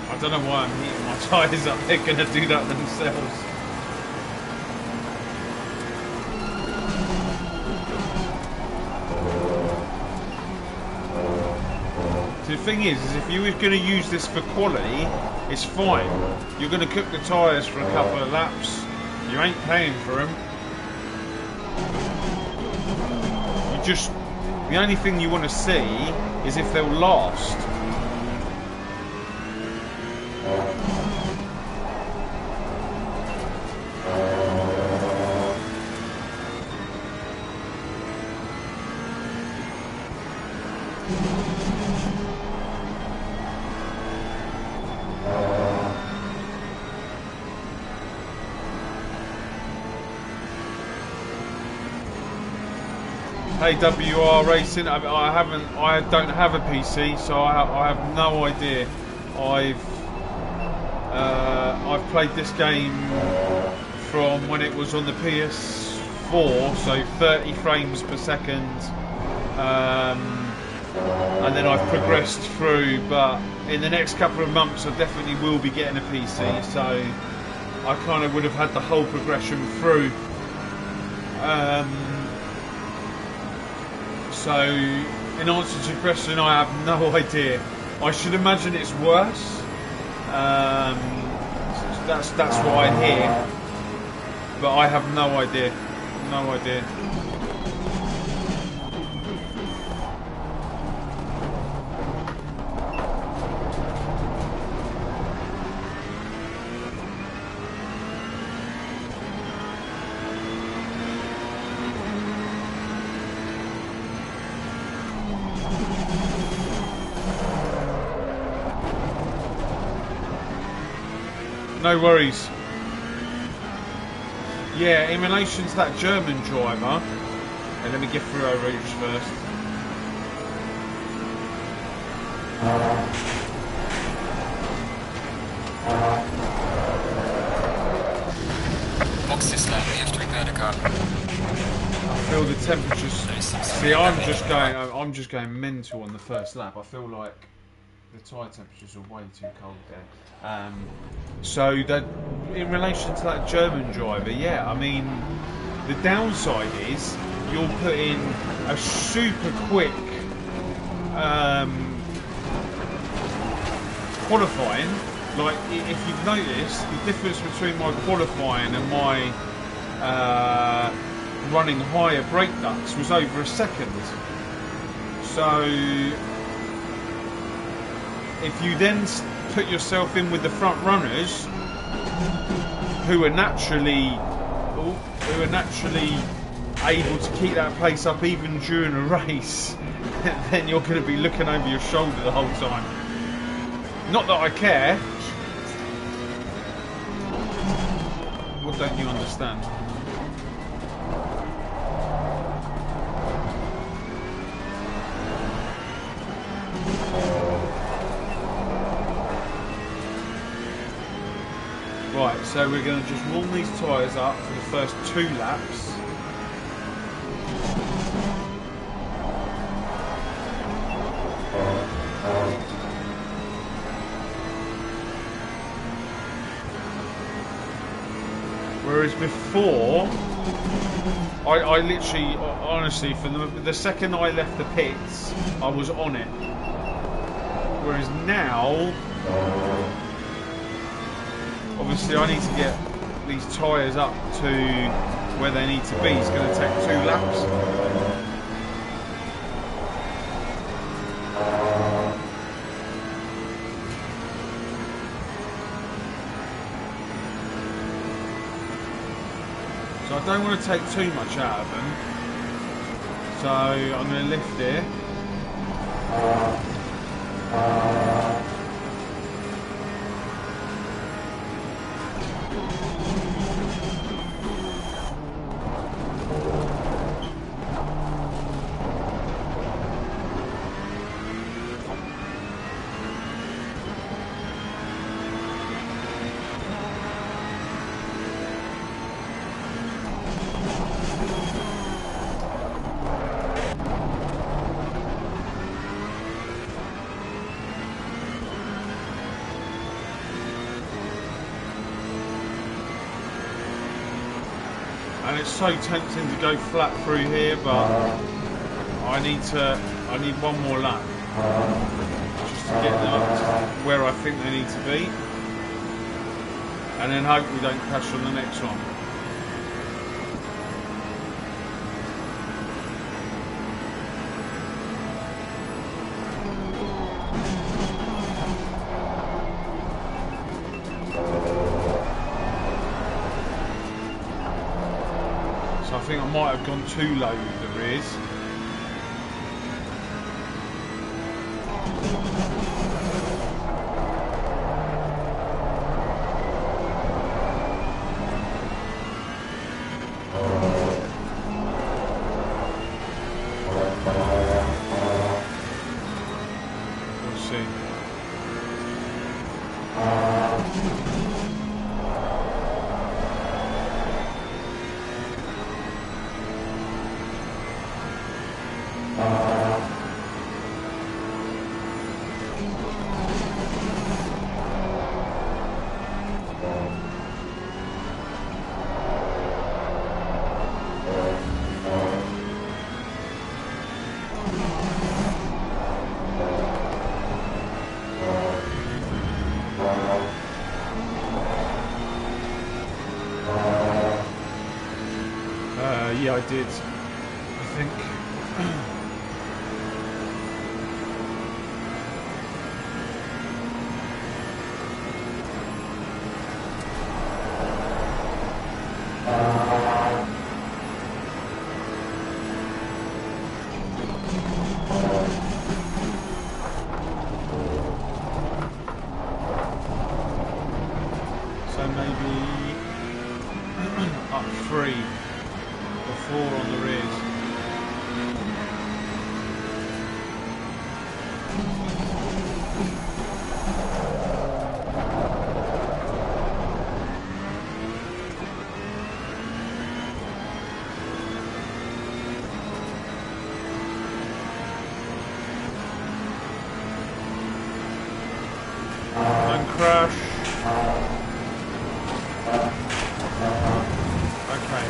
I don't know why I'm heating my tyres up. They're going to do that themselves. So the thing is if you were going to use this for quality, it's fine. You're going to cook the tyres for a couple of laps. You ain't paying for them. The only thing you want to see is if they'll last. AWR Racing. I don't have a PC, so I have no idea. I've played this game from when it was on the PS4, so 30 frames per second, and then I've progressed through. But in the next couple of months I definitely will be getting a PC, so I kind of would have had the whole progression through. So in answer to your question, I have no idea. I should imagine it's worse. That's what I hear, but I have no idea. No idea. No worries. Yeah, in relation to that German driver, and let me get through our routes first. Box system, we have to repair the car. I feel the temperatures. See, I'm just going mental on the first lap. I feel like the tyre temperatures are way too cold there. So that, in relation to that German driver, yeah, I mean, the downside is you're putting a super quick qualifying. Like, if you've noticed, the difference between my qualifying and my running higher brake ducts was over a second. So if you then put yourself in with the front runners, who are naturally able to keep that pace up even during a race, then you're going to be looking over your shoulder the whole time. Not that I care. What don't you understand? Right, so we're going to just warm these tyres up for the first 2 laps. Whereas before, I literally, honestly, from the second I left the pits, I was on it. Whereas now, obviously I need to get these tyres up to where they need to be. It's going to take 2 laps. So I don't want to take too much out of them. So I'm going to lift here. And it's so tempting to go flat through here, but I need one more lap just to get them up to where I think they need to be, and then hope we don't crash on the next one. I think I might have gone too low with the rears. We'll see. Yeah, I did. I think. So maybe up 3 or 4 on the rears. And crash. Okay.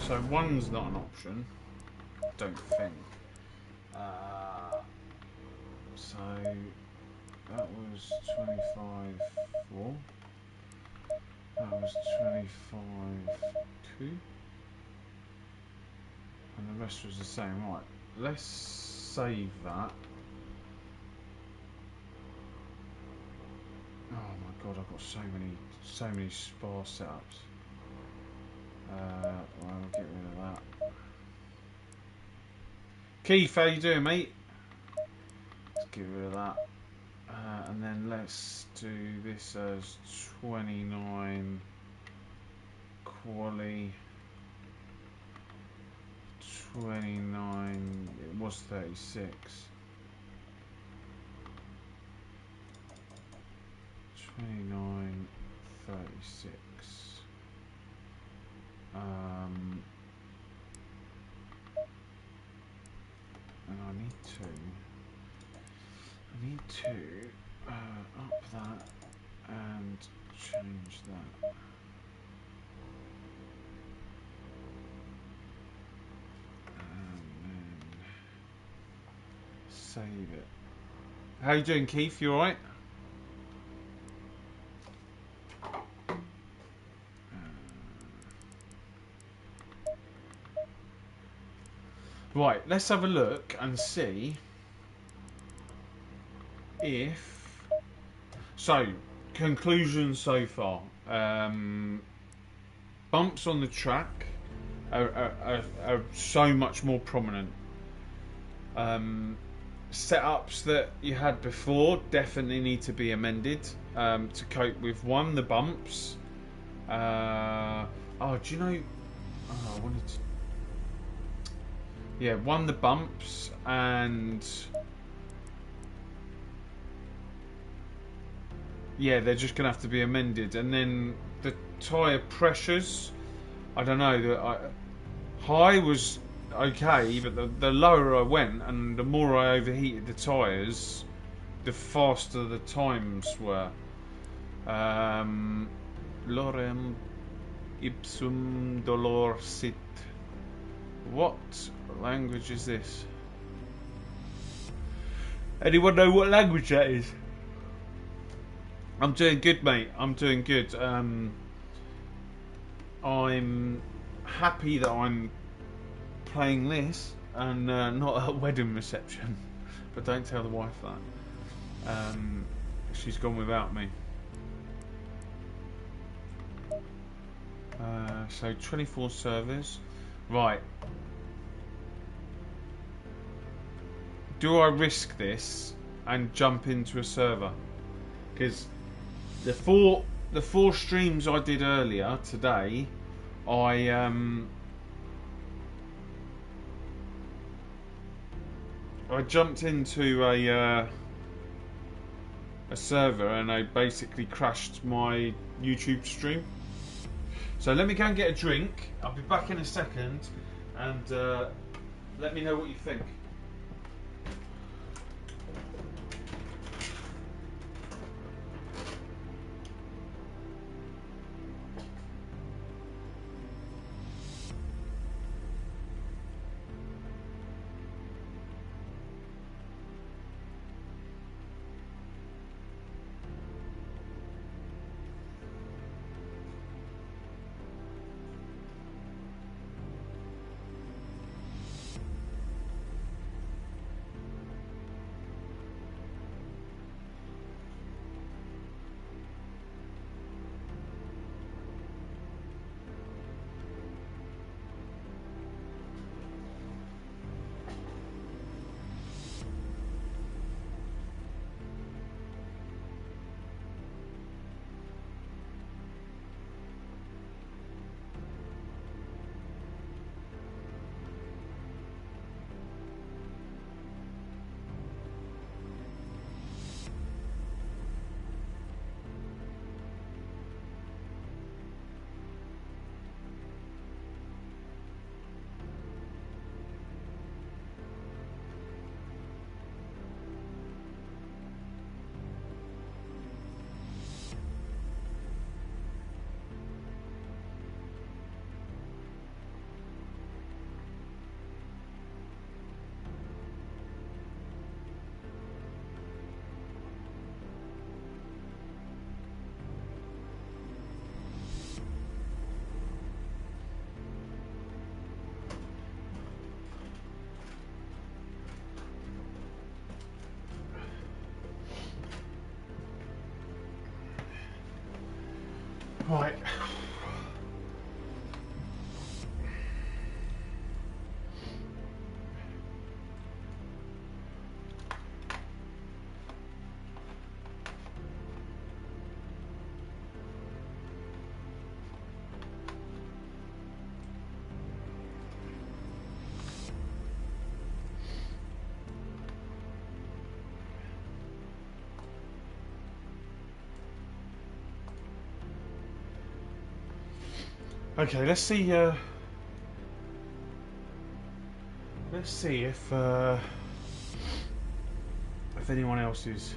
So one's not an option, don't think. So that was 25.4. That was 25.2. And the rest was the same. Right, let's save that. Oh my god, I've got so many spar setups. Well, we'll get rid of that. Keith, how you doing, mate? Let's get rid of that. And then let's do this as 29 quali. 29, it was 36. 29, 36. And I need to up that and change that. And then save it. How you doing, Keith? You alright? Right, let's have a look and see if... So, conclusion so far. Bumps on the track are so much more prominent. Setups that you had before definitely need to be amended to cope with, one, the bumps. Oh, do you know... Oh, I wanted to... Yeah, one, the bumps, and... Yeah, they're just going to have to be amended. And then the tyre pressures, I don't know, high was okay, but the lower I went and the more I overheated the tyres, the faster the times were. Lorem ipsum dolor sit. What language is this? Anyone know what language that is? I'm doing good, mate. I'm doing good. I'm happy that I'm playing this and not at a wedding reception. But don't tell the wife that. She's gone without me. So 24 servers. Right. Do I risk this and jump into a server? Because the four streams I did earlier today, I jumped into a server and I basically crashed my YouTube stream. So let me go and get a drink. I'll be back in a second, and let me know what you think. Right. Okay, let's see if anyone else is.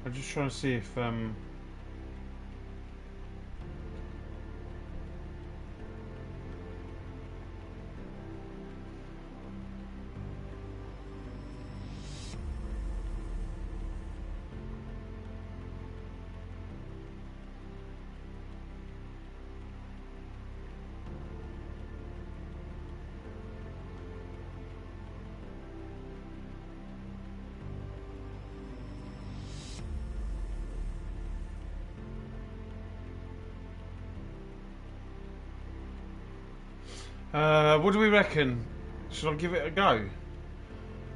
I'm just trying to see if what do we reckon? Should I give it a go?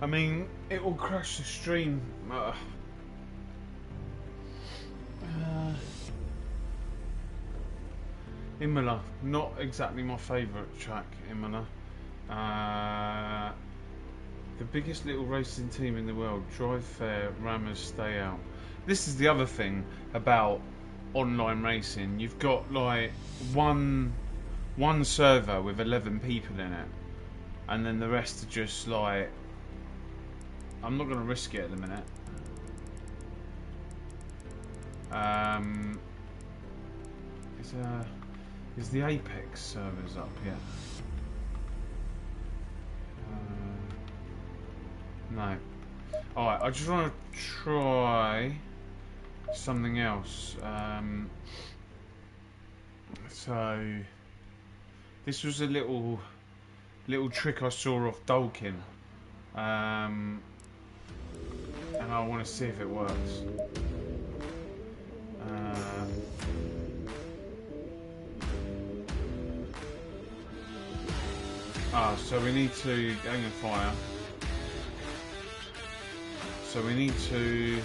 I mean, it will crash the stream. Imola, not exactly my favourite track, Imola. The biggest little racing team in the world. Drive fair, rammers stay out. This is the other thing about online racing. You've got like one server with 11 people in it, and then the rest are just like, I'm not going to risk it at the minute. Is the Apex servers up yet? No. Alright, I just want to try something else. So this was a little trick I saw off Dolkin, and I want to see if it works. So we need to hang a fire. So we need to.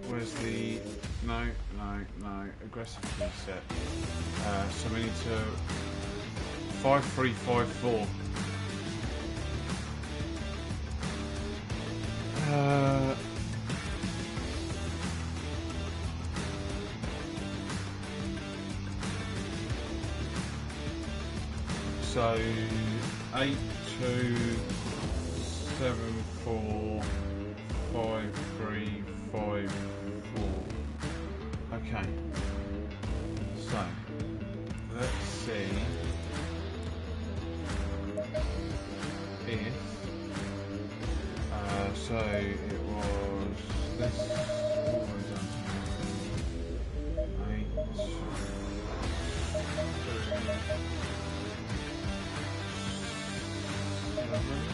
Where's the no aggressive set? So we need to 5-3-5-4. So 8-2-7-4-5-3-5-4. Okay. So let's see if so it was this. What have I done? 8, 2, 7.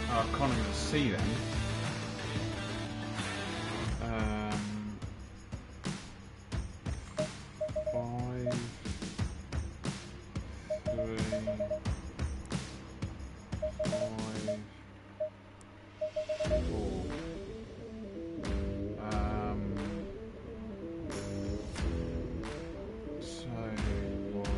I can't even see them. 5, 3, 5, 4. So it was.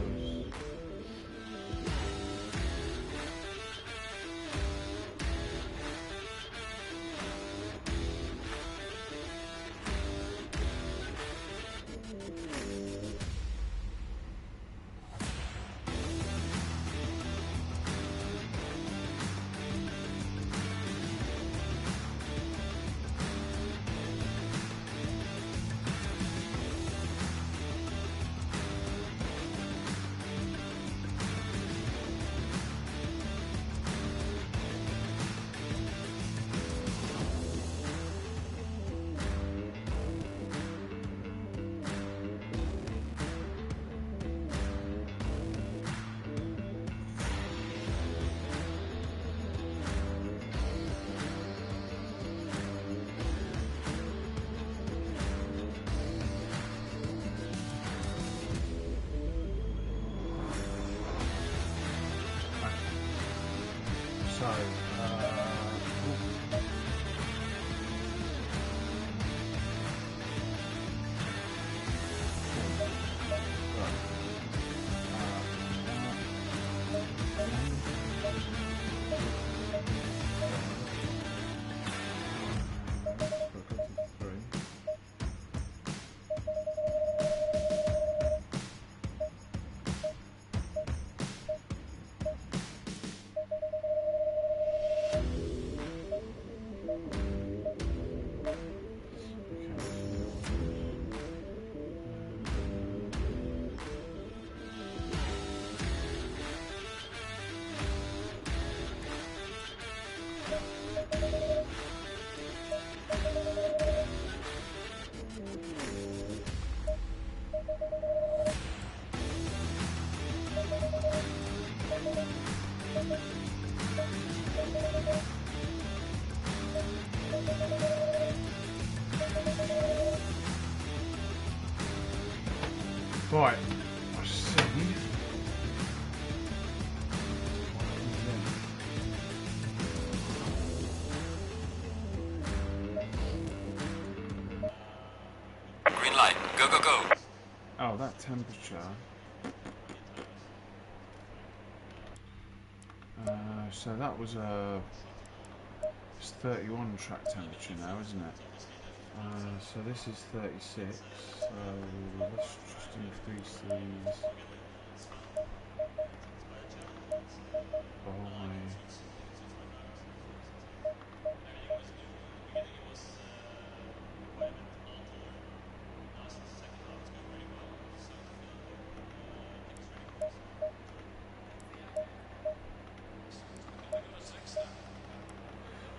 Right, I see. Green light. Go, go, go. Oh, that temperature. So that was it's 31 track temperature now, isn't it? So this is 36. So let's just increase these by.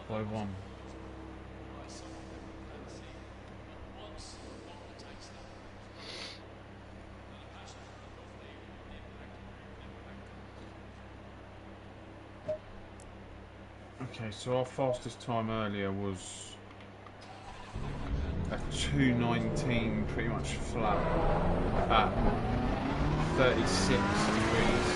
By 1. Okay, so our fastest time earlier was a 2:19, pretty much flat at 36 degrees.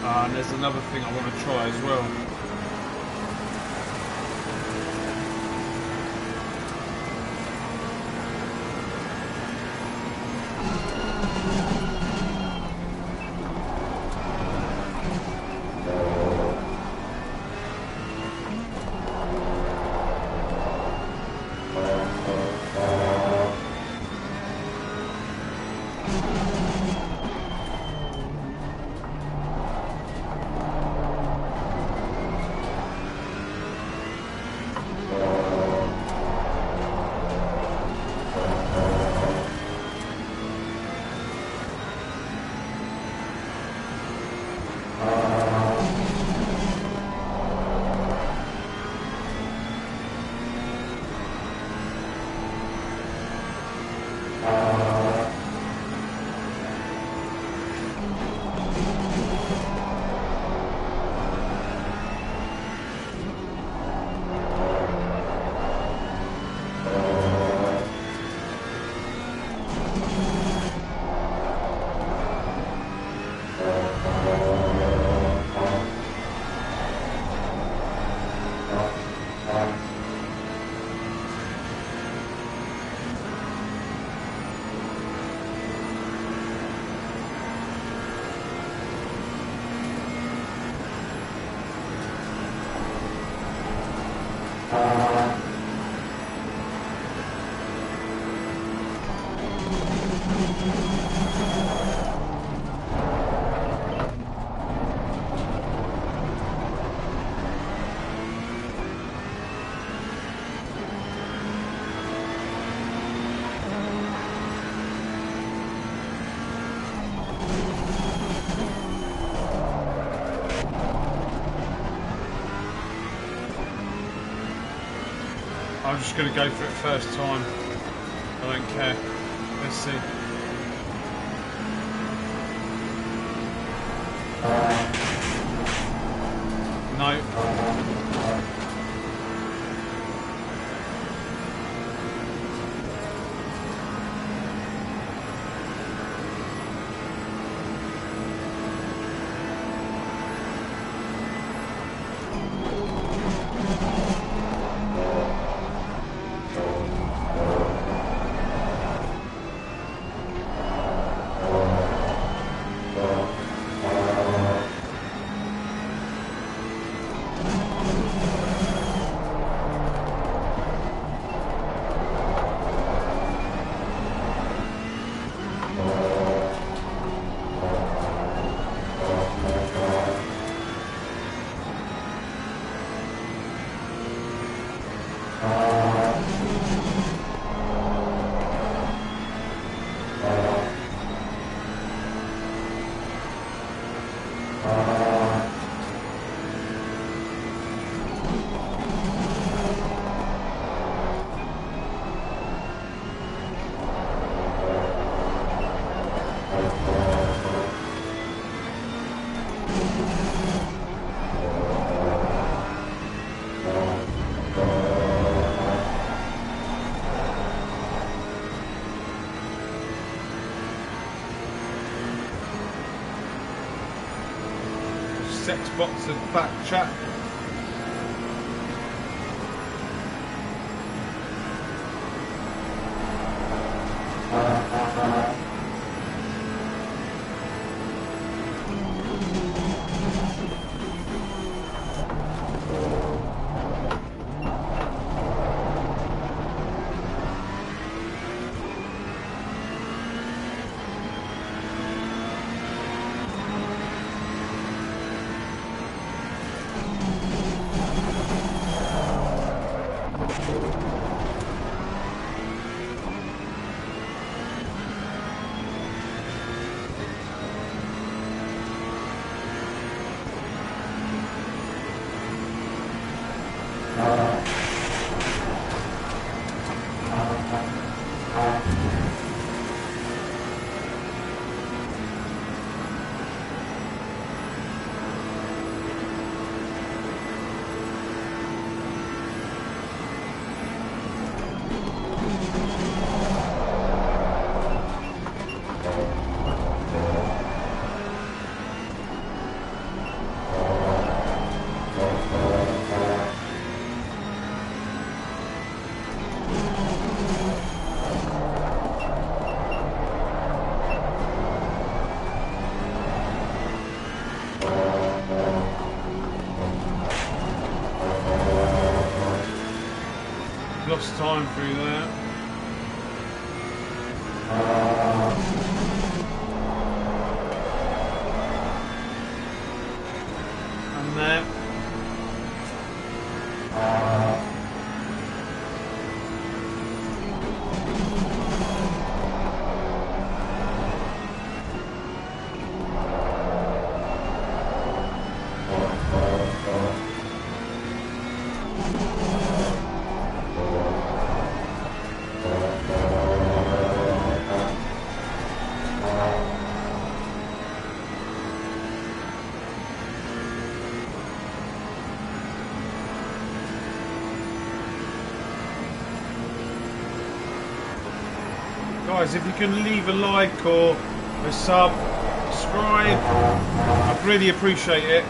And there's another thing I want to try as well. I'm just going to go for it first time. I don't care. Let's see. No. sex bots and fat chat. Lost time through there. And there. Guys, if you can leave a like or a subscribe, I'd really appreciate it.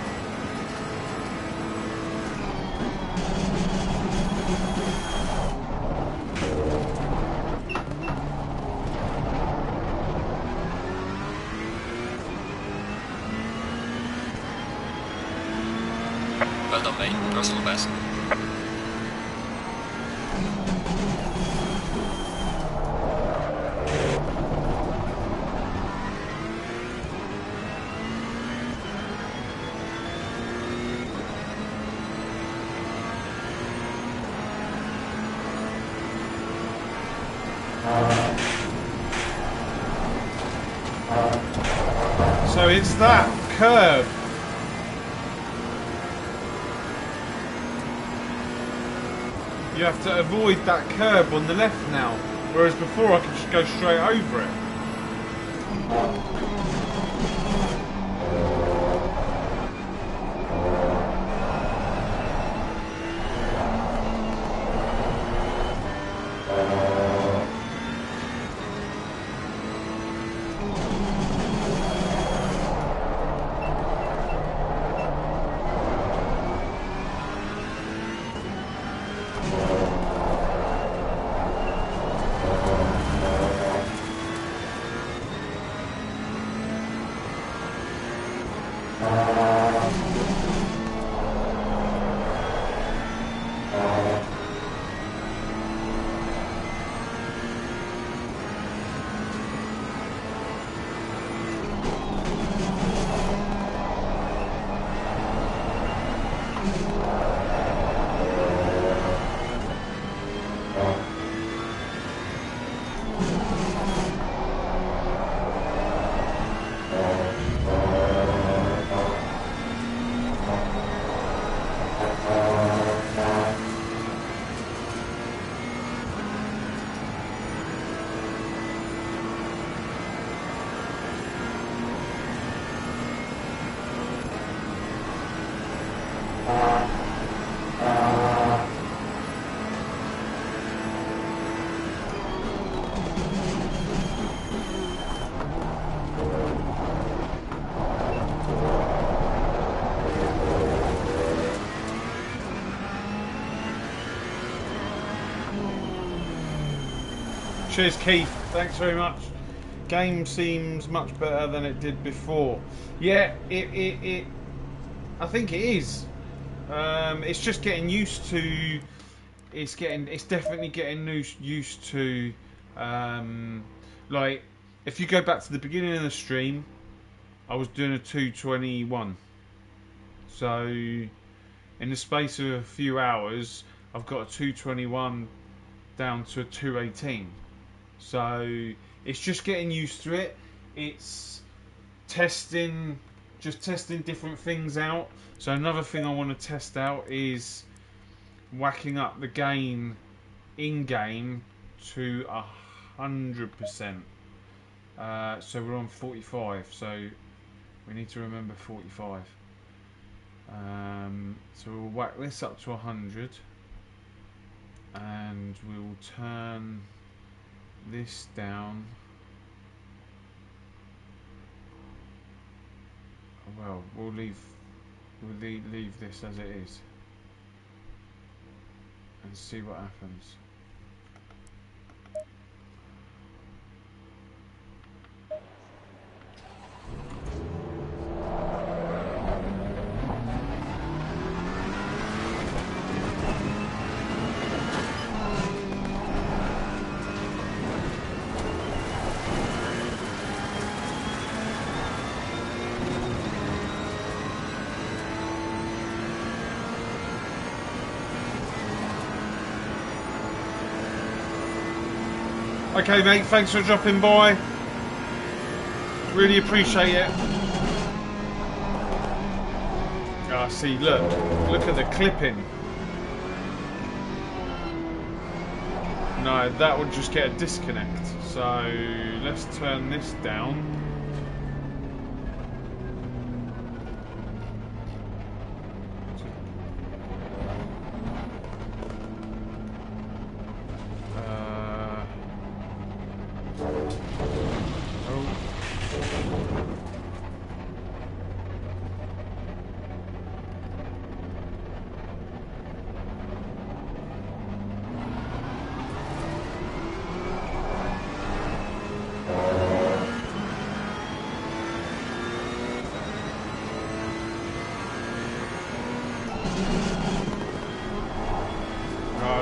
Well done, mate. Personal best. So it's that curve. You have to avoid that curb on the left now, whereas before I could just go straight over it. Cheers, Keith. Thanks very much. Game seems much better than it did before. Yeah, I think it is. It's just getting used to. It's definitely getting used to. Like, if you go back to the beginning of the stream, I was doing a 221. So, in the space of a few hours, I've got a 221 down to a 218. So, it's just getting used to it. It's testing different things out. So, another thing I want to test out is whacking up the gain in-game to 100%. So we're on 45, so we need to remember 45. So we'll whack this up to 100, and we'll turn this down. Well, we'll leave this as it is and see what happens. Okay, mate, thanks for dropping by. Really appreciate it. Ah, see, look at the clipping. No, that would just get a disconnect. So let's turn this down.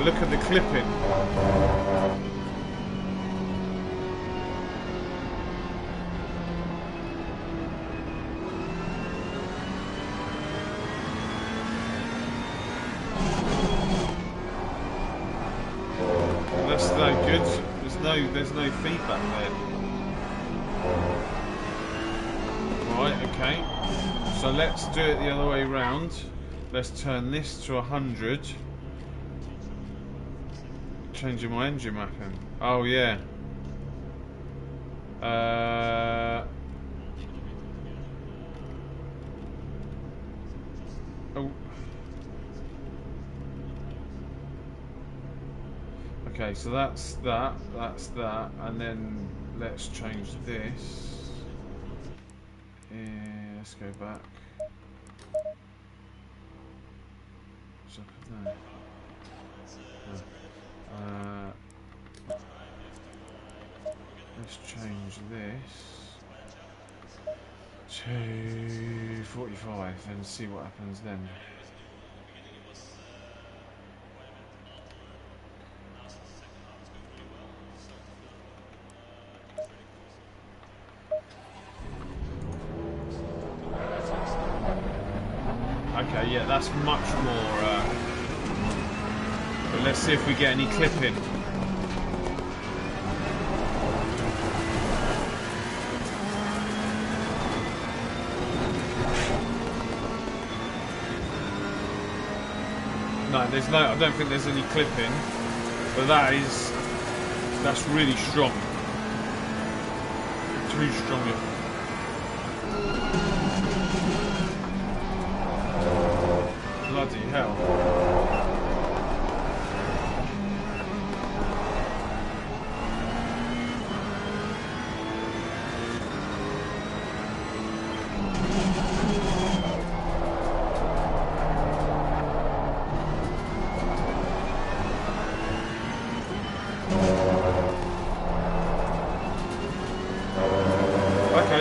Look at the clipping. That's no good. There's no feedback there. Right, okay. So let's do it the other way round. Let's turn this to 100. Changing my engine mapping. Oh yeah. Oh. Okay, so that's that, and then let's change this. Yeah, let's go back. So, no. Let's change this to 45 and see what happens then. Okay, yeah, that's much more. But let's see if we get any clipping. No, I don't think there's any clipping, but that's really strong. Too strong. Bloody hell.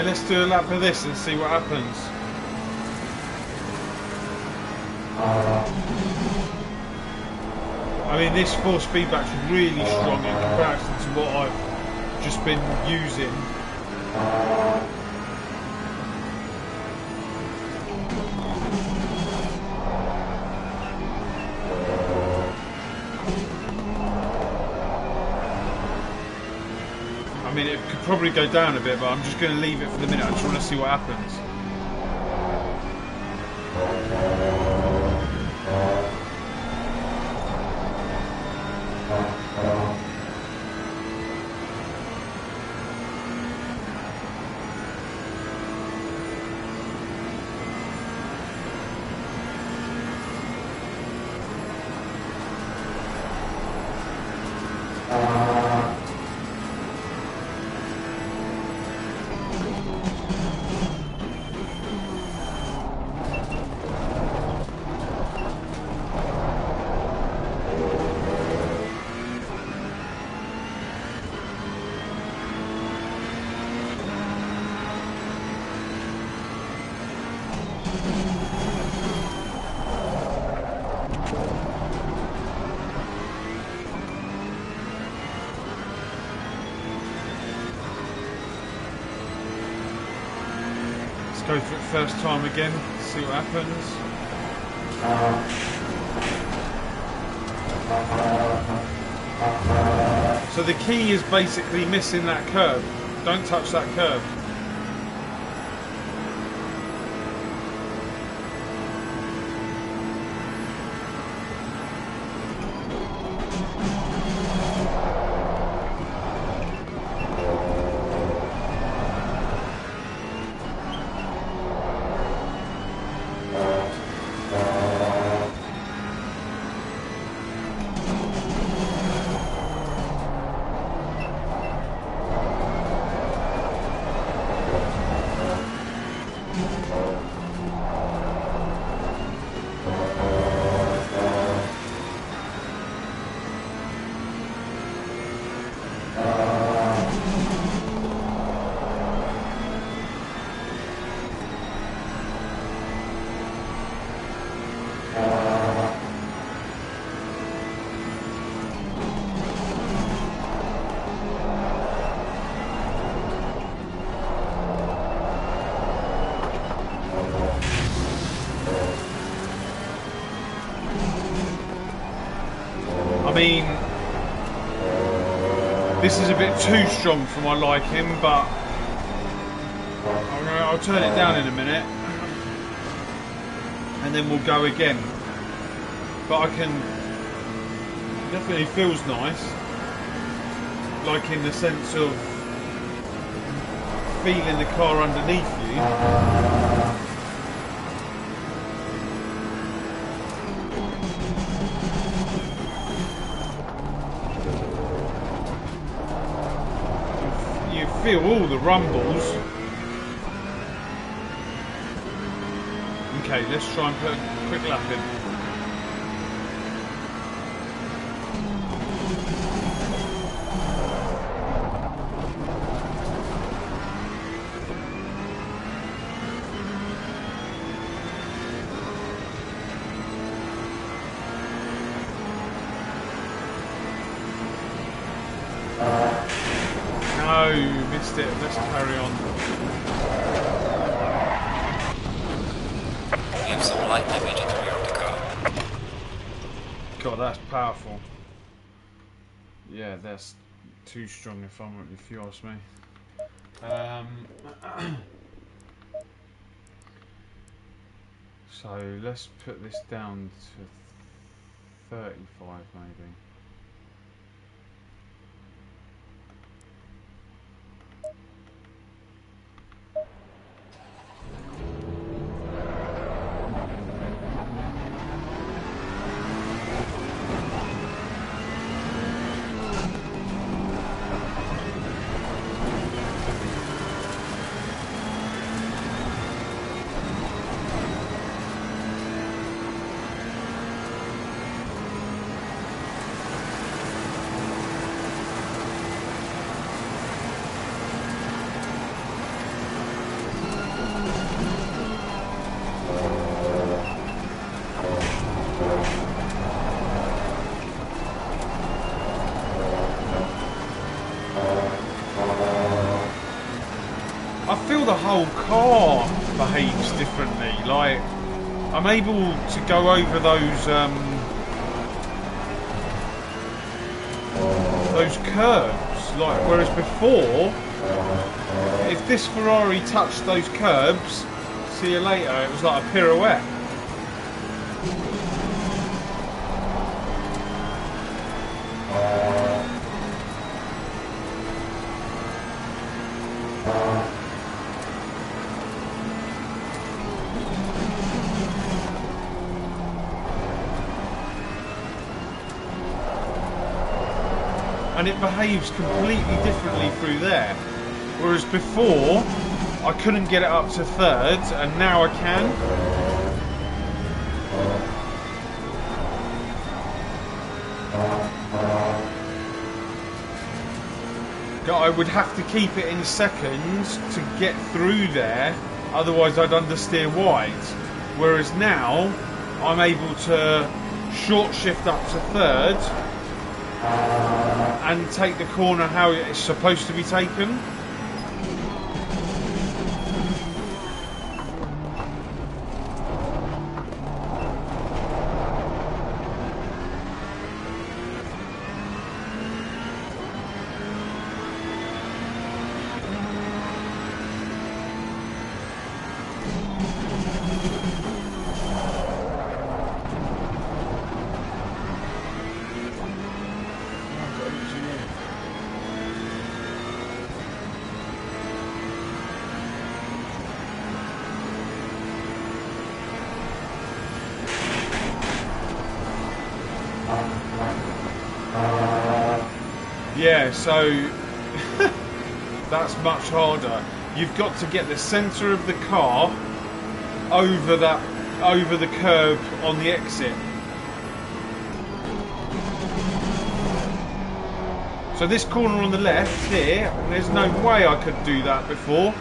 let's do a lap of this and see what happens. I mean, this force feedback's really strong in comparison to what I've just been using. I mean, it could probably go down a bit, but I'm just going to leave it for the minute. I just want to see what happens. Go for it first time again, see what happens. So the key is basically missing that curve. Don't touch that curve. I mean, this is a bit too strong for my liking, but I'll turn it down in a minute and then we'll go again. But it definitely feels nice, like in the sense of feeling the car underneath you. Feel all the rumbles. Okay, let's try and put a quick lap in. Missed it. Let's carry on. We have some light damage at the rear of the car. God, that's powerful. Yeah, that's too strong if you ask me. So let's put this down to 35 maybe. the whole car behaves differently. Like, I'm able to go over those curbs, like, whereas before, if this Ferrari touched those curbs, see you later, it was like a pirouette. And it behaves completely differently through there. Whereas before, I couldn't get it up to third, and now I can. I would have to keep it in seconds to get through there, otherwise I'd understeer wide. Whereas now, I'm able to short shift up to third and take the corner how it's supposed to be taken. Yeah, so that's much harder. You've got to get the centre of the car over the curb on the exit. So this corner on the left here, there's no way I could do that before.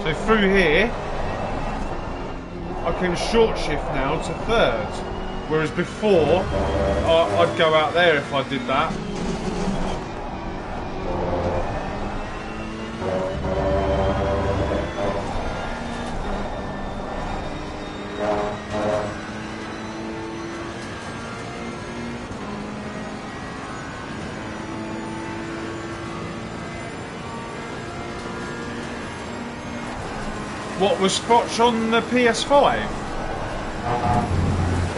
So through here, I can short shift now to third, whereas before I'd go out there if I did that. What was Scotch on the PS5?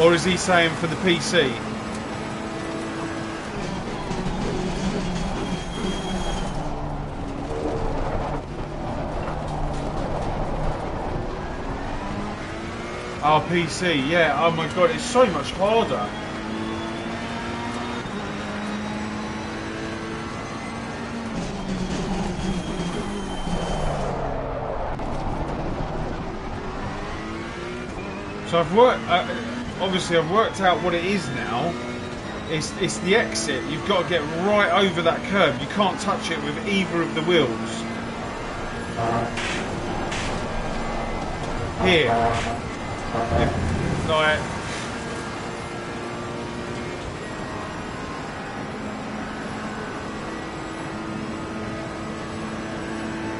Or is he saying for the PC? Oh, PC, yeah. Oh my god, it's so much harder. So I've worked, obviously I've worked out what it is now. It's the exit. You've got to get right over that curb. You can't touch it with either of the wheels. Here. Like,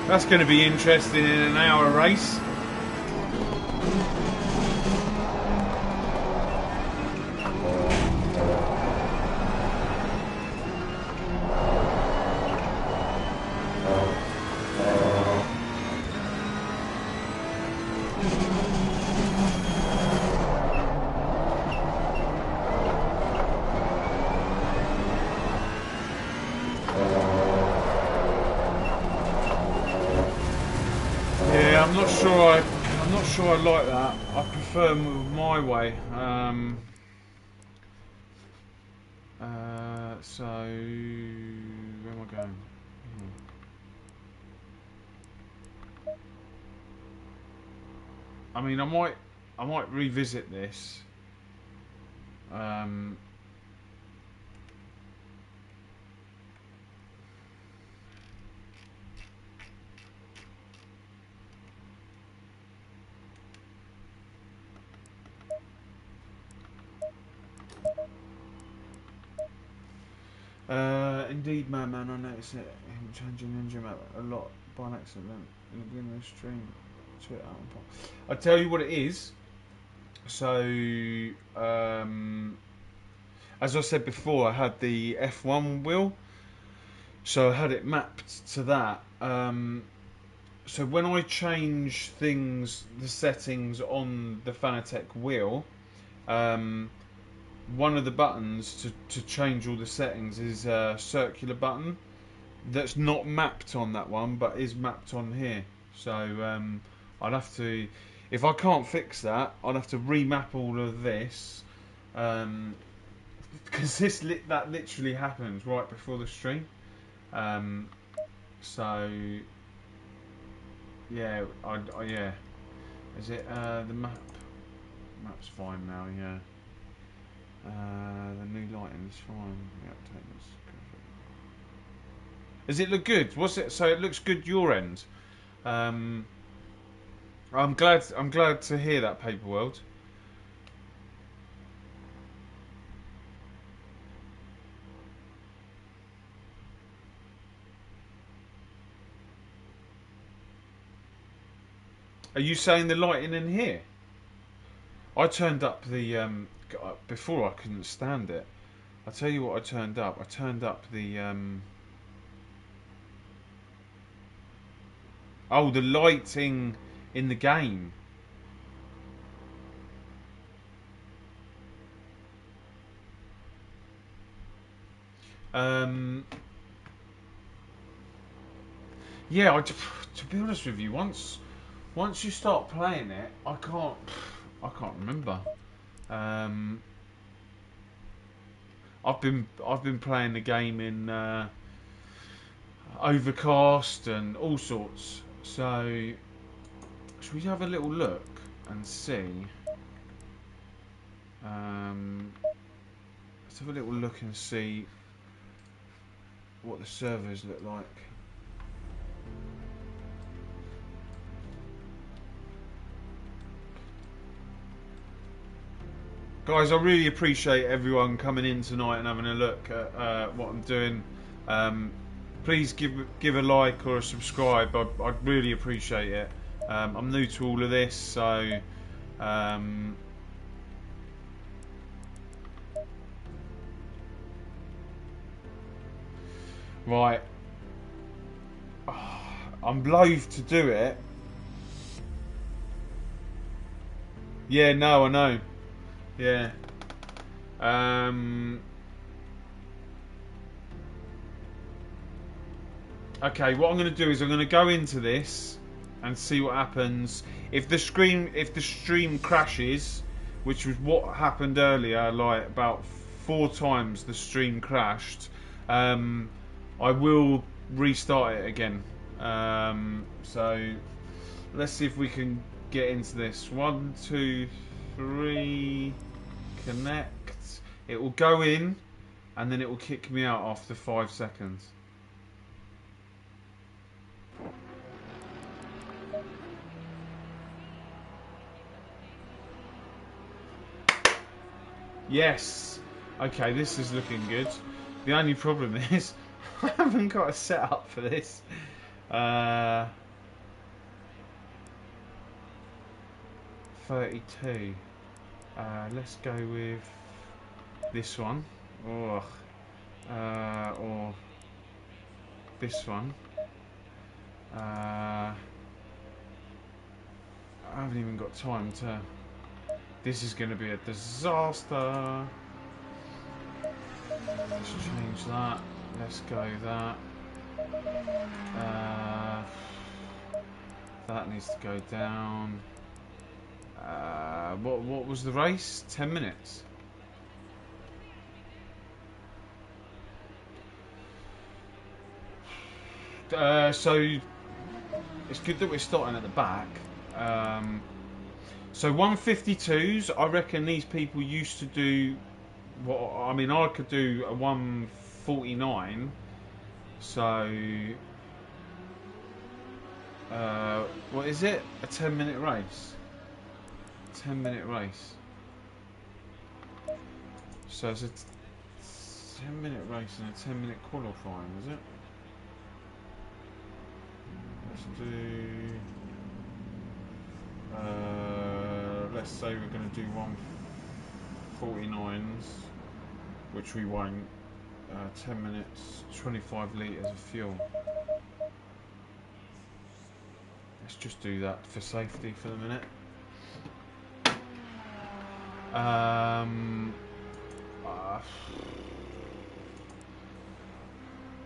that's going to be interesting in an hour race. I'm not sure I like that. I prefer my way. So where am I going? I mean, I might revisit this. Indeed, man, I noticed it. Him changing engine map a lot by an accident in the beginning of the stream. Tweet out and pop. I tell you what it is. So, as I said before, I had the F1 wheel, so I had it mapped to that. So when I change things, the settings on the Fanatec wheel, one of the buttons to change all the settings is a circular button that's not mapped on that one, but is mapped on here. So I'd have to, if I can't fix that, I'd have to remap all of this, because that literally happens right before the stream. So yeah, yeah. Is it the map? Map's fine now. Yeah. The new lighting is fine. Does it look good? What's it? So it looks good your end. I'm glad to hear that, Paper World. Are you saying the lighting in here? I turned up the before. I couldn't stand it. I'll tell you what I turned up. I turned up the oh, the lighting in the game. Yeah, to be honest with you, once you start playing it, I can't remember. I've been playing the game in Overcast and all sorts. So should we have a little look and see? Let's have a little look and see what the servers look like. Guys, I really appreciate everyone coming in tonight and having a look at what I'm doing. Please give a like or a subscribe. I'd really appreciate it. I'm new to all of this, so right. I'm loath to do it. Yeah, no, I know. Yeah. Okay, what I'm going to do is I'm going to go into this and see what happens. If the stream crashes, which was what happened earlier, like about 4 times the stream crashed, I will restart it again. So let's see if we can get into this. 1, 2, 3, connect. It will go in and then it will kick me out after 5 seconds. Yes. Okay, this is looking good. The only problem is I haven't got a setup for this. 32. Let's go with this one, or this one. I haven't even got time to. This is going to be a disaster. Let's change that. Let's go that. That needs to go down. What was the race? 10 minutes. So it's good that we're starting at the back. So 152s, I reckon these people used to do. What I mean, I could do a 149. So what is it? A 10-minute race. 10-minute race. So it's a 10-minute race and a 10-minute qualifying, is it? Let's do. Let's say we're going to do 149s, which we won't. 10 minutes, 25 litres of fuel. Let's just do that for safety for the minute.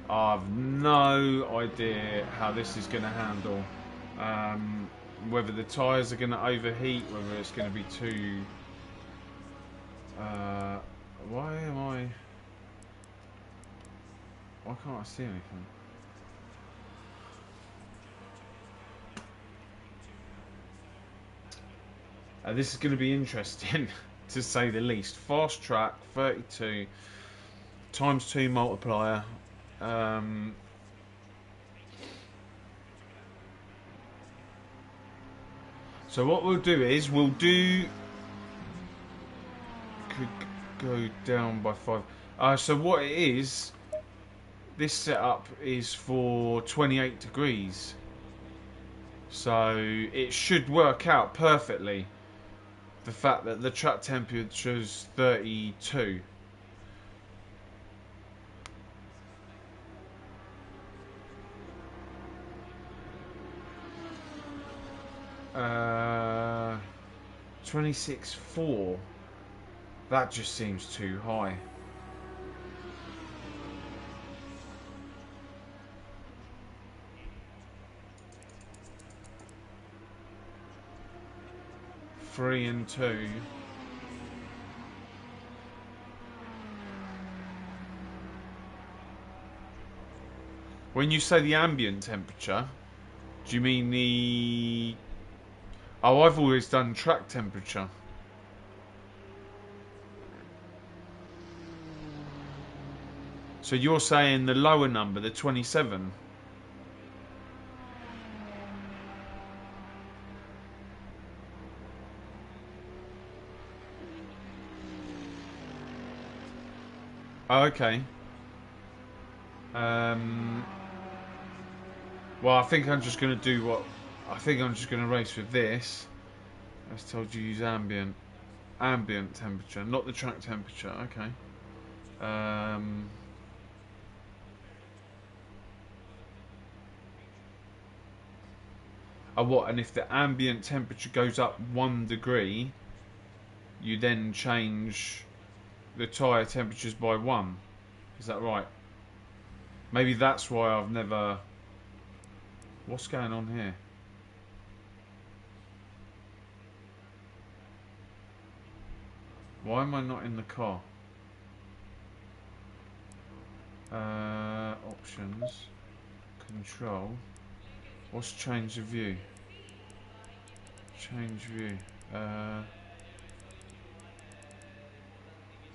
I've no idea how this is going to handle. Whether the tyres are going to overheat, whether it's going to be too. Why can't I see anything? This is going to be interesting, to say the least. Fast track, 32, times 2 multiplier. So what we'll do is, could go down by 5. So what it is, this setup is for 28 degrees. So it should work out perfectly. The fact that the track temperature is 32. Uh, 26.4. That just seems too high. Three and 2. When you say the ambient temperature, do you mean the... Oh, I've always done track temperature. So you're saying the lower number, the 27? Oh, okay. Well, I think I'm just going to do what... I think I'm just going to race with this. I was told you use ambient temperature, not the track temperature. Okay. Oh, what? And if the ambient temperature goes up 1 degree, you then change the tyre temperatures by 1. Is that right? Maybe that's why I've never... What's going on here? Why am I not in the car? Options. Control. What's change of view? Change view.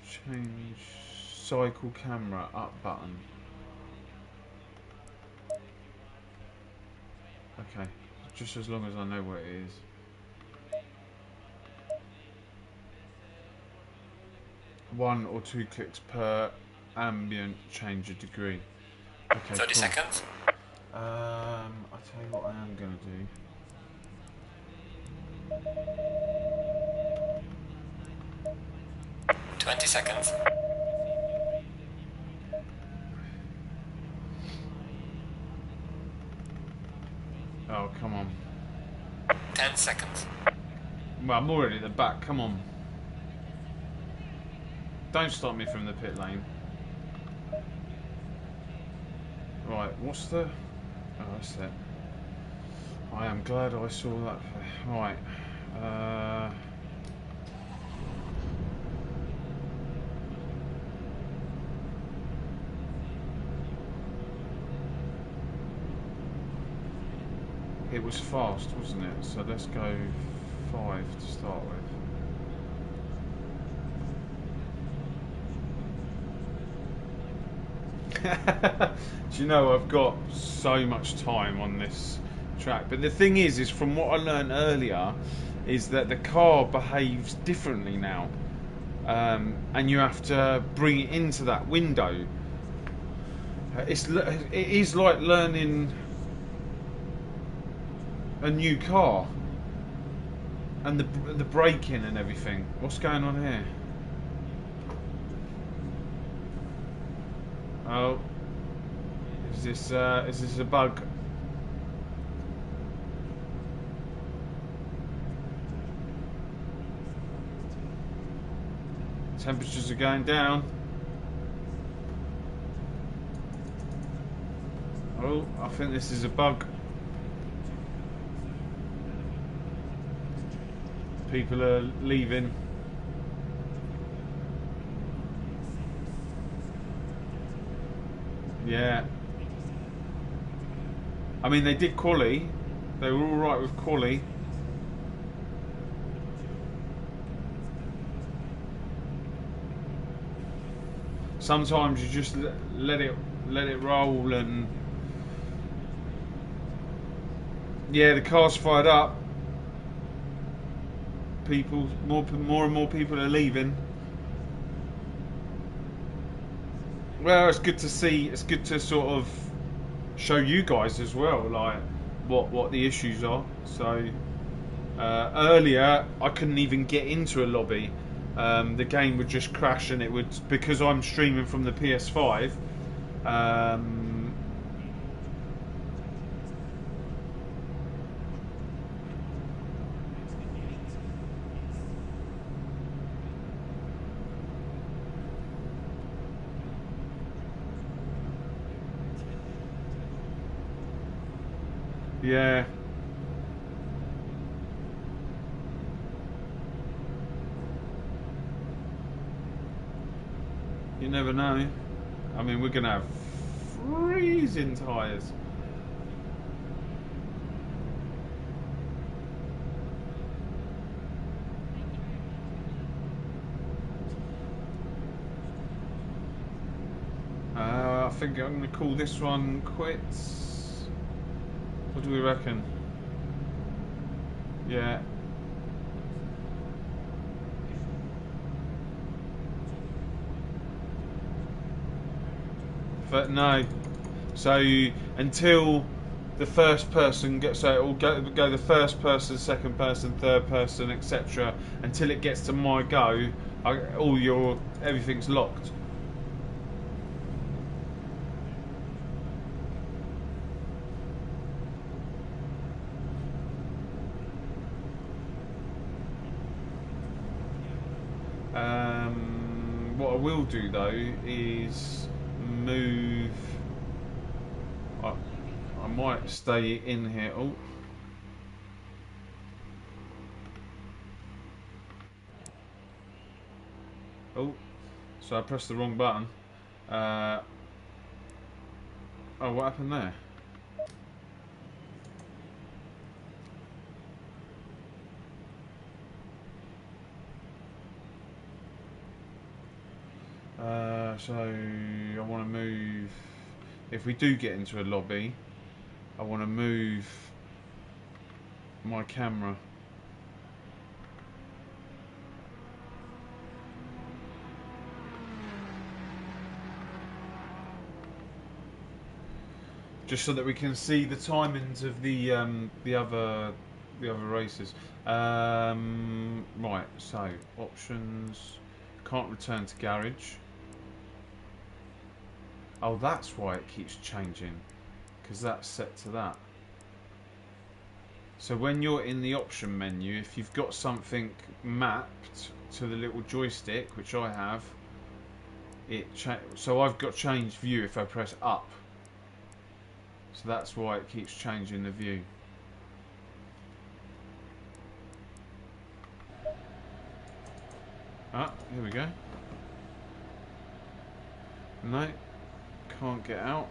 Change cycle camera up button. Okay, just as long as I know what it is. One or 2 clicks per ambient change a degree. Okay, 30 seconds. I'll tell you what I am going to do. 20 seconds. Oh, come on. 10 seconds. Well, I'm already at the back, come on. Don't stop me from the pit lane. Right, what's the... Oh, that's it. I am glad I saw that. Right. It was fast, wasn't it? So let's go 5 to start with. Do you know, I've got so much time on this track, but the thing is from what I learned earlier, is that the car behaves differently now, and you have to bring it into that window. It is like learning a new car, and the braking and everything. What's going on here? Oh, is this a bug? Temperatures are going down. Oh, I think this is a bug. People are leaving. Yeah. I mean, they did quali. They were all right with quali. Sometimes you just let it roll, and yeah, the car's fired up. People, more and more people are leaving. Well, it's good to see. It's good to sort of show you guys as well, like what the issues are. So earlier, I couldn't even get into a lobby. The game would just crash, and it would, because I'm streaming from the PS5. Yeah. You never know. I mean, we're going to have freezing tyres. I think I'm going to call this one quits. What do we reckon? Yeah. But no. So until the first person gets, so it will go the first person, second person, third person, etc. Until it gets to my go, everything's locked. What I will do though is move. I might stay in here. Oh, so I pressed the wrong button. Oh, what happened there? So I want to move. If we do get into a lobby, I want to move my camera. Just so that we can see the timings of the other races. Right, so options. Can't return to garage. Oh, that's why it keeps changing, because that's set to that. So when you're in the option menu, if you've got something mapped to the little joystick, which I have, so I've got changed view if I press up. So that's why it keeps changing the view. Ah, here we go. No, can't get out.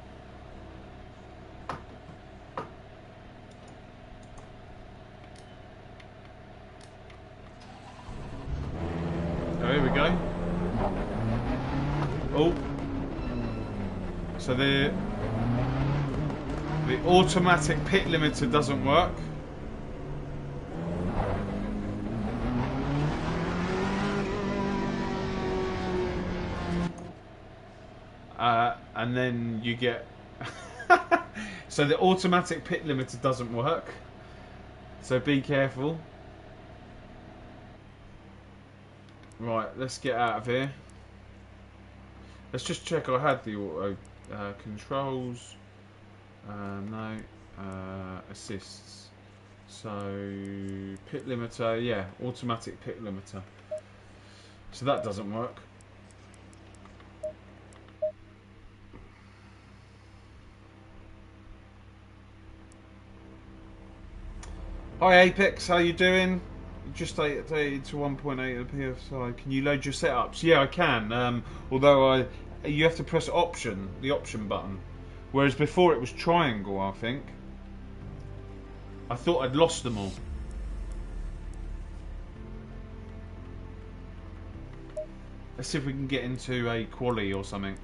we go. Oh. So the automatic pit limiter doesn't work. And then you get... So the automatic pit limiter doesn't work. So be careful. Right, let's get out of here. Let's just check I had the auto controls. No. Assists. So pit limiter, yeah, automatic pit limiter. So that doesn't work. Hi Apex, how you doing? You just updated to 1.8 of the PS5. Can you load your setups? Yeah, I can. Although you have to press the option button. Whereas before it was triangle, I think. I thought I'd lost them all. Let's see if we can get into a quali or something.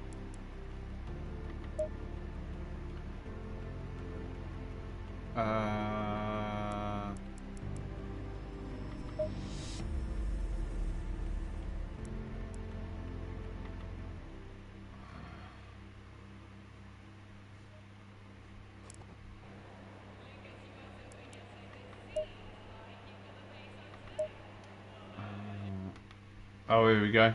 Oh, here we go.